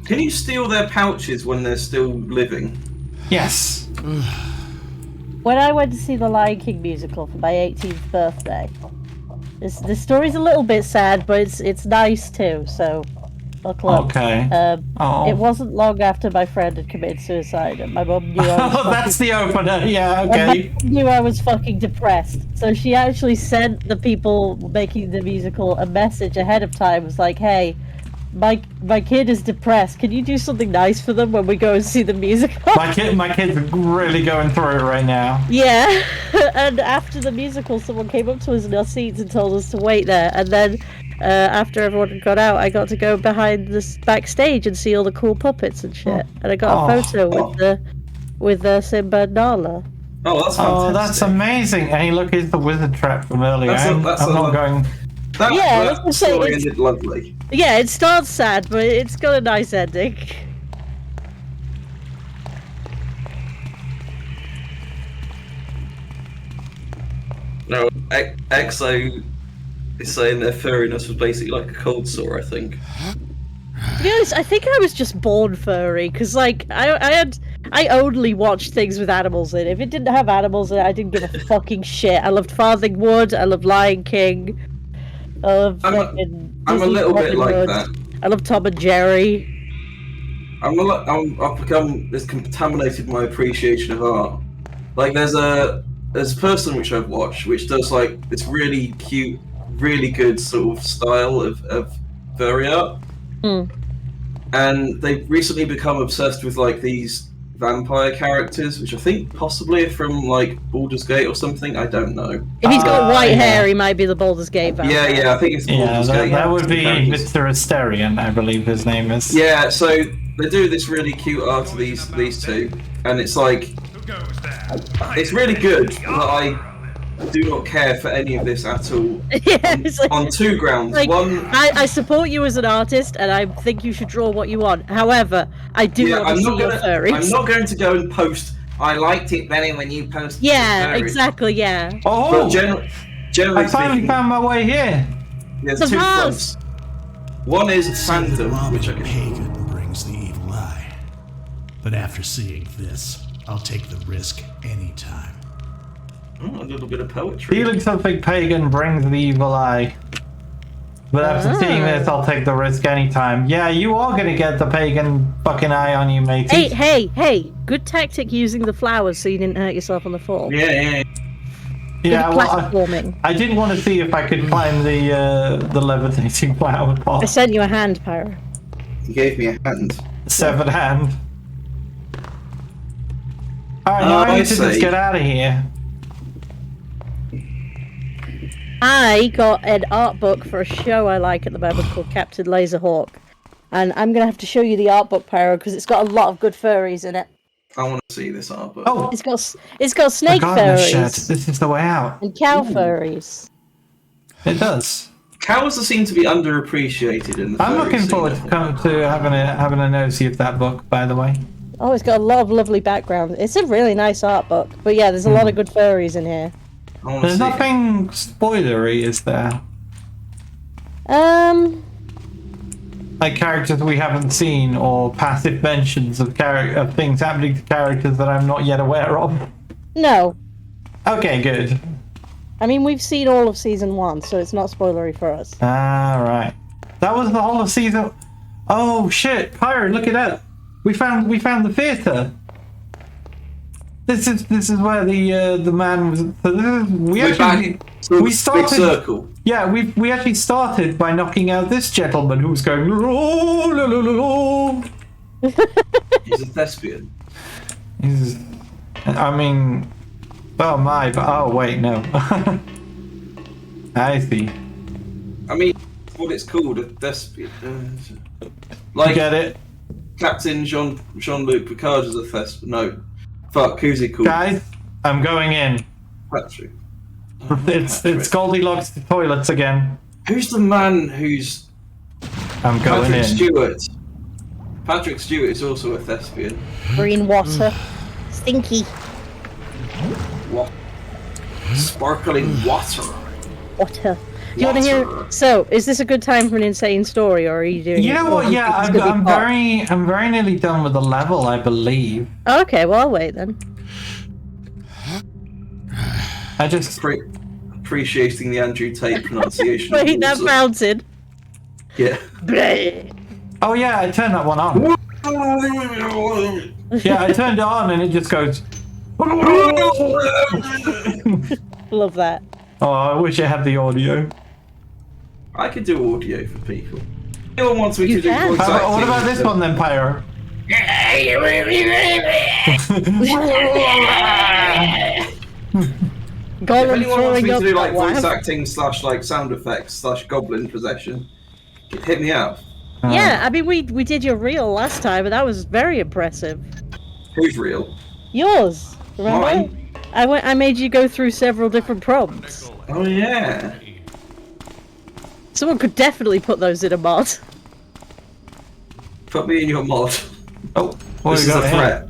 Can you steal their pouches when they're still living? Yes. When I went to see the Lion King musical for my 18th birthday, the story's a little bit sad, but it's nice too. So, buckle up. Okay. It wasn't long after my friend had committed suicide, and my mum knew I was that's the opener. Yeah. and Okay. my mum knew I was fucking depressed. So she actually sent the people making the musical a message ahead of time. It was like, "Hey, my kid is depressed. Can you do something nice for them when we go and see the musical?" My kid's really going through it right now. Yeah. And after the musical, someone came up to us in our seats and told us to wait there. And then after everyone had got out, I got to go behind this backstage and see all the cool puppets and shit. And I got a photo with Simba and Nala. Oh, that's fantastic. Oh, that's amazing. Hey, look, it's the wizard trap from earlier. I'm not going. That story ended lovely. Yeah, it starts sad, but it's got a nice ending. No, EXO is saying their furriness was basically like a cold sore, I think. To be honest, I think I was just born furry, because, like, I only watched things with animals in it. If it didn't have animals in it, I didn't give a fucking shit. I loved Farthing Wood, I loved Lion King, I loved I'm a little bit like that. I love Tom and Jerry. I've become, it's contaminated my appreciation of art. Like, there's a person which I've watched, which does, like, this really cute, really good sort of style of furry art. And they've recently become obsessed with like these vampire characters, which I think possibly are from like Baldur's Gate or something. I don't know. If he's got white hair, he might be the Baldur's Gate vampire. Yeah, I think it's Baldur's Gate. That would be Mr. Asterion, I believe his name is. Yeah, so they do this really cute art of these two, and it's like it's really good, but I do not care for any of this at all. On two grounds. Like, one, I support you as an artist, and I think you should draw what you want. However, I do want to see your furries. I'm not going to go and post. I liked it better when you posted. Yeah, exactly. Yeah. Oh, but generally I finally found my way here. There's two fronts. One is fandom, which pagan brings the evil eye. But after seeing this, I'll take the risk anytime. A little bit of poetry. Feeling something pagan brings the evil eye. But after seeing this, I'll take the risk anytime. Yeah, you are gonna get the pagan fucking eye on you, matey. Hey! Good tactic using the flowers so you didn't hurt yourself on the fall. Yeah. Yeah, well, I did want to see if I could climb the levitating flower pot. I sent you a hand, Pyro. You gave me a hand. Severed hand. Alright, now I need to just get out of here. I got an art book for a show I like at the moment called Captain Laserhawk. And I'm going to have to show you the art book, Pyro, because it's got a lot of good furries in it. I want to see this art book. Oh! It's got snake furries. Shed. This is the way out. And cow furries. It does. Cows seem to be underappreciated in the I'm looking forward to having a nosy of that book, by the way. Oh, it's got a lot of lovely background. It's a really nice art book. But yeah, there's a lot of good furries in here. There's nothing spoilery, is there? Like characters we haven't seen, or passive mentions of things happening to characters that I'm not yet aware of? No. Okay, good. I mean, we've seen all of season 1, so it's not spoilery for us. Right. That was the whole of season. Oh shit, Pyro, look at that. We found the theater. This is where the man was. So we started. Big circle. Yeah, we actually started by knocking out this gentleman who was going. He's a thespian. I mean, oh my! Oh wait, no. I see. I mean, what it's called, a thespian. Like, get it? Captain Jean-Luc Picard is a thespian. No. Fuck, who's he called? Guys, I'm going in. Patrick. It's Goldilocks toilets again. Who's the man who's... I'm going Patrick in. Stewart. Patrick Stewart is also a thespian. Green water. Stinky. What? Sparkling water. Water. Do you want to hear? So, is this a good time for an insane story, or are you doing? You know what? Yeah, I'm very nearly done with the level, I believe. Okay, well I'll wait then. I just appreciating the Andrew Tate pronunciation. Wait, that fountain. Yeah. Oh yeah, I turned that one on. Yeah, I turned it on and it just goes. Love that. Oh, I wish I had the audio. I could do audio for people. Anyone wants me to do voice acting? What about this one then, Pyro? If anyone wants me to do like voice acting / like sound effects / goblin possession, hit me up. Yeah, I mean we did your reel last time, and that was very impressive. Who's real? Yours. Remember? Mine? I made you go through several different prompts. Oh yeah. Someone could definitely put those in a mod. Put me in your mod. Oh, this is a threat.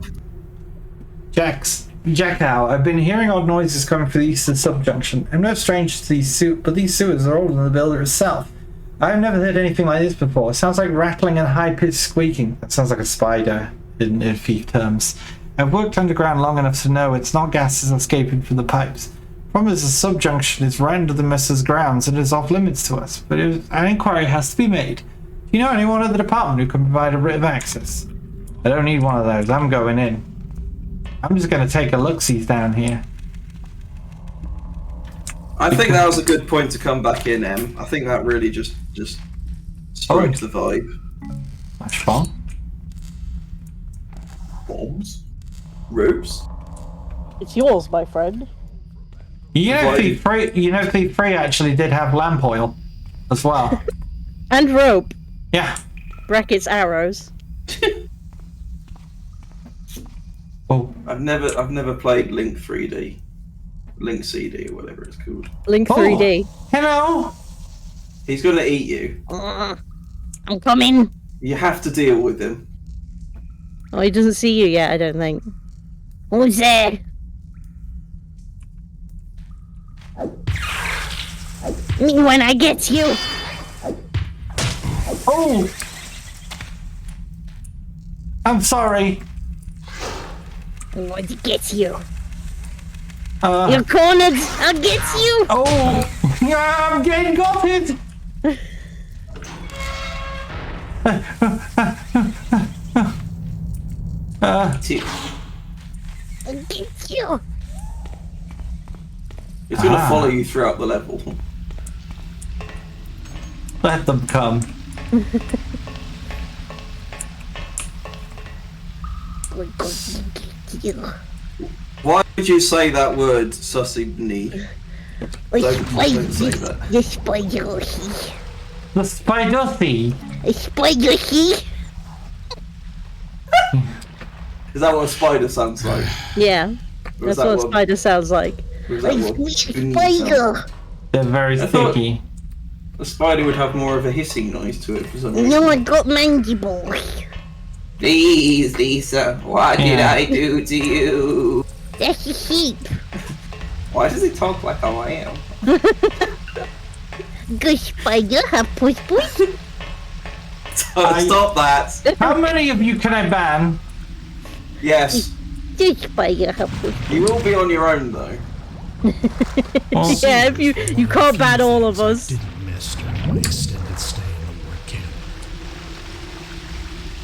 Jackow, I've been hearing odd noises coming from the eastern subjunction. I'm no stranger to these sewers, but these sewers are older than the builder itself. I've never heard anything like this before. It sounds like rattling and high-pitched squeaking. That sounds like a spider, in thief terms. I've worked underground long enough to know it's not gases escaping from the pipes. The problem is the subjunction is right under the messer's grounds and is off limits to us, but an inquiry has to be made. Do you know anyone at the department who can provide a writ of access? I don't need one of those. I'm going in. I'm just going to take a look-see down here. I think that was a good point to come back in, Em. I think that really just stroked the vibe. Much fun. Bombs? Ropes? It's yours, my friend. You know, Thief3 actually did have lamp oil as well. And rope. Yeah. Brackets arrows. Oh. I've never played Link 3D. Link CD or whatever it's called. Link 3D. Hello. He's gonna eat you. I'm coming. You have to deal with him. Oh, he doesn't see you yet, I don't think. Who's there? Me when I get you. Oh! I'm sorry. I'm going to get you. You're cornered. I'll get you. Oh! Yeah, I'm getting gutted. I'll get you. It's gonna follow you throughout the level. Let them come. We're going to get you. Why did you say that word, sussy knee? Don't say that. The spider-y. The spider-y. The spider-y. Is that what a spider sounds like? Yeah. Or is That's what a what- spider sounds like. or is that what knee sounds Spider. They're very I thought- sticky. A spider would have more of a hissing noise to it for some reason. No, I got mandibles. Please, Lisa, what did I do to you? That's a sheep. Why does he talk like how I am? Good spider, have push push. Stop that! How many of you can I ban? Yes, Good spider, have push. you will be on your own though. Yeah, if you can't ban all of us. Didn't miss during my extended stay in the work camp.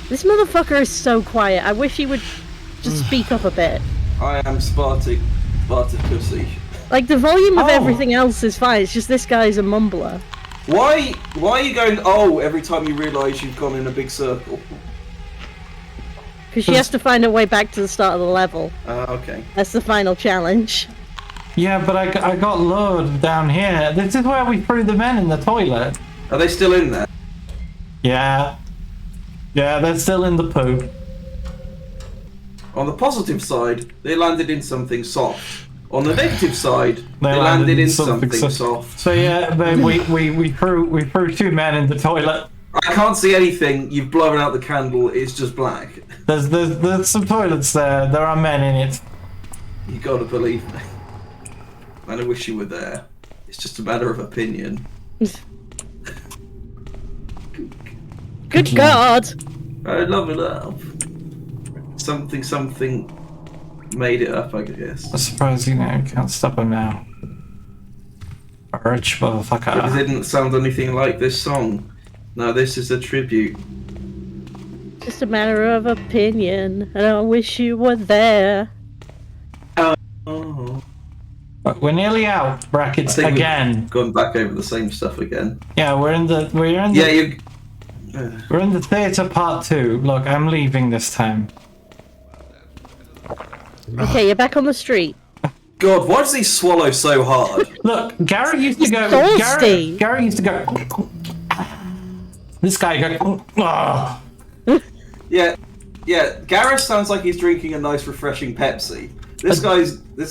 This motherfucker is so quiet. I wish he would just speak up a bit. I am Spartacussy. Like, the volume of everything else is fine, it's just this guy's a mumbler. Why are you going every time you realise you've gone in a big circle? Because she has to find her way back to the start of the level. Okay. That's the final challenge. Yeah, but I got lured down here. This is where we threw the men in the toilet. Are they still in there? Yeah. Yeah, they're still in the poo. On the positive side, they landed in something soft. On the negative side, they landed in something soft. So yeah, then we threw two men in the toilet. I can't see anything. You've blown out the candle. It's just black. There's some toilets there. There are men in it. You gotta believe me. And I wish you were there. It's just a matter of opinion. Good God! I love it up. Something made it up, I guess. I'm surprised you can't stop him now. A rich motherfucker. It didn't sound anything like this song. No, this is a tribute. Just a matter of opinion, and I wish you were there. Oh. But we're nearly out. Brackets again. We've gone back over the same stuff again. Yeah, we're in the we're in the theatre part 2. Look, I'm leaving this time. Okay, you're back on the street. God, why does he swallow so hard? Look, Gary used to go. Thirsty. Gary used to go. This guy go. Oh. Yeah, Gareth sounds like he's drinking a nice, refreshing Pepsi. This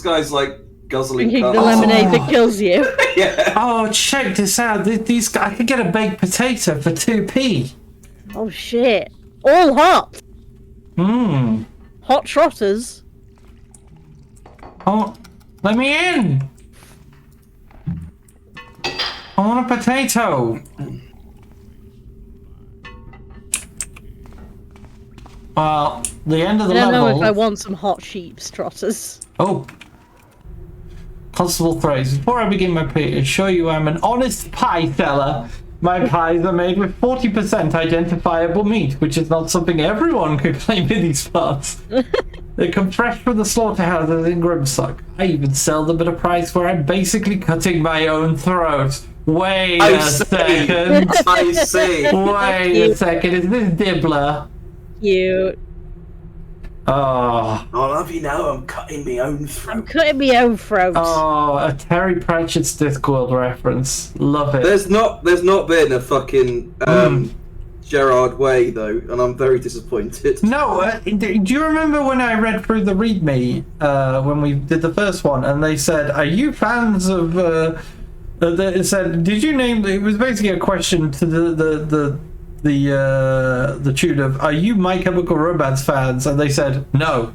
guy's like guzzling. Drinking the lemonade that kills you. Yeah. Oh, check this out. These guys, I could get a baked potato for 2p. Oh shit! All hot. Mmm. Hot trotters. Oh, let me in. I want a potato. Well, the end of the I don't level. know if I want some hot sheep's trotters. Oh. Possible throws. Before I begin my plea, I assure you I'm an honest pie seller. My pies are made with 40% identifiable meat, which is not something everyone could claim in these parts. They come fresh from the slaughterhouses in Grimstock. I even sell them at a price where I'm basically cutting my own throat. Wait a second. I see. Wait a second. Is this Dibbler? Cute. Oh. I'll have you know I'm cutting my own throat. I'm cutting my own throat. Oh, a Terry Pratchett's Discworld reference. Love it. There's not been a fucking Gerard Way though, and I'm very disappointed. No, do you remember when I read through the README when we did the first one, and they said, "Are you fans of?" It said, "Did you name?" It was basically a question to the tune of, "Are you My Chemical Romance fans?" And they said, "No."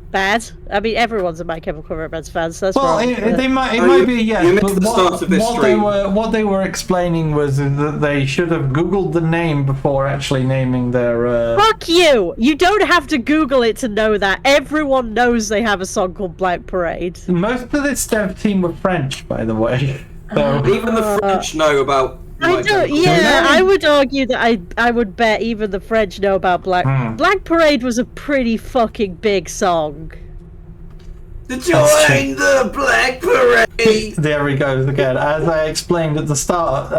Bad. I mean, everyone's a My Chemical Romance fan, so that's well, wrong. it might be, yes. You missed But the start of this stream. what they were explaining was that they should have Googled the name before actually naming their. Fuck you! You don't have to Google it to know that. Everyone knows they have a song called Black Parade. Most of this dev team were French, by the way. So. Even the French know about. I would argue that I would bet even the French know about Black Parade was a pretty fucking big song. Join the Black Parade! There we go again. As I explained at the start,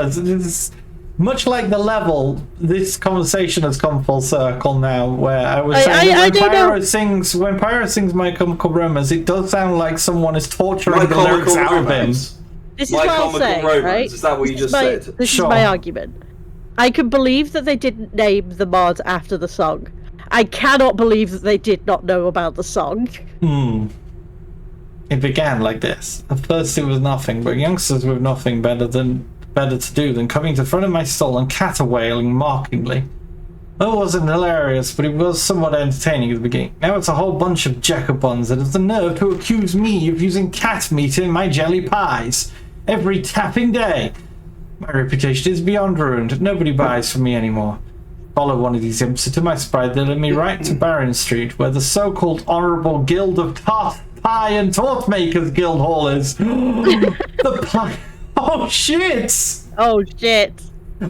much like the level, this conversation has come full circle now, where I was saying that when Pyro sings My Chemical Romance, it does sound like someone is torturing the lyrics out of him. This is what I'll say, right? Is that what you just said? This is my argument. I can believe that they didn't name the mod after the song. I cannot believe that they did not know about the song. It began like this. At first it was nothing, but youngsters with nothing better to do than coming to the front of my stall and caterwailing mockingly. It wasn't hilarious, but it was somewhat entertaining at the beginning. Now it's a whole bunch of jackabuns that have the nerve to accuse me of using cat meat in my jelly pies. Every tapping day. My reputation is beyond ruined. Nobody buys from me anymore. Follow one of these imps, and to my surprise, they led me right to Barron Street, where the so-called Honourable Guild of Tart Pie and Torte Makers Guild Hall is. The pie. Oh shit! Oh shit!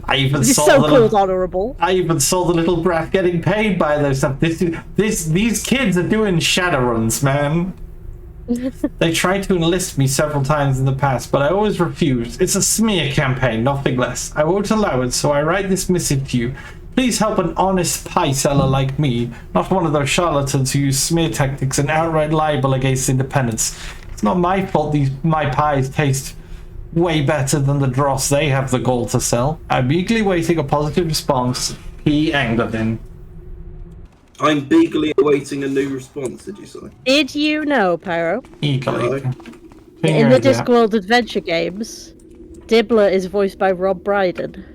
I even This saw is so-called honourable. I even saw the little brat getting paid by those stuff. These kids are doing shadow runs, man. They tried to enlist me several times in the past, but I always refused. It's a smear campaign, nothing less. I won't allow it, so I write this missive to you. Please help an honest pie seller like me, not one of those charlatans who use smear tactics and outright libel against independents. It's not my fault my pies taste way better than the dross they have the gall to sell. I'm eagerly waiting a positive response. P. Anglevin. I'm eagerly awaiting a new response, did you say? Did you know, Pyro? Eagerly. In the Discworld Adventure games, Dibbler is voiced by Rob Brydon.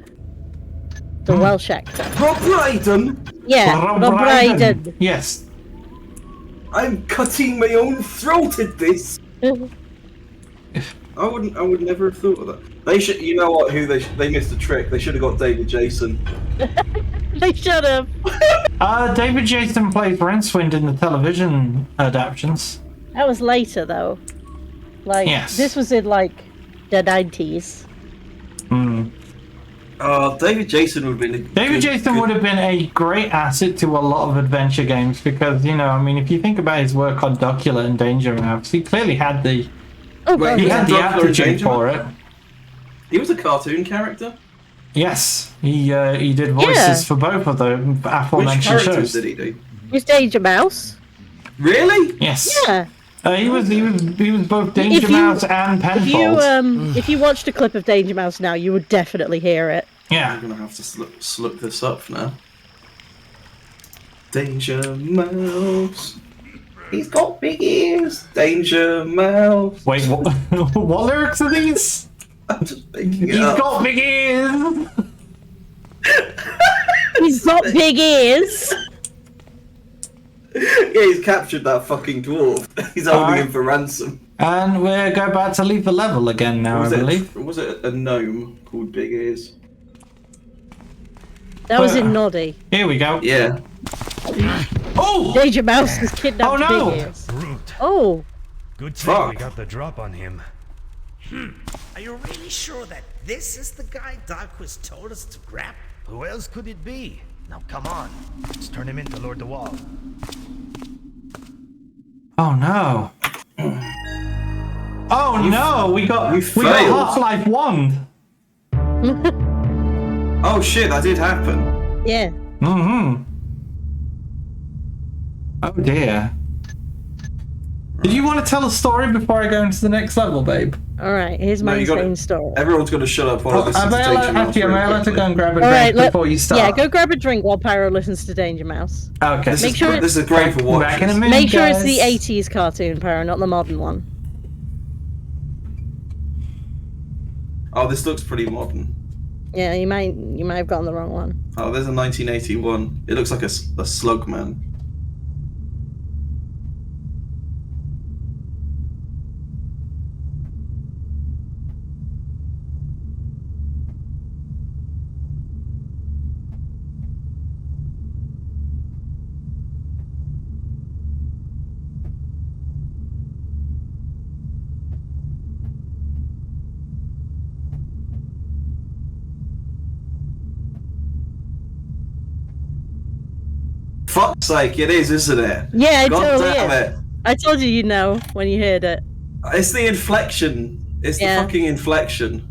The Welsh actor. Rob Brydon? Yeah, Rob Brydon. Yes. I'm cutting my own throat at this. I would never have thought of that. They should, you know what? They missed a trick. They should have got David Jason. They should have. David Jason plays Rincewind in the television adaptations. That was later, though. Like, yes. This was in like the 90s. David Jason would have been. David Jason would have been a great asset to a lot of adventure games because, you know, I mean, if you think about his work on Docula and Danger Mouse, he clearly had the. He had the aptitude for it. He was a cartoon character? Yes, he did voices for both of the aforementioned shows. Which characters did he do? He was Danger Mouse. Really? Yes. Yeah. He was both Danger Mouse and Penfold. If you watched a clip of Danger Mouse now, you would definitely hear it. Yeah. I'm gonna have to look this up now. Danger Mouse. He's got big ears. Danger Mouse. Wait, what? What lyrics are these? I'm just making it He's up. got big ears. He's got big ears. Yeah, he's captured that fucking dwarf. He's holding him for ransom. And we're going back to leave the level again now, I believe. Was it a gnome called Big Ears? That was in Noddy. Here we go. Yeah. Oh! Danger Mouse was kidnapped. Oh no! Big Ears. Brute. Oh. Good thing we got the drop on him. Are you really sure that this is the guy Doc was told us to grab? Who else could it be? Now come on, let's turn him into Lord the Wall. Oh no. Oh no, we got Half-Life 1. Oh shit, that did happen. Yeah. Mm-hmm. Oh dear. Did you want to tell a story before I go into the next level, babe? Alright, here's my insane story. Everyone's got to shut up while I listen to Danger Mouse. Am I allowed to go and grab a drink before you start? Yeah, go grab a drink while Pyro listens to Danger Mouse. Okay. This is great for watching. Make sure it's the 80s cartoon, Pyro, not the modern one. Oh, this looks pretty modern. Yeah, you might have gotten the wrong one. Oh, there's a 1981. It looks like a slug man. Fuck's sake, it is, isn't it? Yeah, it totally damn is. it. I told you you'd know when you heard it. It's the inflection. It's the fucking inflection.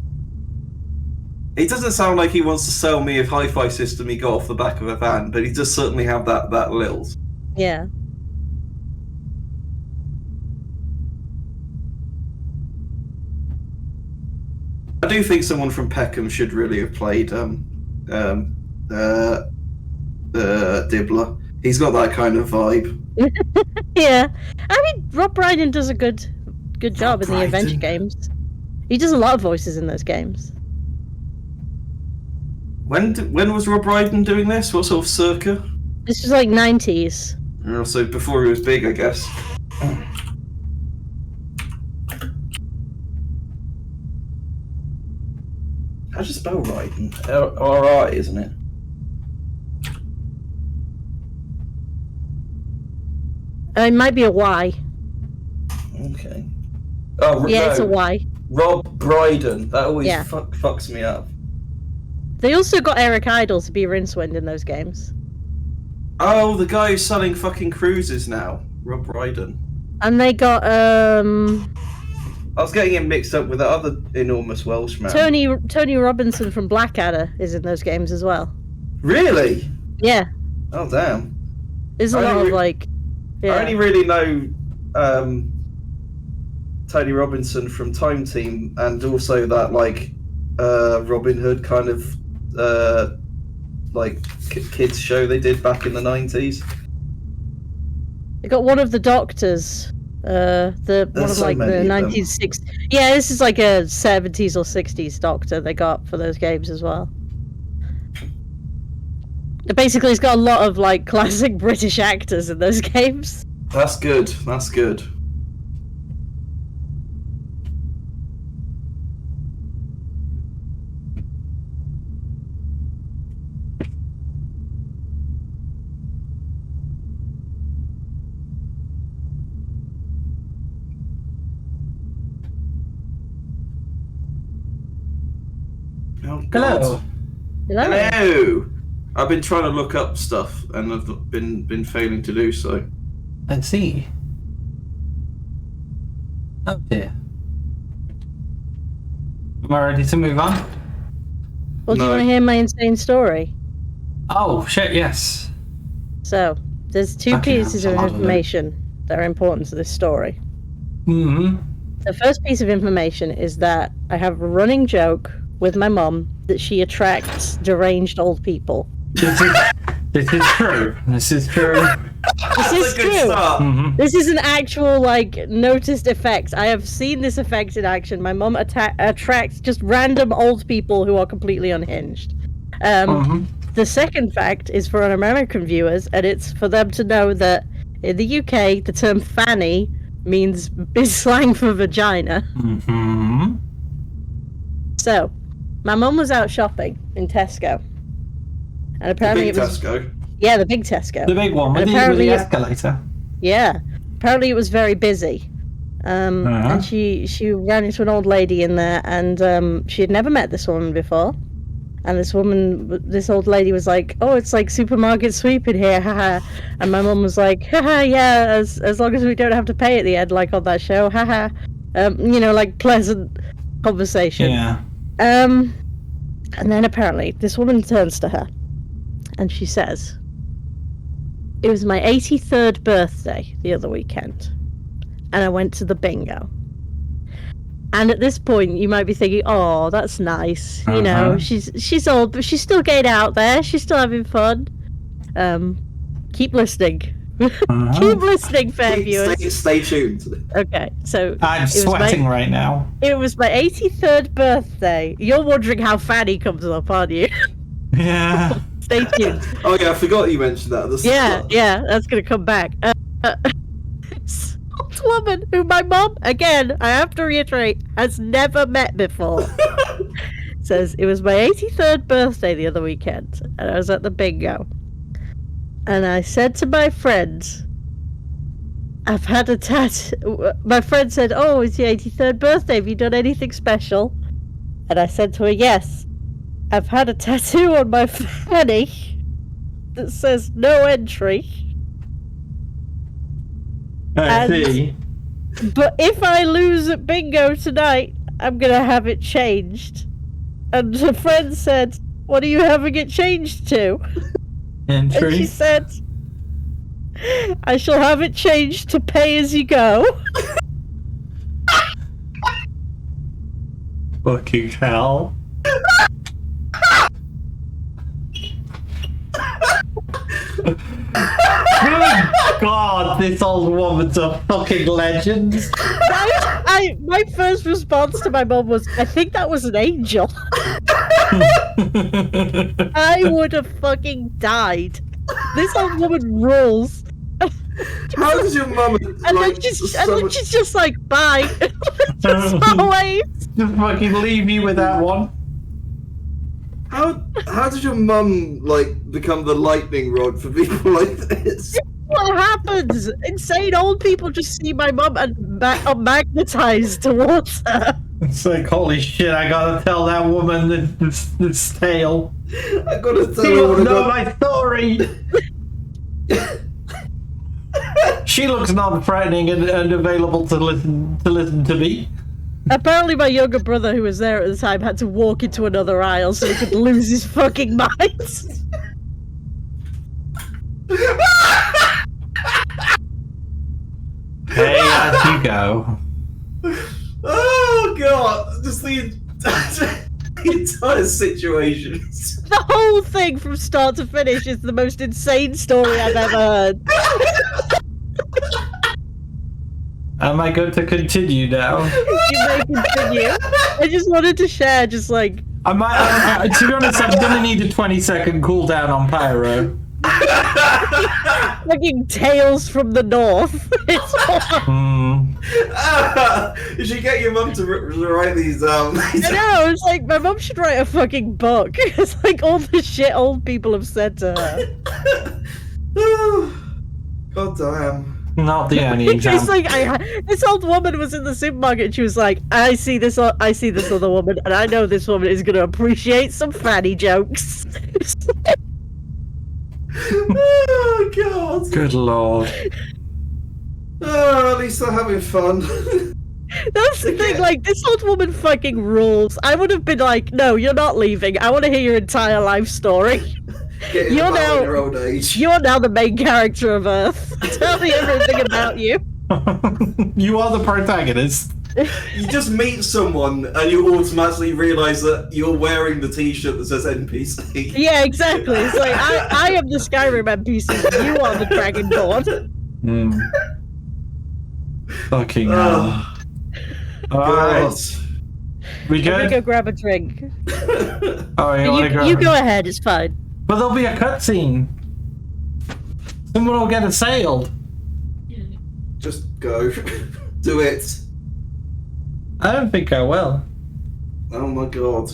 He doesn't sound like he wants to sell me a hi-fi system he got off the back of a van, but he does certainly have that lilt. Yeah. I do think someone from Peckham should really have played Dibbler. He's got that kind of vibe. Yeah. I mean, Rob Brydon does a good job in the adventure games. He does a lot of voices in those games. When was Rob Brydon doing this? What sort of circa? This was like 90s. So before he was big, I guess. How do you spell Ryden? R-I, isn't it? It might be a Y. Okay. Oh, yeah, no. it's a Y. Rob Brydon. That always fucks me up. They also got Eric Idle to be Rincewind in those games. Oh, the guy who's selling fucking cruises now. Rob Brydon. And they got, I was getting him mixed up with the other enormous Welshman. Tony Robinson from Blackadder is in those games as well. Really? Yeah. Oh, damn. There's a lot of, like... Yeah. I only really know Tony Robinson from Time Team and also that, like, Robin Hood kind of, kids show they did back in the 90s. They got one of the Doctors. The 1960s. Yeah, this is like a 70s or 60s Doctor they got for those games as well. Basically, it's got a lot of like classic British actors in those games. That's good. That's good. Oh, hello. Hello. I've been trying to look up stuff and I've been failing to do so. Let's see. Oh dear. Am I ready to move on? Well, do you want to hear my insane story? Oh shit! Yes. So there's two pieces of information that are important to this story. Mm-hmm. The first piece of information is that I have a running joke with my mum that she attracts deranged old people. This is true. This is true. This is true. Mm-hmm. This is an actual, like, noticed effect. I have seen this effect in action. My mum attracts just random old people who are completely unhinged. The second fact is for American viewers, and it's for them to know that in the UK, the term fanny is slang for vagina. Mm-hmm. So, my mum was out shopping in Tesco. And apparently the big Tesco? Yeah, the big Tesco. The big one with the escalator. Yeah. Apparently it was very busy. And she ran into an old lady in there, and she had never met this woman before. And this old lady was like, "Oh, it's like supermarket sweep in here, haha." And my mum was like, "Haha, yeah, as long as we don't have to pay at the end, like on that show, haha." Like pleasant conversation. Yeah. And then apparently this woman turns to her and she says, "It was my 83rd birthday the other weekend, and I went to the bingo." And at this point, you might be thinking, "Oh, that's nice. You know, she's old, but she's still getting out there. She's still having fun." Keep listening. Keep listening, fair viewers. Stay tuned. Okay, so I'm sweating right now. It was my 83rd birthday. You're wondering how Fanny comes up, aren't you? Yeah. Stay tuned. Oh yeah, I forgot you mentioned that. Yeah, that's gonna come back. This old woman who my mum, again, I have to reiterate, has never met before. Says, "It was my 83rd birthday the other weekend, and I was at the bingo. And I said to my friend, I've had a tattoo." My friend said, "Oh, it's your 83rd birthday. Have you done anything special?" And I said to her, "Yes. I've had a tattoo on my fanny that says no entry. I see. But if I lose at bingo tonight, I'm going to have it changed." And her friend said, "What are you having it changed to?" Entry. And she said, "I shall have it changed to pay as you go." Fucking hell. Good God, this old woman's a fucking legend. My first response to my mum was, "I think that was an angel." I would have fucking died. This old woman rules. How does your mum and then she's just like, "Bye." Just always. Just fucking leave you with that one. How did your mum become the lightning rod for people like this? What happens? Insane old people just see my mum and are magnetized towards her. It's like, holy shit, I gotta tell that woman this tale. I gotta tell her. She don't know my story. She looks non-threatening and available to listen to me. Apparently my younger brother, who was there at the time, had to walk into another aisle so he could lose his fucking mind. Hey, as you go. Oh god, just the entire situation. The whole thing from start to finish is the most insane story I've ever heard. Am I going to continue now? You may continue. I just wanted to share, to be honest, I'm gonna need a 20-second cooldown on Pyro. Fucking Tales from the North. You should get your mum to write these down. I know, it's like, my mum should write a fucking book. It's like all the shit old people have said to her. God damn. Not the only example. It's like, this old woman was in the supermarket and she was like, I see this other woman, and I know this woman is going to appreciate some fanny jokes. Oh god. Good lord. Oh, at least they're having fun. That's the thing, like, this old woman fucking rules. I would have been like, "No, you're not leaving. I want to hear your entire life story." You're now the main character of Earth. Tell me everything about you. You are the protagonist. You just meet someone and you automatically realise that you're wearing the t-shirt that says NPC. Yeah, exactly. It's like, I am the Skyrim NPC, you are the Dragonborn. Fucking hell. Alright. We good? Let me go grab a drink. Oh, you go ahead, it's fine. But there'll be a cutscene. Someone will get assailed. Just go. Do it. I don't think I will. Oh my god.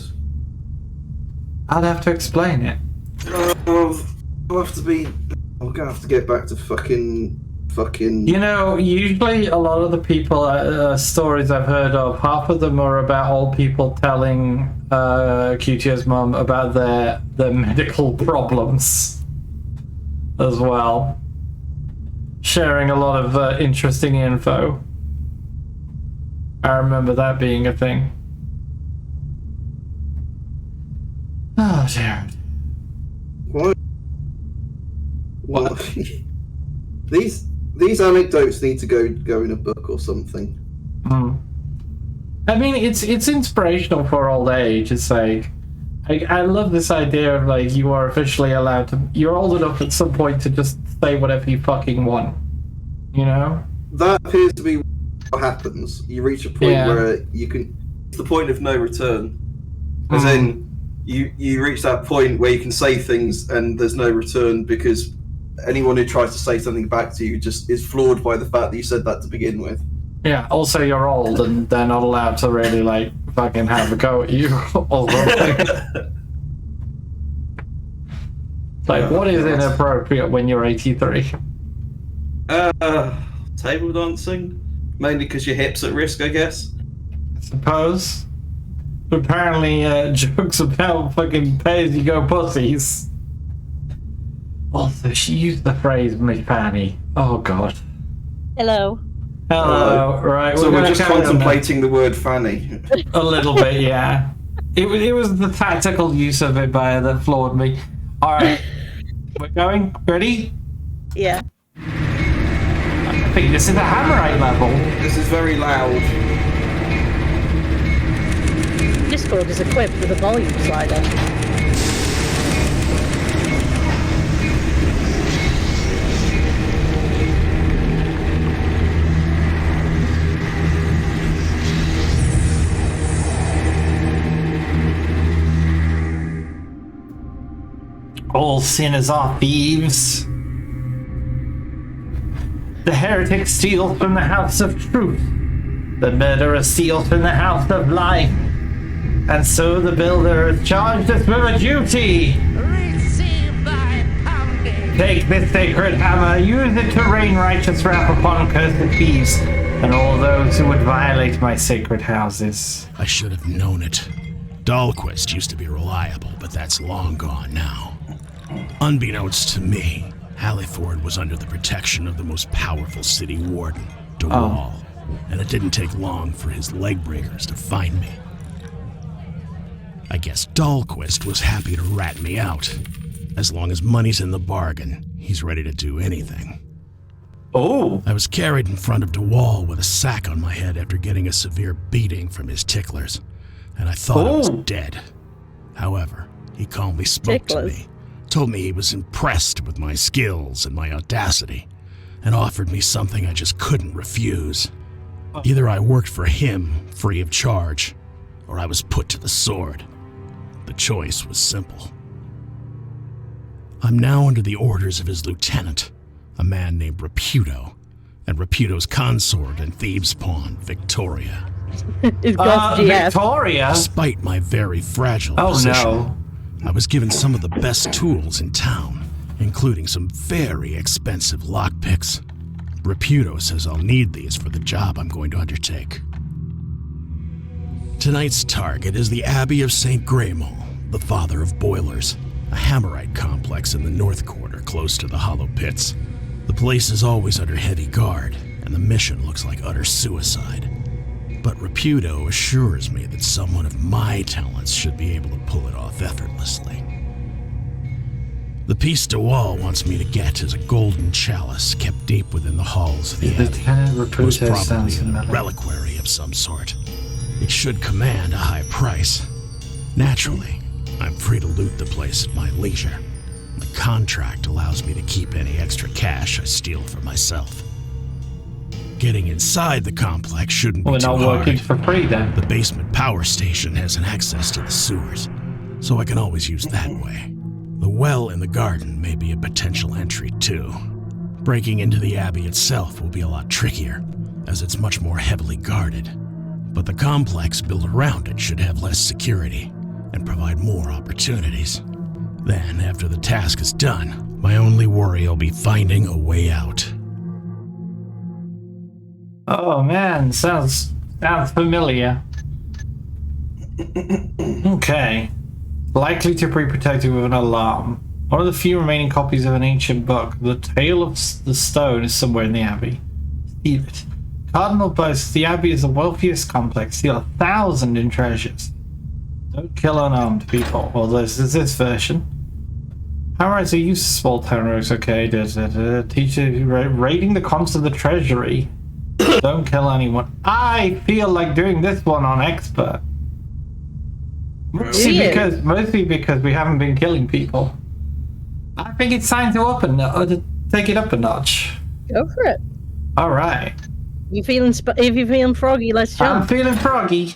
I'll have to explain it. I'm gonna have to get back to fucking. You know, usually a lot of the people, stories I've heard of, half of them are about old people telling QTO's mum about their medical problems as well. Sharing a lot of interesting info. I remember that being a thing. Oh, dear. What? What? These anecdotes need to go in a book or something. I mean, it's inspirational for old age. It's like, I love this idea of like you are officially allowed to. You're old enough at some point to just say whatever you fucking want. You know. That appears to be what happens. You reach a point where you can. It's the point of no return. As in, you reach that point where you can say things and there's no return because anyone who tries to say something back to you just is floored by the fact that you said that to begin with. Yeah, also you're old and they're not allowed to really like fucking have a go at you or something. Like, what is inappropriate when you're 83? Table dancing? Mainly because your hip's at risk, I guess. I suppose. Apparently, jokes about fucking pay-as-you-go pussies. Also, she used the phrase "me fanny." Oh god. Hello. Hello. Right. So we're just contemplating the word fanny. A little bit, yeah. It was the tactical use of it that floored me. All right, we're going. Ready? Yeah. I think this is the Hammerite level. This is very loud. Discord is equipped with a volume slider. All sinners are thieves. The heretics steal from the house of truth. The murderer steals from the house of life. And so the builder has charged us with a duty. Receive thy pounding. Take this sacred hammer, use it to rain righteous wrath upon cursed thieves and all those who would violate my sacred houses. I should have known it. Dahlquist used to be reliable, but that's long gone now. Unbeknownst to me, Halliford was under the protection of the most powerful city warden, DeWall, and it didn't take long for his legbreakers to find me. I guess Dahlquist was happy to rat me out. As long as money's in the bargain, he's ready to do anything. Oh! I was carried in front of DeWall with a sack on my head after getting a severe beating from his ticklers, and I thought I was dead. However, he calmly spoke to me, told me he was impressed with my skills and my audacity, and offered me something I just couldn't refuse. Either I worked for him, free of charge, or I was put to the sword. The choice was simple. I'm now under the orders of his lieutenant, a man named Reputo, and Reputo's consort and thieves' pawn, Victoria. Victoria? Despite my very fragile position, I was given some of the best tools in town, including some very expensive lockpicks. Reputo says I'll need these for the job I'm going to undertake. Tonight's target is the Abbey of St. Graymal, the father of boilers, a Hammerite complex in the North Quarter close to the Hollow Pits. The place is always under heavy guard, and the mission looks like utter suicide. But Reputo assures me that someone of my talents should be able to pull it off effortlessly. The piece DeWall wants me to get is a golden chalice kept deep within the halls of the Abbey. Most probably a reliquary of some sort. It should command a high price. Naturally, I'm free to loot the place at my leisure. The contract allows me to keep any extra cash I steal for myself. Getting inside the complex shouldn't be too hard. We're not working for free then. The basement power station has an access to the sewers, so I can always use that way. The well in the garden may be a potential entry too. Breaking into the Abbey itself will be a lot trickier, as it's much more heavily guarded. But the complex built around it should have less security and provide more opportunities. Then, after the task is done, my only worry will be finding a way out. Oh man, sounds familiar. Okay. Likely to be protected with an alarm. One of the few remaining copies of an ancient book. The Tale of the Stone is somewhere in the Abbey. Steal it. Cardinal boasts the Abbey is the wealthiest complex. Steal 1,000 in treasures. Don't kill unarmed people. Well, this is this version. Hammerheads are used to small town rogues. Okay, teacher raiding the comps of the treasury. Don't kill anyone. I feel like doing this one on expert. Mostly because we haven't been killing people. I think it's time to take it up a notch. Go for it. All right. If you're feeling froggy, let's jump. I'm feeling froggy.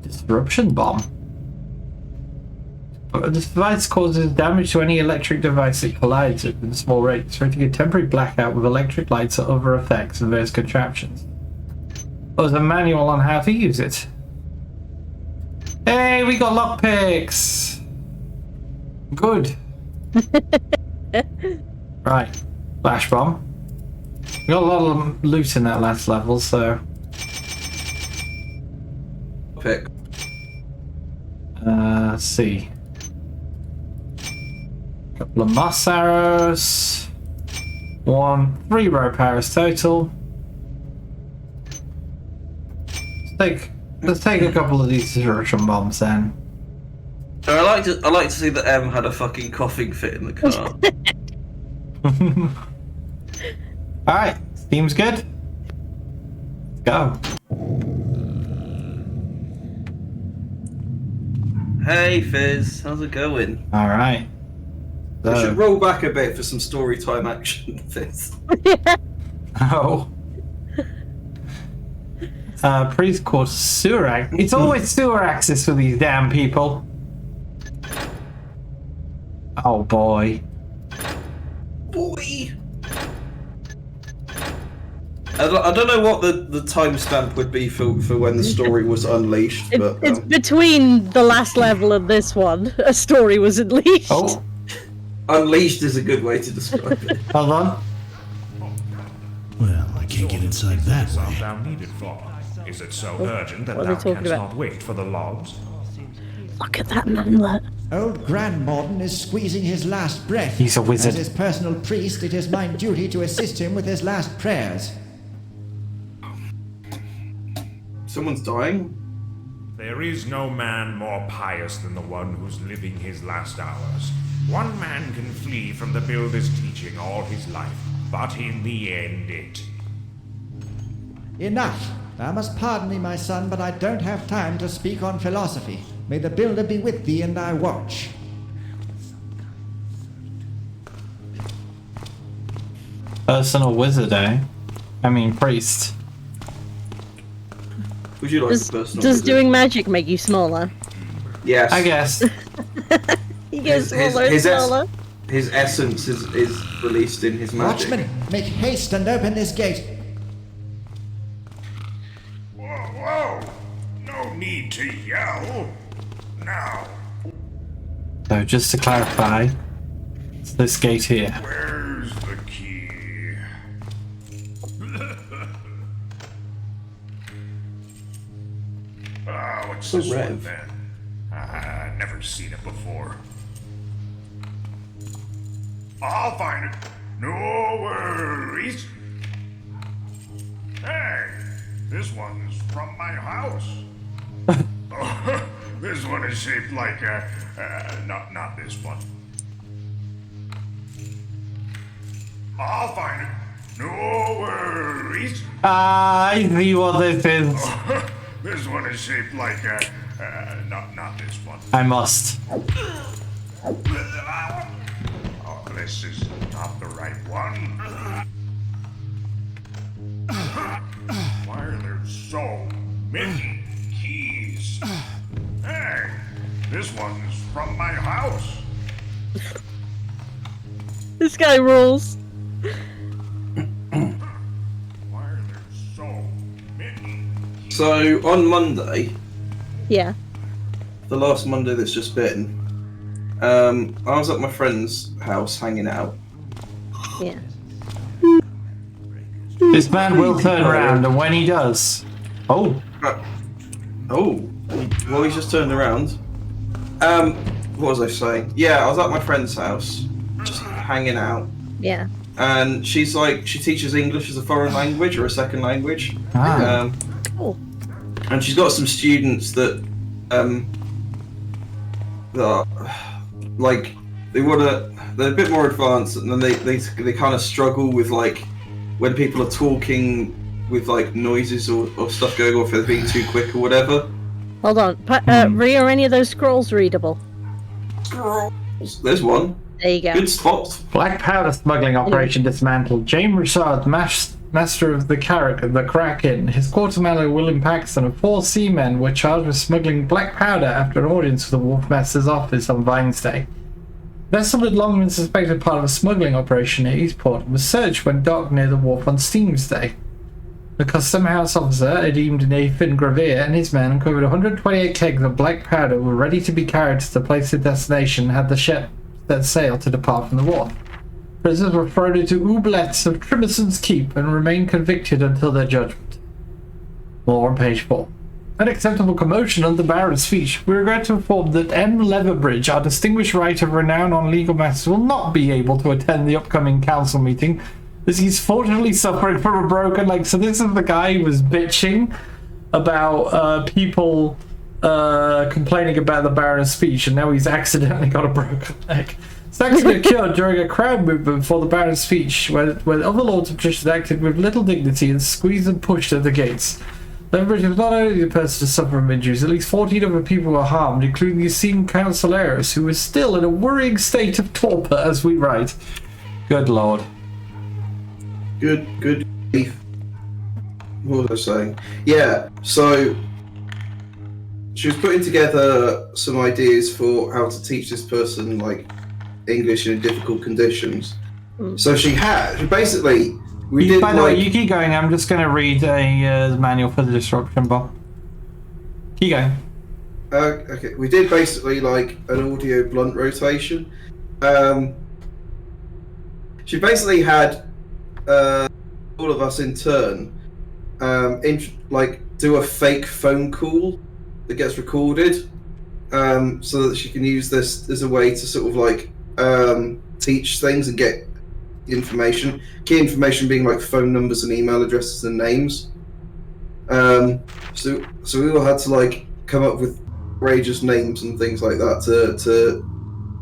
Disruption bomb. This device causes damage to any electric device it collides with in small rates, creating a temporary blackout with electric lights or other effects and various contraptions. There's a manual on how to use it. Hey, we got lockpicks! Good. Right. Flash bomb. We got a lot of loot in that last level, so... Pick. Let's see. Couple of moss arrows. 3 rope arrows total. Let's take a couple of these disruption bombs then. So I like to see that M had a fucking coughing fit in the car. Alright, seems good. Let's go. Hey Fizz, how's it going? Alright. We should roll back a bit for some story time action, Fizz. Oh. Priest called sewer access. It's always sewer access for these damn people. Oh boy. Boy. I don't know what the timestamp would be for when the story was unleashed, but it's between the last level and this one. A story was unleashed. Oh. Unleashed is a good way to describe it. Hold on. Well, I can't get inside that way. Thou needed for. Is it so urgent that thou canst not wait for the logs? Look at that manlet. Old Grandmorden is squeezing his last breath. He's a wizard. As his personal priest, it is my duty to assist him with his last prayers. Someone's dying? There is no man more pious than the one who's living his last hours. One man can flee from the Builder's teaching all his life, but in the end it... Enough! Thou must pardon me, my son, but I don't have time to speak on philosophy. May the Builder be with thee in thy watch. Personal wizard, eh? I mean, priest. Would you like a personal Does wizard? Doing magic make you smaller? Yes. I guess. He gets smaller. His essence is released in his magic. Watchman, make haste and open this gate. Whoa! No need to yell. Now. So just to clarify, it's this gate here. Where's the key? What's this one then? I've never seen it before. I'll find it. No worries. Hey, this one's from my house. Oh, this one is shaped like not this one. I'll find it. No worries. I see what this is. Oh, this one is shaped like not this one. I must. Oh, this is not the right one. Why are there so many keys? Hey, this one's from my house. This guy rules. Why are there so many? So on Monday, Yeah. the last Monday that's just been, I was at my friend's house hanging out. Yeah. This man will turn around, and when he does... Oh. Well, he's just turned around. What was I saying? Yeah, I was at my friend's house, just hanging out. Yeah. and she teaches English as a foreign language or a second language. Cool. And she's got some students that are, like, they're a bit more advanced, and then they kind of struggle with, like, when people are talking with, like, noises or stuff going off, they're being too quick or whatever. Hold on. Rhea, are any of those scrolls readable? Scrolls. There's one. There you go. Good spot. Black powder smuggling operation dismantled. James Richard, master of the Kraken, his quartermaster William Paxton, and 4 seamen were charged with smuggling black powder after an audience with the Wharfmaster's office on Vines Day. The vessel had long been suspected part of a smuggling operation at Eastport and was searched when docked near the wharf on Steam's Day. The custom house officer, Adeem Nathan Gravier, and his men uncovered 128 kegs of black powder were ready to be carried to the place of destination had the ship set sail to depart from the wharf. Prisoners were thrown into oubliettes of Trimerson's Keep and remained convicted until their judgment. More on page 4. Unacceptable commotion under the Baron's speech. We regret to inform that M. Leverbridge, our distinguished writer of renown on legal matters, will not be able to attend the upcoming council meeting, as he's fortunately suffering from a broken leg. So this is the guy who was bitching about people complaining about the Baron's speech, and now he's accidentally got a broken leg. This accident occurred during a crowd movement before the Baron's speech, where other lords and patricians acted with little dignity and squeezed and pushed at the gates. Leverbridge was not only the person to suffer from injuries, at least 14 other people were harmed, including the esteemed Council Heiress, who is still in a worrying state of torpor as we write. Good lord. Good. What was I saying? Yeah, so she was putting together some ideas for how to teach this person, like, English in difficult conditions. So she basically... By the way, you keep going. I'm just going to read a manual for the disruption bomb. Keep going. Okay, we did basically like an audio blunt rotation. She basically had all of us in turn do a fake phone call that gets recorded, so that she can use this as a way to sort of like teach things and get information. Key information being like phone numbers and email addresses and names. So we all had to like come up with outrageous names and things like that to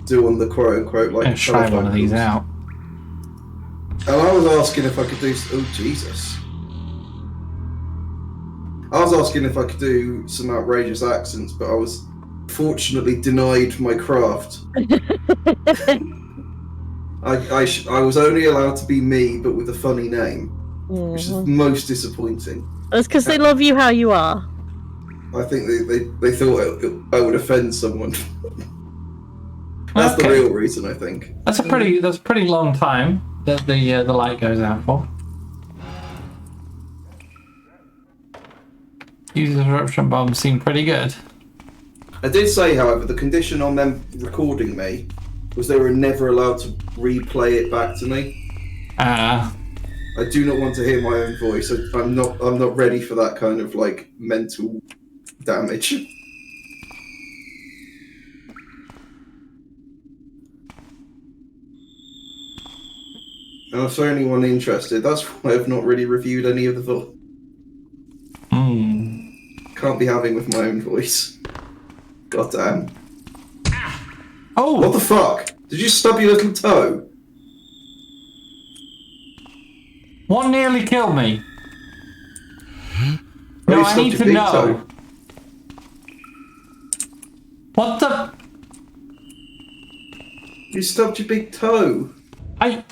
do on the quote unquote like. Let's try one of these out. And I was asking if I could do. Oh Jesus! I was asking if I could do some outrageous accents, but I was fortunately denied my craft. I was only allowed to be me, but with a funny name, which is most disappointing. That's because they love you how you are. I think they thought I would offend someone. That's the real reason, I think. That's a pretty long time that the light goes out for. User disruption bombs seem pretty good. I did say, however, the condition on them recording me was they were never allowed to replay it back to me. I do not want to hear my own voice. I'm not ready for that kind of like mental damage. And for anyone interested, that's why I've not really reviewed any of the Can't be having with my own voice. God damn. Oh! What the fuck? Did you stub your little toe? What nearly killed me? No, I need to know. Toe. What the? You stubbed your big toe. I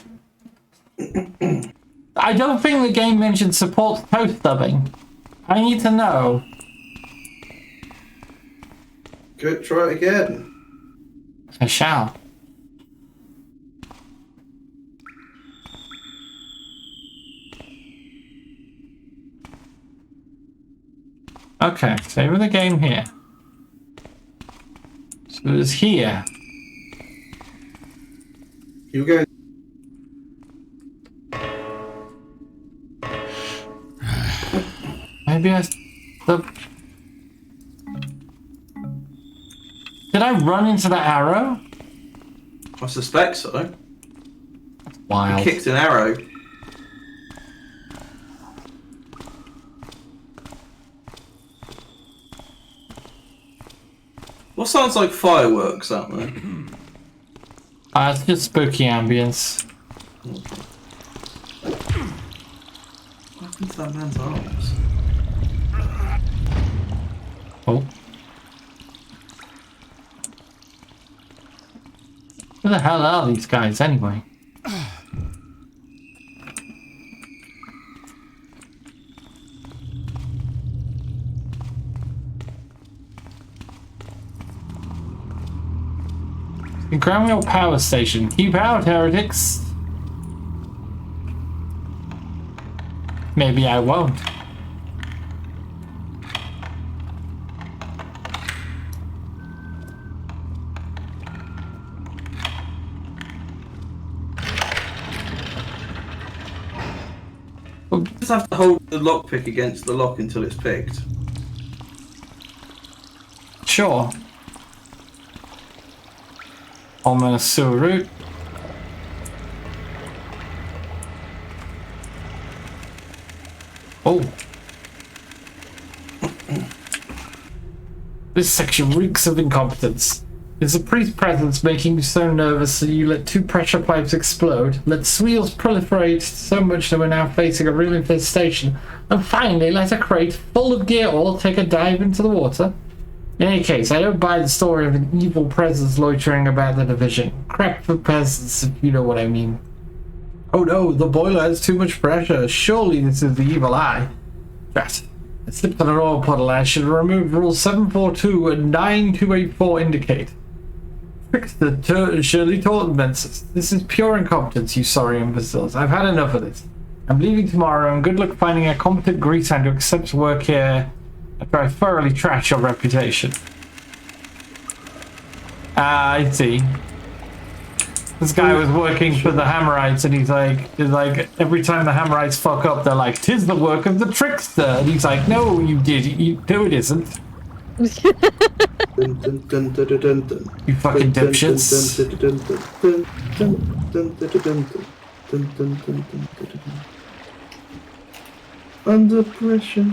don't think the game mentioned supports toe stubbing. I need to know. Go try it again. I shall. Okay, save the game here. So it's here. You go. Maybe Did I run into the arrow? I suspect so. Wild. He kicked an arrow. What sounds like fireworks out there? It's just spooky ambience. What happened to that man's arms? Oh. Who the hell are these guys anyway? The Granville Power Station. Keep out, heretics! Maybe I won't. You just have to hold the lockpick against the lock until it's picked. Sure. Ominous sewer route. Oh. This section reeks of incompetence. Is the priest's presence making you so nervous that you let 2 pressure pipes explode, let sweals proliferate so much that we're now facing a real infestation, and finally let a crate full of gear oil take a dive into the water? In any case, I don't buy the story of an evil presence loitering about the division. Crap for peasants, if you know what I mean. Oh no, the boiler has too much pressure. Surely this is the evil eye. Drat. I slipped on an oil puddle. I should remove rules 742 and 9284 indicate. Trickster Shirley Tortman's. This is pure incompetence, you sorry imbeciles. I've had enough of this. I'm leaving tomorrow, and good luck finding a competent grease hand who accepts work here after I thoroughly trash your reputation. I see. This guy was working for the Hammerites, and he's like, every time the Hammerites fuck up, they're like, "'Tis the work of the trickster," and he's like, "No, you did. No, it isn't." You fucking dipshits. Under pressure.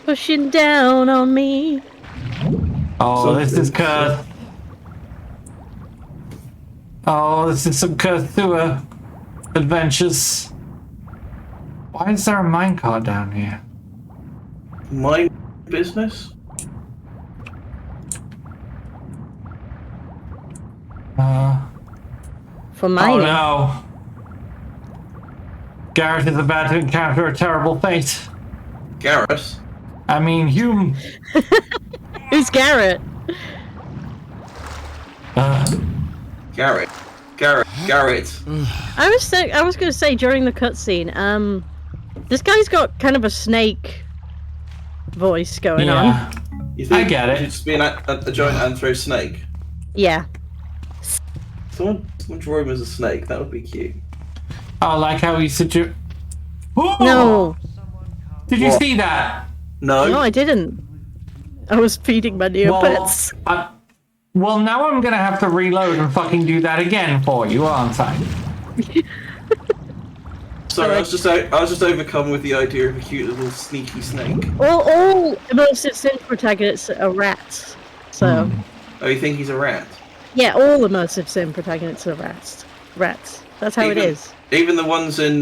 Pushing down on me. Oh, this is cursed. Oh, this is some cursed sewer adventures. Why is there a minecart down here? My business? For mining. Oh no. Garrett is about to encounter a terrible fate. Garrett? I mean, Hume. Who's Garrett? Garrett. I was gonna say during the cutscene, this guy's got kind of a snake voice going on. You think I get it. He'd just be a giant anthro snake. Yeah. Someone draw him as a snake. That would be cute. Oh, like how he said you. No. Did you see that? No. No, I didn't. I was feeding my Neopets. Well, now I'm gonna have to reload and fucking do that again for you, aren't I? Sorry, I was just overcome with the idea of a cute little sneaky snake. All immersive sim protagonists are rats. So. Oh, you think he's a rat? Yeah, all immersive sim protagonists are rats. That's how it is. Even the ones in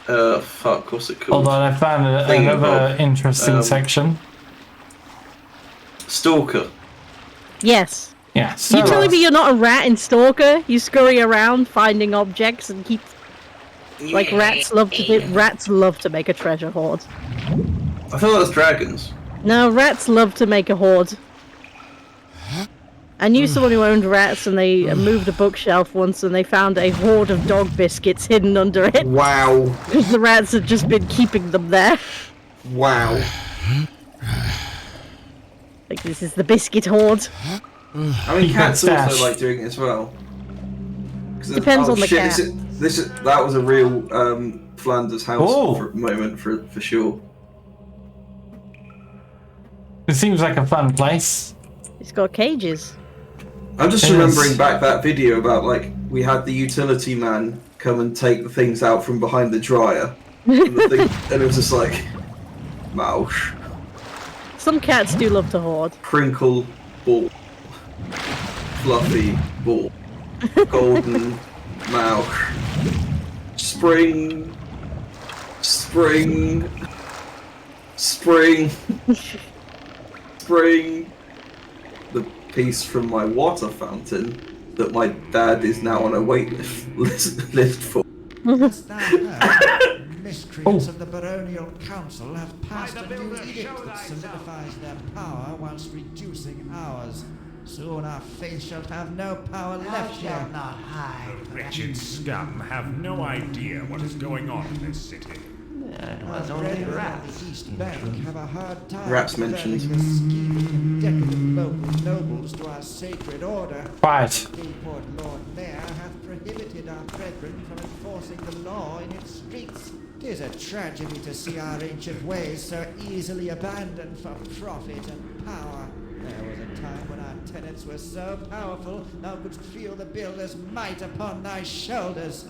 fuck, what's it called? Although I found another interesting section. Stalker. Yes. Yeah. So you telling me you're not a rat in Stalker? You scurry around finding objects and keep. Like rats love to make a treasure hoard. I thought that was dragons. No, rats love to make a hoard. I knew someone who owned rats, and they moved a bookshelf once, and they found a hoard of dog biscuits hidden under it. Wow. Because the rats had just been keeping them there. Wow. Like, this is the biscuit hoard. I mean, cats also like doing it as well. Depends on the cat. That was a real Flanders house moment for sure. It seems like a fun place. It's got cages. I'm just remembering back that video about like we had the utility man come and take the things out from behind the dryer. And it was just like, Moush. Some cats do love to hoard. Crinkle ball. Fluffy ball. Golden Moush. Spring. Spring. Spring. Spring. The piece from my water fountain that my dad is now on a wait lift for. Miscreants of the baronial council have passed a new edict that solidifies their power whilst reducing ours. Soon our faith shall have no power left here. Not hide. The wretched scum have no idea what is going on in this city. It was only rats. The East Bank have a hard time Rats mentioned. the scheming and decadent local nobles to our sacred order. Right. The Kingport Lord Mayor hath prohibited our brethren from enforcing the law in its streets. 'Tis a tragedy to see our ancient ways so easily abandoned for profit and power. There was a time when our tenants were so powerful thou couldst feel the builder's might upon thy shoulders.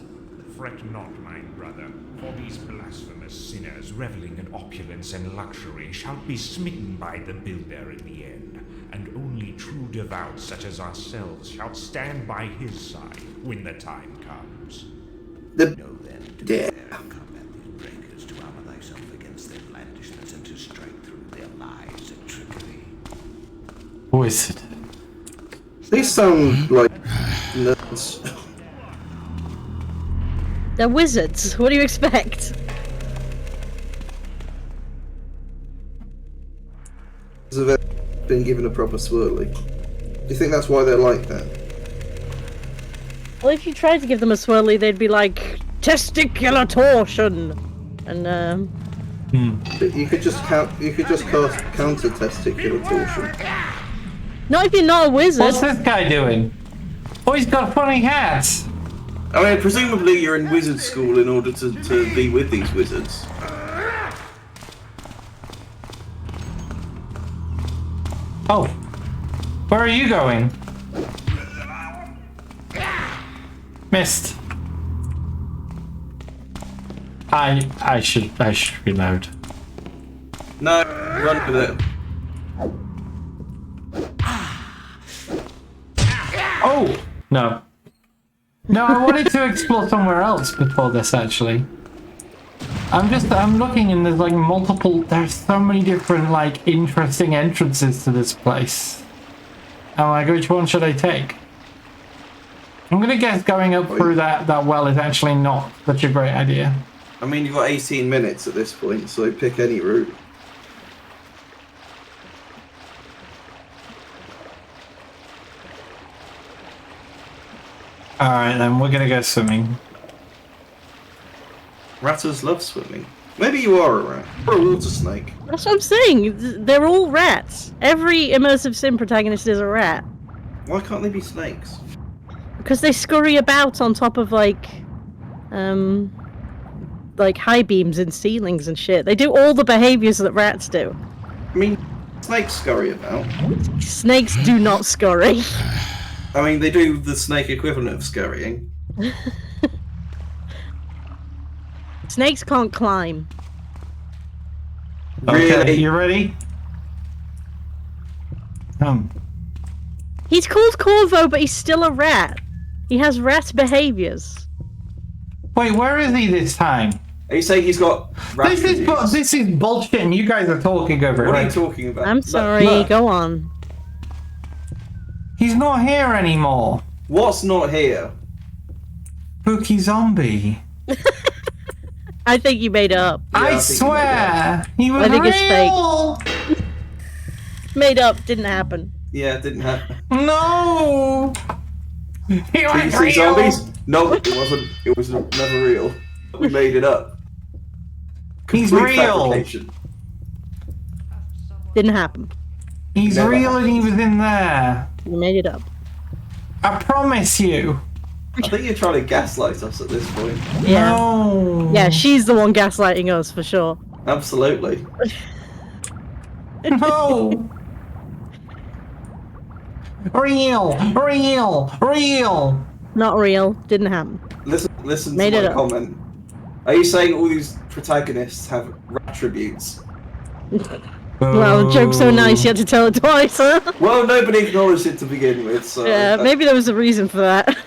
Fret not, my brother, for these blasphemous sinners reveling in opulence and luxury shall be smitten by the builder in the end, and only true devout such as ourselves shall stand by his side when the time comes. Know then, Yeah. combat these breakers, to armor thyself against their blandishments, and to strike through their lies and trickery. Who is it? These sound like nerds. They're wizards. What do you expect? Have been given a proper swirly. Do you think that's why they're like that? Well, if you tried to give them a swirly, they'd be like testicular torsion, and But you could just cast counter testicular torsion. not if you're not a wizard. What's this guy doing? Oh, he's got funny hats. I mean, presumably you're in wizard school in order to be with these wizards. Oh, where are you going? Missed. I should reload. No, run with it. Oh no. No, I wanted to explore somewhere else before this, actually. I'm looking and there's like there's so many different like interesting entrances to this place. I'm like, which one should I take? I'm gonna guess going up through that well is actually not such a great idea. I mean, you've got 18 minutes at this point, so pick any route. Alright then, we're gonna go swimming. Ratters love swimming. Maybe you are a rat. Or a water snake. That's what I'm saying. They're all rats. Every immersive sim protagonist is a rat. Why can't they be snakes? Because they scurry about on top of like high beams and ceilings and shit. They do all the behaviors that rats do. I mean, snakes scurry about. Snakes do not scurry. I mean, they do the snake equivalent of scurrying. Snakes can't climb. Okay, Really? you ready? He's called Corvo, but he's still a rat. He has rat behaviors. Wait, where is he this time? Are you saying he's got rat This is bullshit and you guys are talking over it. What are you right? talking about? I'm sorry, look. go on. He's not here anymore. What's not here? Spooky zombie. I think you made it up. Yeah, I I think you made swear, he was I think it's real. Made up, didn't happen. Yeah, it didn't happen. No. He Did was you see real. zombies? No, it wasn't. It was never real. We made it up. He's Complete real. fabrication. Didn't happen. He's Never real and he was in there. You made it up. I promise you. I think you're trying to gaslight us at this point. Yeah. No. Yeah, she's the one gaslighting us for sure. Absolutely. No. Real. Not real. Didn't happen. Listen Made to it my up. comment. Are you saying all these protagonists have attributes? Well, the joke's so nice you had to tell it twice, huh? Well, nobody acknowledged it to begin with, so... Yeah, maybe there was a reason for that.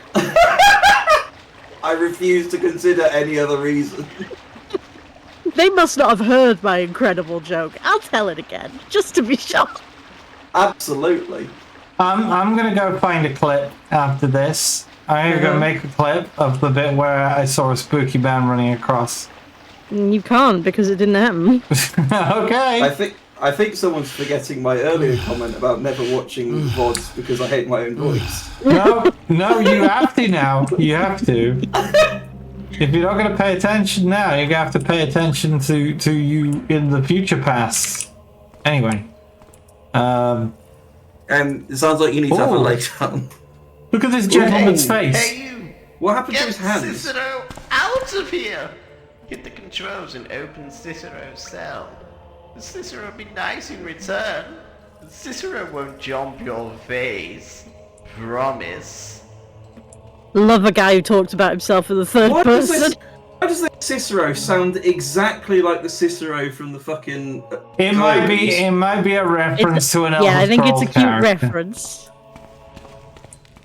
I refuse to consider any other reason. They must not have heard my incredible joke. I'll tell it again, just to be sure. Absolutely. I'm gonna go find a clip after this. I'm gonna go make a clip of the bit where I saw a spooky man running across. You can't, because it didn't happen. Okay. I think someone's forgetting my earlier comment about never watching VODs because I hate my own voice. No, you have to now. You have to. If you're not going to pay attention now, you're going to have to pay attention to you in the future past. Anyway. And it sounds like you need to have a lay down. Look at this gentleman's face. Hey, you! What happened to his hands? Cicero out of here! Hit the controls and open Cicero's cell. Cicero will be nice in return. Cicero won't jump your face. Promise. Love a guy who talks about himself in the third person. Why does the Cicero sound exactly like the Cicero from the fucking... It might be a reference to an Elder Yeah, I think it's a Scrolls cute character. reference.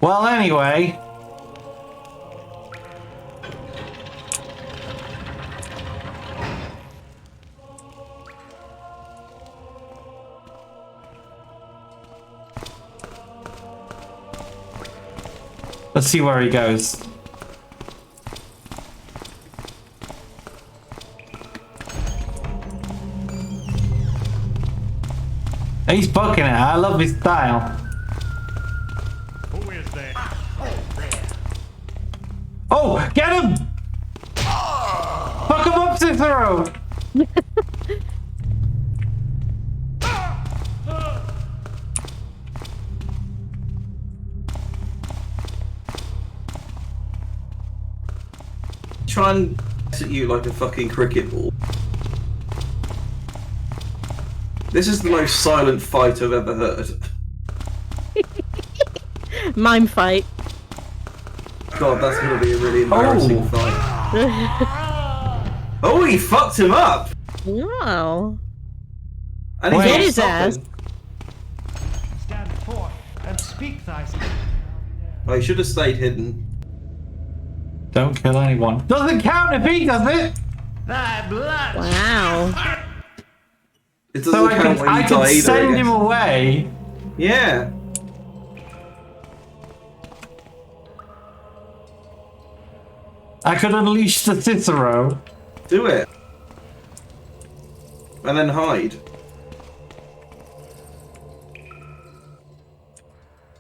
Well, anyway... Let's see where he goes. He's bucking it. I love his style. Who is there? Oh, get him! Fuck him up, Cicero! Try and at you like a fucking cricket ball. This is the most silent fight I've ever heard. Mime fight. God, that's gonna be a really embarrassing fight. Oh, he fucked him up! Wow. And he's Get not his stopping. ass. Stand forth and speak thyself. Oh, he should have stayed hidden. Don't kill anyone. Doesn't count if he does it! Thy blood! Wow. It doesn't So I count when you can die either, send I him guess. away. Yeah. I could unleash the Cicero. Do it. And then hide.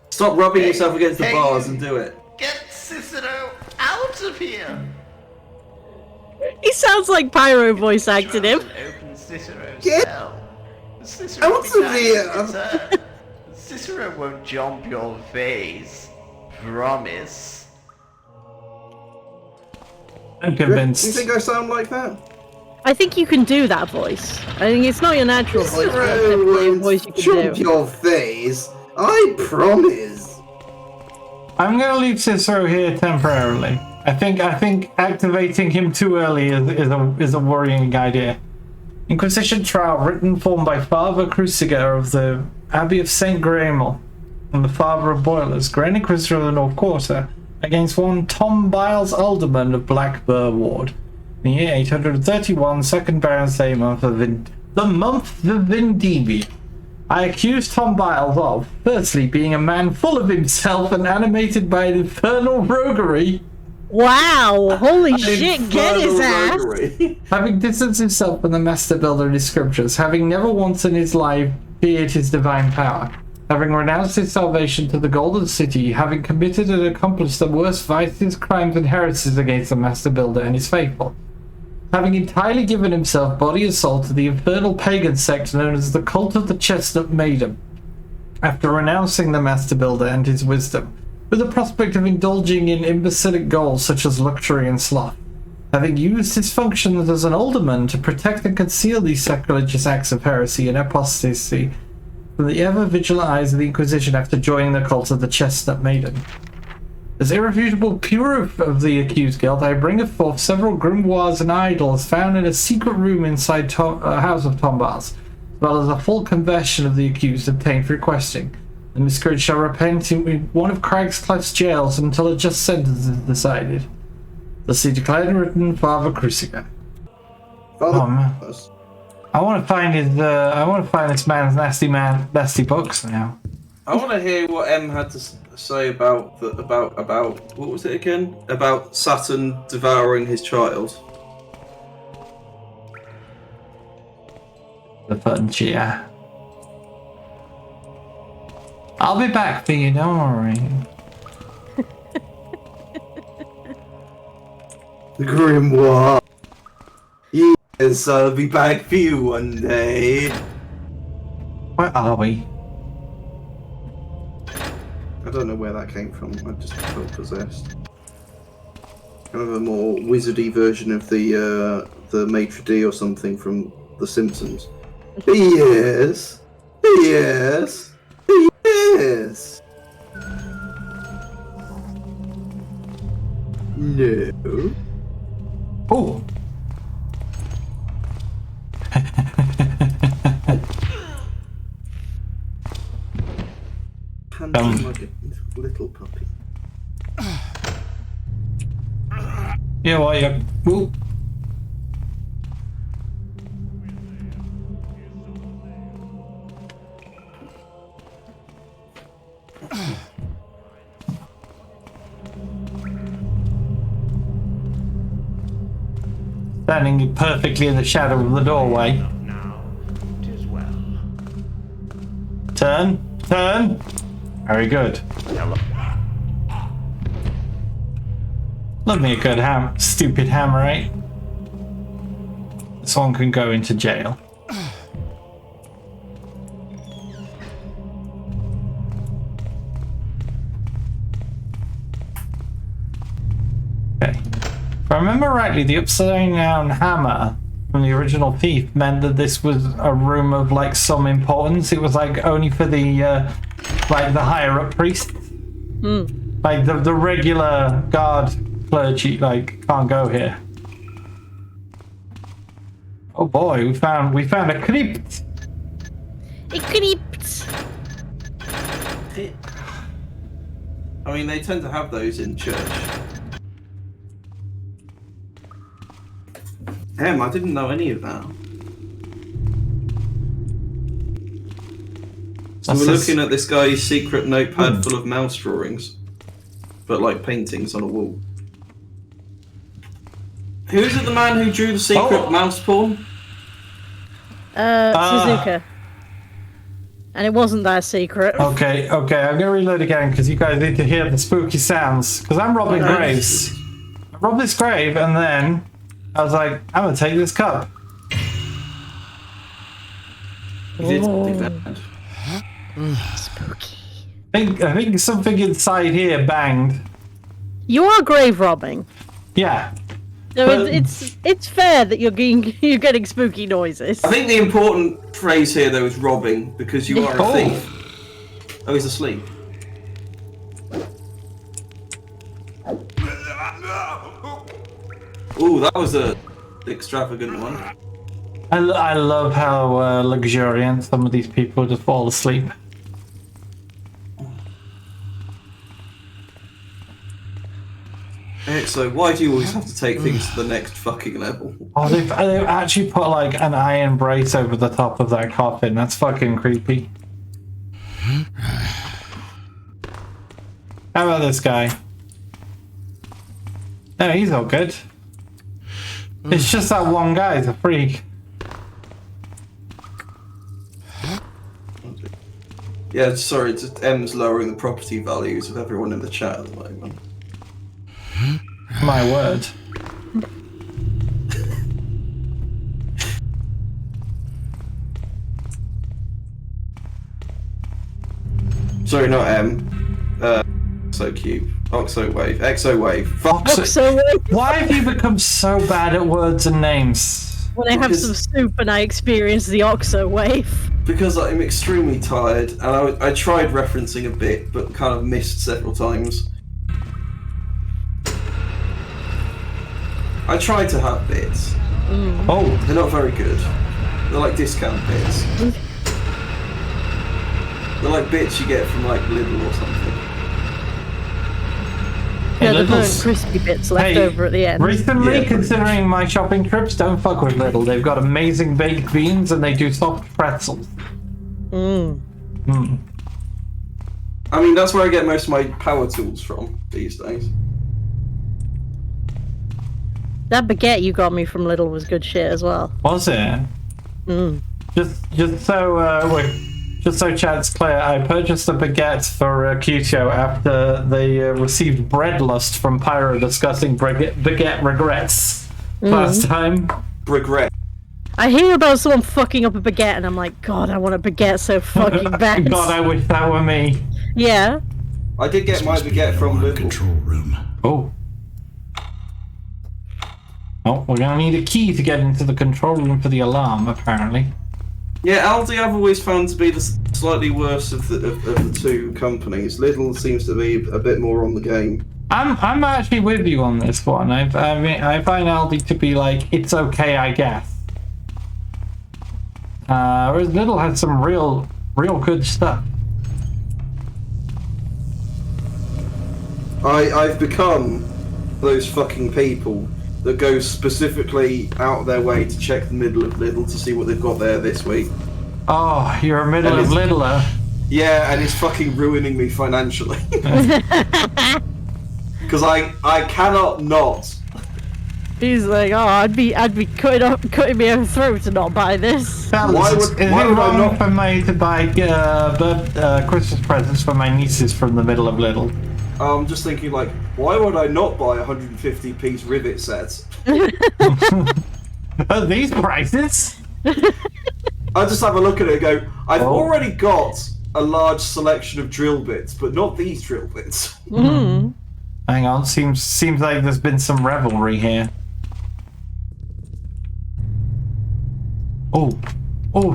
Stop rubbing yourself against the bars and do it. Get Cicero out of here! He sounds like Pyro voice acted him. Open Cicero's Get cell. Cicero will be out of nice here. in return. Cicero won't jump your face. Promise. I'm Do you convinced. think I sound like that? I think you can do that voice. I think it's not your natural voice, but it's definitely a voice you can do. your face. I promise. I'm gonna leave Cicero here temporarily. I think activating him too early is a worrying idea. Inquisition trial written formed by Father Cruciger of the Abbey of St. Graemel and the Father of Boilers, Grand Inquisitor of the North Quarter, against one Tom Biles Alderman of Black Burr Ward. In the year 831, 2nd Baron's Day month of the month of Vindivi. I accuse Tom Biles of, firstly, being a man full of himself and animated by an infernal roguery. Wow! Holy shit, get his ass! Having distanced himself from the Master Builder in his scriptures, having never once in his life feared his divine power, having renounced his salvation to the Golden City, having committed and accomplished the worst vices, crimes, and heresies against the Master Builder and his faithful, having entirely given himself body and soul to the infernal pagan sect known as the Cult of the Chestnut Maiden, after renouncing the Master Builder and his wisdom, with the prospect of indulging in imbecilic goals such as luxury and sloth, having used his functions as an alderman to protect and conceal these sacrilegious acts of heresy and apostasy from the ever-vigilant eyes of the Inquisition after joining the cult of the Chestnut Maiden. As irrefutable proof of the accused guilt, I bring forth several grimoires and idols found in a secret room inside House of Tombars, as well as a full confession of the accused obtained for requesting. The miscreant shall repent in one of Craigscliff's jails until a just sentence is decided. Thus he declared and written Father Cruciger. I want to find his. I want to find this man's nasty books now. I want to hear what M had to say about what was it again? About Saturn devouring his child. The frontier. I'll be back for you, don't worry. The grimoire. Yes, I'll be back for you one day. Where are we? I don't know where that came from. I just felt possessed. Kind of a more wizardy version of the maitre d' or something from The Simpsons. Yes, yes, yes. No. Oh. Like a little puppy. Yeah, well, yeah. Ooh. Standing perfectly in the shadow of the doorway. Turn, turn. Very good. Love me a good stupid hammer, right? This one can go into jail. Okay. If I remember rightly, the upside down hammer from the original thief meant that this was a room of like some importance. It was like only for the like the higher up priests. Like the regular guard clergy like can't go here. Oh boy, we found a crypt. A crypt. I mean, they tend to have those in church. I didn't know any of that. So we're looking at this guy's secret notepad full of mouse drawings, but like paintings on a wall. Who is it? The man who drew the secret mouse porn? Suzuka. And it wasn't that secret. Okay, I'm gonna reload again because you guys need to hear the spooky sounds. Because I'm robbing graves. I robbed this grave and then I was like, I'm gonna take this cup. Spooky. I think something inside here banged. You are grave robbing. Yeah. So it's fair that you're getting spooky noises. I think the important phrase here though is robbing, because you are a thief. Oh, he's asleep. Ooh, that was a extravagant one. I love how luxuriant some of these people just fall asleep. So why do you always have to take things to the next fucking level? Oh, they've actually put like an iron brace over the top of that coffin. That's fucking creepy. How about this guy? No, he's all good. It's just that one guy, he's a freak. Yeah, sorry, M's lowering the property values of everyone in the chat at the moment. My word. Sorry, not M. Exocube. Oxowave. Exowave. Oxowave. Why have you become so bad at words and names? When I have some soup and I experience the Oxo wave. Because I'm extremely tired, and I tried referencing a bit, but kind of missed several times. I tried to have bits. Oh. They're not very good. They're like discount bits. They're like bits you get from like Lidl or something. Yeah, the burnt crispy bits left over at the end. Recently, considering my shopping trips, don't fuck with Lidl. They've got amazing baked beans and they do soft pretzels. I mean, that's where I get most of my power tools from these days. That baguette you got me from Lidl was good shit as well. Was it? Just so Chad's clear, I purchased a baguette for Cutio after they received bread lust from Pyro discussing baguette regrets last time. Regret. I hear about someone fucking up a baguette and I'm like, God, I want a baguette so fucking bad. God, I wish that were me. Yeah. I did get my baguette from Lidl. Control room. Oh. Oh, we're gonna need a key to get into the control room for the alarm, apparently. Yeah, Aldi I've always found to be the slightly worse of the two companies. Lidl seems to be a bit more on the game. I'm actually with you on this one. I find Aldi to be like, it's okay, I guess. Whereas Lidl has some real good stuff. I've become those fucking people that go specifically out of their way to check the middle of Lidl to see what they've got there this week. Oh, you're a middle of Lidler. Yeah, and it's fucking ruining me financially. Because I cannot not. He's like, oh, I'd be cutting me own throat to not buy this. Why would I not for me to buy Christmas presents for my nieces from the middle of Lidl? I'm just thinking, like, why would I not buy a 150-piece rivet set? Are these prices? I just have a look at it and go, I've already got a large selection of drill bits, but not these drill bits. Hang on, seems like there's been some revelry here. Oh,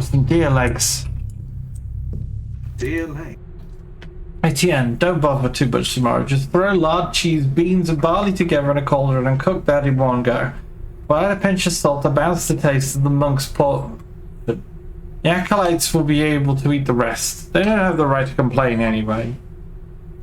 some deer legs. Deer legs. Etienne, don't bother too much tomorrow. Just throw lard, cheese, beans, and barley together in a cauldron and cook that in one go. We'll add a pinch of salt to balance the taste of the monk's pork. The acolytes will be able to eat the rest. They don't have the right to complain anyway.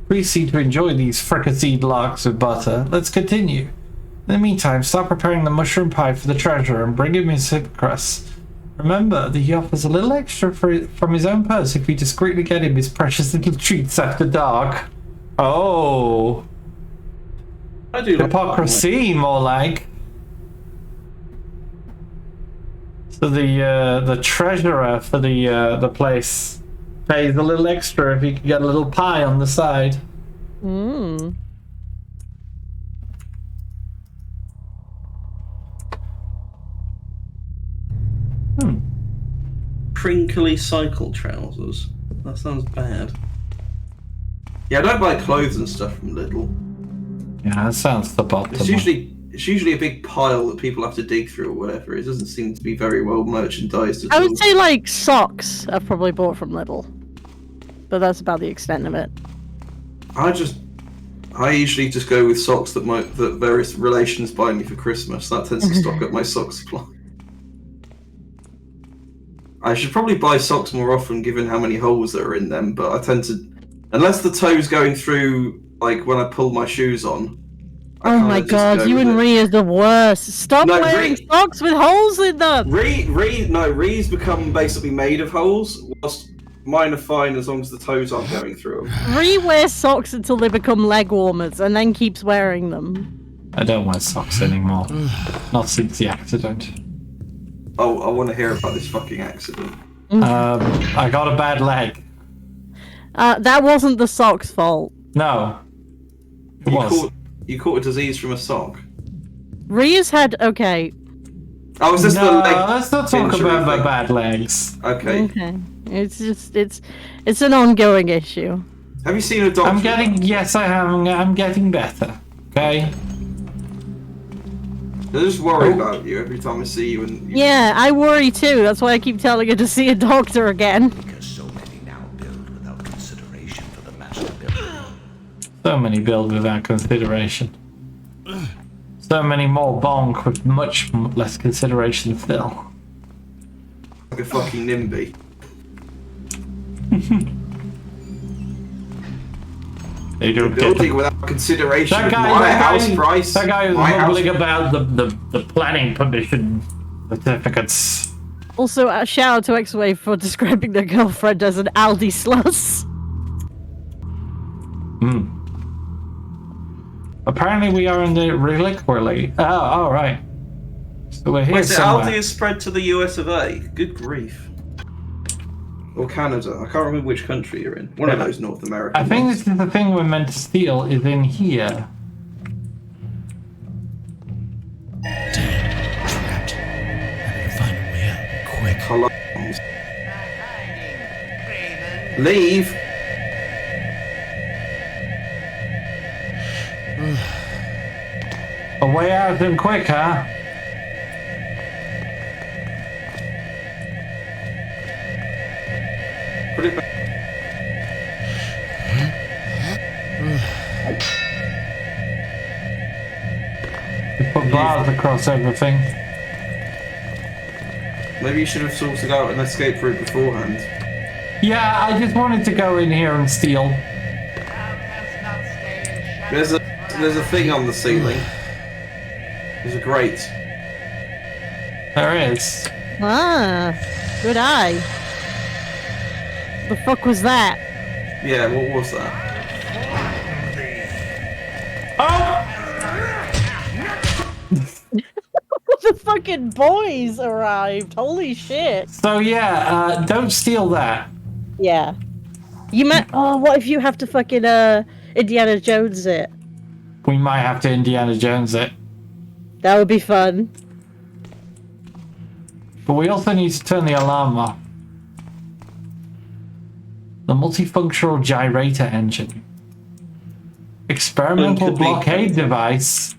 Proceed to enjoy these fricasseed larks with butter. Let's continue. In the meantime, start preparing the mushroom pie for the treasurer and bring him his hip crust. Remember that he offers a little extra from his own purse if we discreetly get him his precious little treats after dark. Oh. I do hypocrisy, more like. So the treasurer for the place pays a little extra if he can get a little pie on the side. Crinkly cycle trousers. That sounds bad. Yeah, I don't buy clothes and stuff from Lidl. Yeah, that sounds the bottom. It's usually a big pile that people have to dig through or whatever. It doesn't seem to be very well merchandised at all. I would say like socks I've probably bought from Lidl, but that's about the extent of it. I usually just go with socks that various relations buy me for Christmas. That tends to stock up my sock supply. I should probably buy socks more often given how many holes there are in them, but I tend to... Unless the toe's going through, like, when I pull my shoes on. Oh my god, you and Ree are the worst. Stop wearing socks with holes in them! Ree's become basically made of holes, whilst mine are fine as long as the toes aren't going through them. Ree wears socks until they become leg warmers, and then keeps wearing them. I don't wear socks anymore. Not since the accident. Oh, I want to hear about this fucking accident. I got a bad leg. That wasn't the sock's fault. No. You caught a disease from a sock? Ria's had... Okay. Oh, is this the leg? Let's not talk about my bad legs. Okay. It's just... It's an ongoing issue. Have you seen a doctor? Yes, I have. I'm getting better. Okay? I just worry about you every time I see you. Yeah, I worry too. That's why I keep telling her to see a doctor again. Because so many now build without consideration for the master builder. So many build without consideration. So many more bonk with much less consideration still. Like a fucking NIMBY. They don't building without consideration that of guy, my house price. That guy was mumbling about the planning permission certificates. Also, shout out to X-Wave for describing their girlfriend as an Aldi sluss. Apparently we are in the reliquary. Oh, alright. So we're here somewhere. Aldi is spread to the US of A. Good grief. Or Canada. I can't remember which country you're in. One of those North American I think ones. this is the thing we're meant to steal is in here. Trapped. I better find a way out, quick. Alarms. Leave! A way out and quick, huh? Put it back. We put bars across everything. Maybe you should have sorted out an escape route beforehand. Yeah, I just wanted to go in here and steal. There's a thing on the ceiling. There's a grate. There is. Ah, good eye. The fuck was that? Yeah, what was that? The fucking boys arrived. Holy shit. So yeah, don't steal that. Yeah. You might. Oh, what if you have to fucking Indiana Jones it? We might have to Indiana Jones it. That would be fun. But we also need to turn the alarm off. The multifunctional gyrator engine. Experimental blockade device.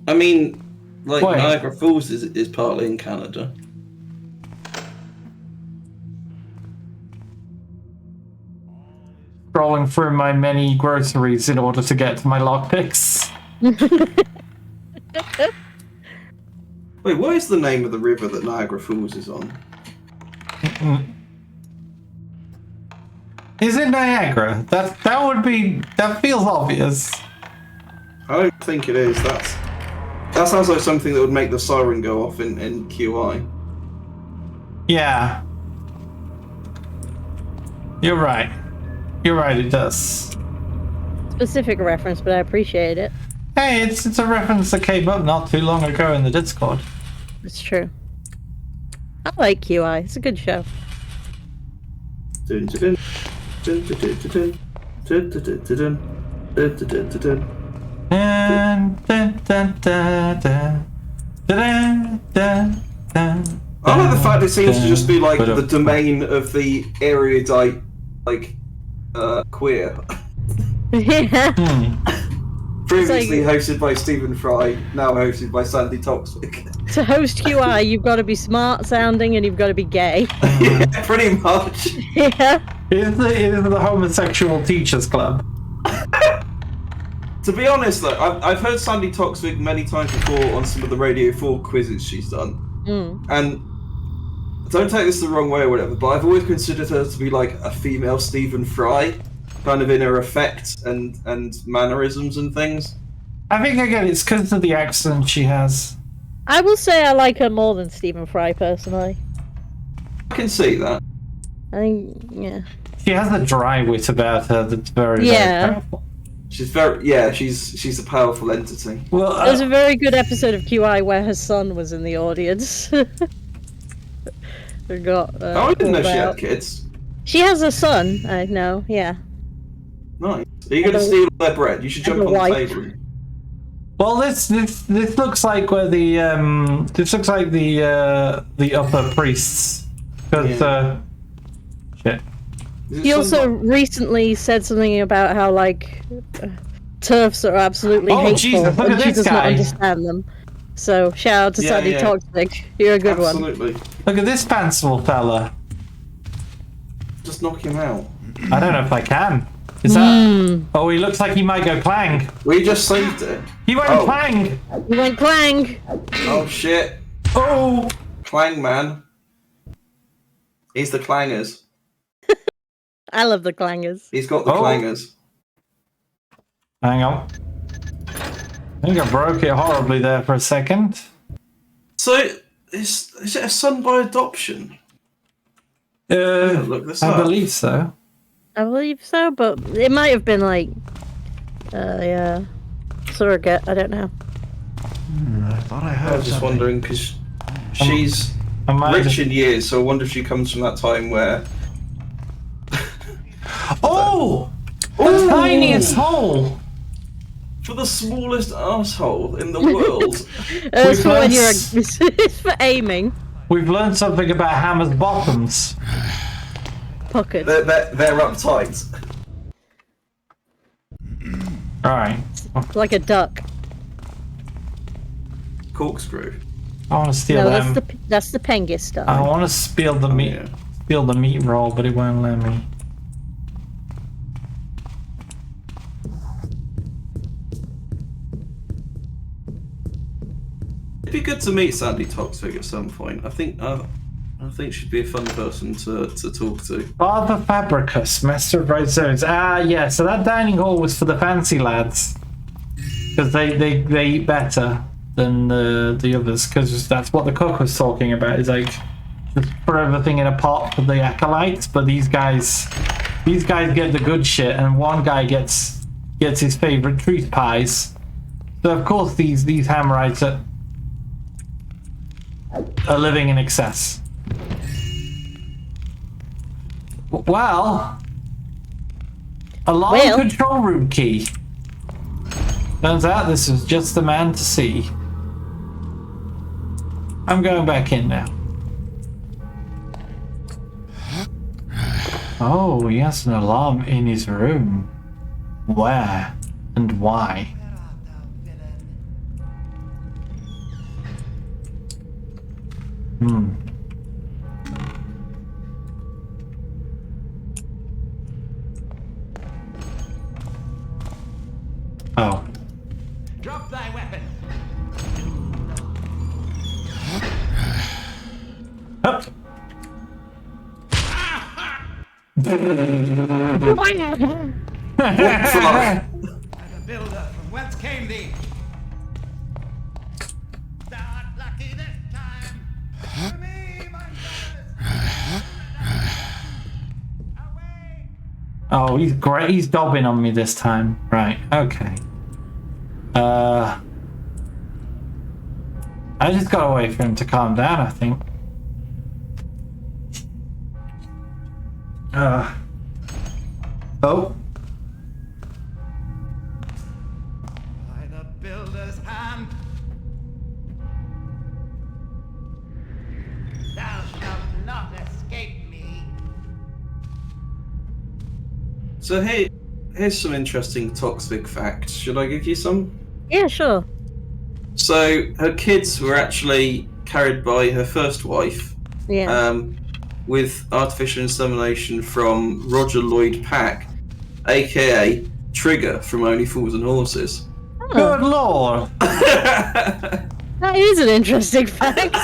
I mean, like, Wait. Niagara Falls is partly in Canada. Scrolling through my many groceries in order to get to my lockpicks. Wait, what is the name of the river that Niagara Falls is on? Is it Niagara? That feels obvious. I don't think it is. That sounds like something that would make the siren go off in QI. Yeah. You're right. You're right, it does. Specific reference, but I appreciate it. Hey, it's a reference that came up not too long ago in the Discord. It's true. I like QI. It's a good show. Dun, dun, dun, dun, dun, dun, dun, dun, dun, dun, dun, dun, dun, dun, dun. Dun, dun, dun, dun, dun, dun, dun, dun, I like the fact it seems to just be like dun, the domain of the erudite, like, queer. Yeah. Previously hosted by Stephen Fry, now hosted by Sandy Toxic. To host QI, you've got to be smart sounding and you've got to be gay. Yeah, pretty much. Yeah. It is the homosexual teachers club. To be honest, though, I've heard Sandy Toxic many times before on some of the Radio 4 quizzes she's done. And don't take this the wrong way or whatever, but I've always considered her to be like a female Stephen Fry, kind of in her effect and mannerisms and things. I think, again, it's because of the accent she has. I will say I like her more than Stephen Fry, personally. I can see that. I think, yeah. She has a dry wit about her that's very, very powerful. She's she's a powerful entity. Well, there was a very good episode of QI where her son was in the audience. I didn't know she had kids. She has a son, I know, yeah. Nice. Are you going to steal their bread? You should jump on the table. Well, this looks like where the upper priests, because shit. He also recently said something about how like TERFs are absolutely hateful, Jesus, look and at she this does not guy. understand them. So shout out to Sandy Toxic. You're a good one. Absolutely. Look at this fanciful fella. Just knock him out. I don't know if I can. Is that? Oh, he looks like he might go clang. We just saved it. He went clang. He went clang. Oh shit. Oh. Clang man. He's the clangers. I love the clangers. He's got the clangers. Hang on. I think I broke it horribly there for a second. So, is it a son by adoption? Look this I up. believe so. I believe so, but it might have been like, yeah, surrogate. I don't know. I thought I heard. I was just wondering because she's rich in years, so I wonder if she comes from that time where. Oh, the tiniest hole. For the smallest asshole in the world. It's for when you're. It's for aiming. We've learned something about hammers' bottoms. Pocket. They're uptight. Alright. Like a duck. Corkscrew. I want to steal them. That's the Pengis stuff. I want to steal the meat. Steal the meat roll, but it won't let me. It'd be good to meet Sandy Toxic at some point. I think she'd be a fun person to talk to. Father Fabricus, Master of Bright Zones. Ah, yeah. So that dining hall was for the fancy lads, because they eat better than the others. Because that's what the cook was talking about. Is like just put everything in a pot for the acolytes, but these guys get the good shit, and one guy gets his favorite truth pies. So of course these Hammerites are living in excess. Well, alarm control room key. Turns out this was just the man to see. I'm going back in now. Oh, he has an alarm in his room. Where and why? Oh. Drop thy weapon. Up. The builder, from whence came thee? Start lucky this time. For me, my brothers. Oh, he's great. He's dobbing on me this time. Right. Okay. I just gotta wait for him to calm down, I think. Oh. By the builder's hand. Thou shalt not escape me. So here's some interesting toxic facts. Should I give you some? Yeah, sure. So her kids were actually carried by her first wife. Yeah. With artificial insemination from Roger Lloyd Pack, aka Trigger from Only Fools and Horses. Oh. Good lord! That is an interesting fact.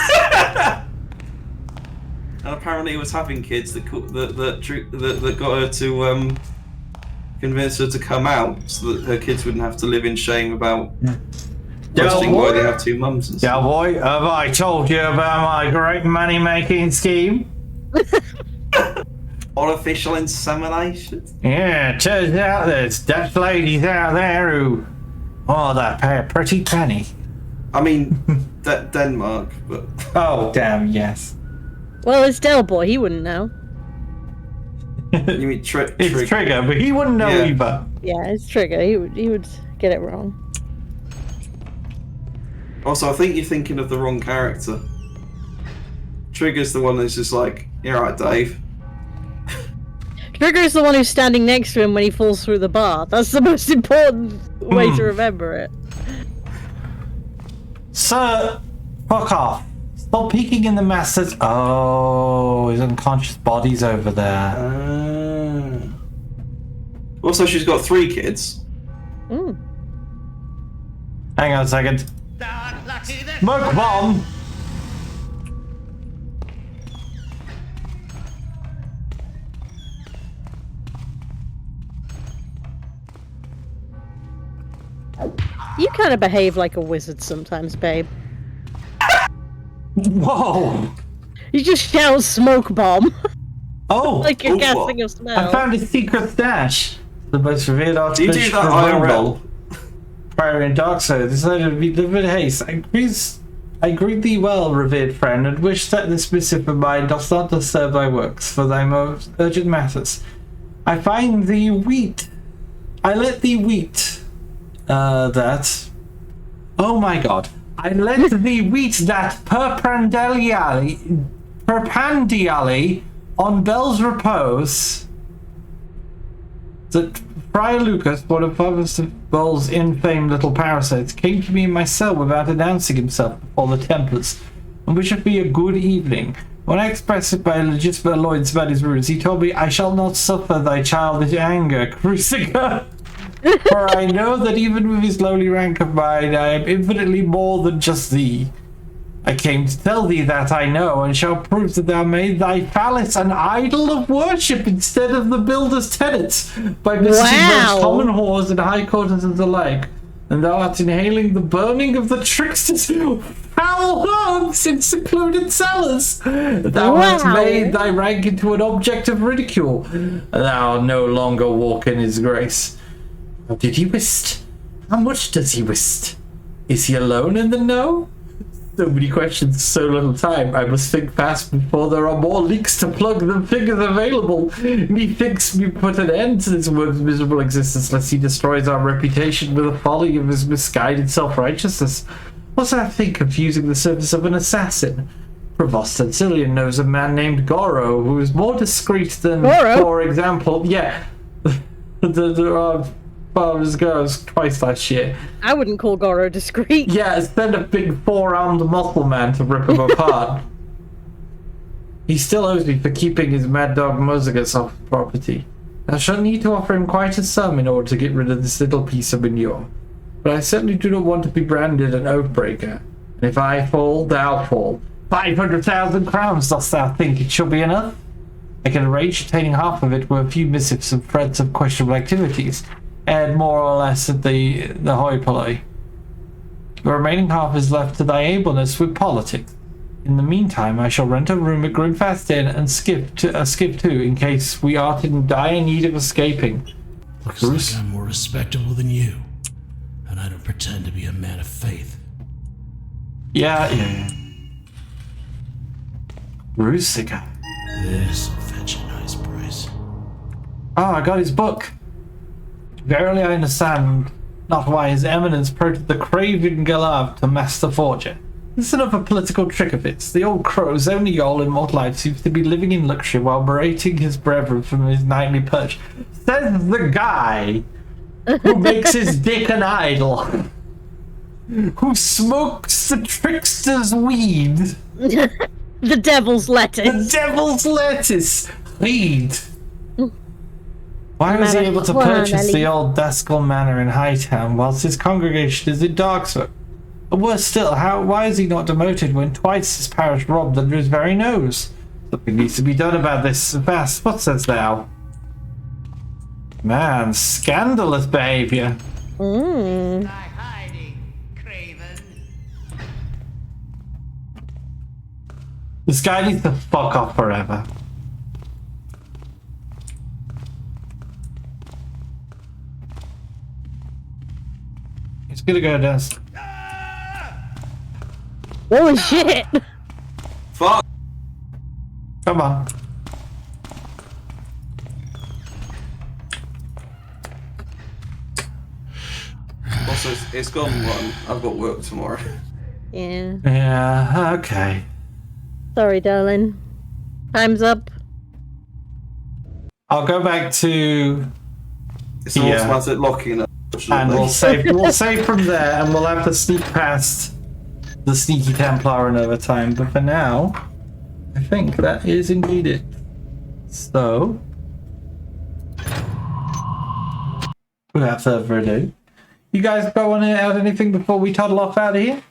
And apparently, he was having kids that got her to convince her to come out, so that her kids wouldn't have to live in shame about questioning why they have two mums and stuff. Yeah, boy, have I told you about my great money-making scheme? Artificial insemination? Yeah, it turns out there's Dutch ladies out there who, they pay a pretty penny. I mean, Denmark, but... Oh, damn, yes. Well, it's Del Boy, he wouldn't know. You mean It's Trigger, but he wouldn't know either. Yeah, it's Trigger, he would get it wrong. Also, I think you're thinking of the wrong character. Trigger's the one that's just like, you're right, Dave. Trigger's the one who's standing next to him when he falls through the bar. That's the most important way to remember it. Sir, fuck off. Stop peeking in the masters. Oh, his unconscious body's over there. Also, she's got 3 kids. Mm. Hang on a second. Smoke bomb! You kind of behave like a wizard sometimes, babe. Whoa! You just shout smoke bomb. Oh! Like you're casting a spell. I found a secret stash. The most revered You do archbishop that of IRL. Prior in Darkside decided to be delivered haste. I greet thee well, revered friend, and wish that this missive of mine does not disturb thy works, for thy most urgent matters. I find thee wheat. I let thee wheat. That. Oh my god. I let thee wheat that perpendially on Bell's repose. That Friar Lucas, one of Father Bell's infame little parasites, came to me in my cell without announcing himself before the Templars, and wished me a good evening. When I expressed it by legitimate alloyance about his rules, he told me, I shall not suffer thy childish anger, Cruciger. For I know that even with his lowly rank of mine, I am infinitely more than just thee. I came to tell thee that I know, and shall prove that thou made thy phallus an idol of worship instead of the builder's tenets, by visiting most common whores and high courtesans alike, and thou art inhaling the burning of the trickster's foul herbs in secluded cellars. Thou hast made thy rank into an object of ridicule, and thou no longer walk in his grace. How did he whist? How much does he whist? Is he alone in the know? So many questions, so little time. I must think fast before there are more leaks to plug than figures available. Methinks we put an end to this worm's miserable existence, lest he destroys our reputation with the folly of his misguided self-righteousness. What do I think of using the service of an assassin? Provost Ancillian knows a man named Goro, who is more discreet than, for example, Father's girls twice last year. I wouldn't call Goro discreet. Yeah, send a big 4-armed muscle man to rip him apart. He still owes me for keeping his mad dog Mozigus off property. I shall need to offer him quite a sum in order to get rid of this little piece of manure. But I certainly do not want to be branded an oath-breaker. And if I fall, thou fall. 500,000 crowns, dost thou think it shall be enough? I can arrange obtaining half of it with a few missives and threats of questionable activities, and more or less at the hoi polloi. The remaining half is left to thy ableness with politics. In the meantime, I shall rent a room at Grimfast Inn and skip too, in case we are in dire need of escaping. Looks like I'm more respectable than you, and I don't pretend to be a man of faith. Yeah. Rusica. This'll fetch a nice price. Oh, I got his book. Verily I understand not why His Eminence promoted the craven Galav to Master Forger. This is another political trick of his. The old crow's only goal in mortal life seems to be living in luxury while berating his brethren from his nightly perch. Says the guy who makes his dick an idol. Who smokes the trickster's weed. The devil's lettuce. The devil's lettuce. Weed. Why was he able to purchase the old Daskell Manor in Hightown whilst his congregation is in Darksford? Or worse still, why is he not demoted when twice his parish robbed under his very nose? Something needs to be done about this fast. What says thou? Man, scandalous behaviour. This guy needs to fuck off forever. He's gonna go down. Holy shit! Fuck! Come on. Also, it's gone one. I've got work tomorrow. Yeah. Yeah, okay. Sorry, darling. Time's up. I'll go back to It's an automatic locking up. And we'll save from there, and we'll have to sneak past the Sneaky Templar another time. But for now, I think that is indeed it. So, without further ado, you guys go on and add anything before we toddle off out of here?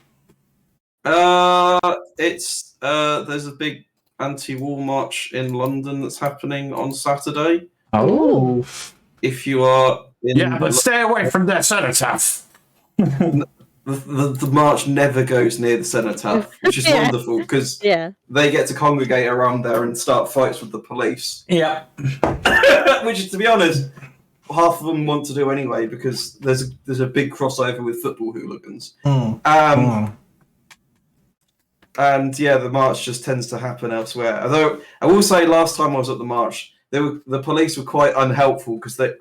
There's a big anti-war march in London that's happening on Saturday. Oh. If you are in... Yeah, but stay away from their cenotaph. The march never goes near the cenotaph, which is wonderful, because they get to congregate around there and start fights with the police. Yeah. Which, to be honest, half of them want to do anyway, because there's a big crossover with football hooligans. And yeah, the march just tends to happen elsewhere. Although I will say, last time I was at the march, the police were quite unhelpful because the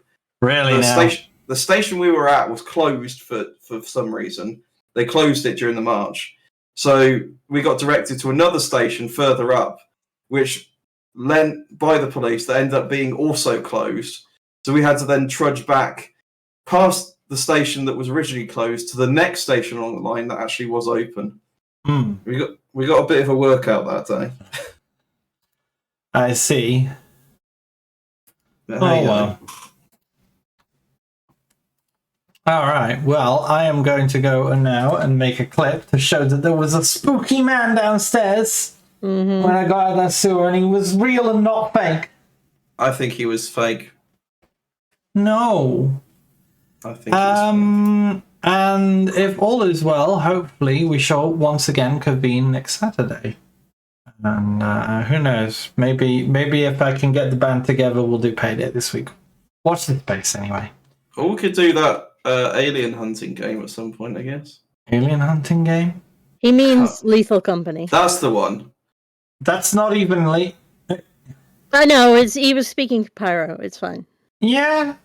station we were at was closed for some reason. They closed it during the march, so we got directed to another station further up, which lent by the police that ended up being also closed. So we had to then trudge back past the station that was originally closed to the next station along the line that actually was open. We got a bit of a workout that day. I see. Well. Alright, well, I am going to go now and make a clip to show that there was a spooky man downstairs when I got out of that sewer, and he was real and not fake. I think he was fake. No. I think he was fake. And if all is well, hopefully we shall once again convene next Saturday. And who knows? Maybe if I can get the band together, we'll do Payday this week. Watch this space anyway. Or we could do that alien hunting game at some point, I guess. Alien hunting game? He means Lethal Company. That's the one. That's not even I know, he was speaking to Pyro. It's fine. Yeah,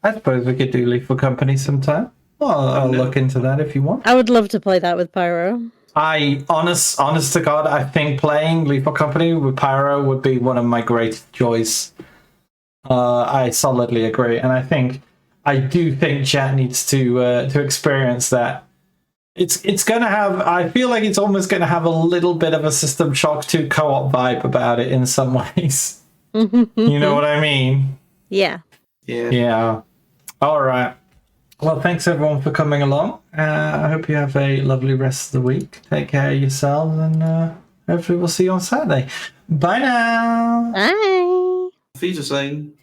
I suppose we could do Lethal Company sometime. Well, I'll look into that if you want. I would love to play that with Pyro. Honest to God, I think playing Lethal Company with Pyro would be one of my greatest joys. I solidly agree, and I do think chat needs to experience that. It's gonna have. I feel like it's almost gonna have a little bit of a System Shock 2 co-op vibe about it in some ways. You know what I mean? Yeah. Yeah. All right. Well, thanks everyone for coming along. I hope you have a lovely rest of the week. Take care of yourselves, and hopefully we'll see you on Saturday. Bye now. Bye. Auf Wiedersehen.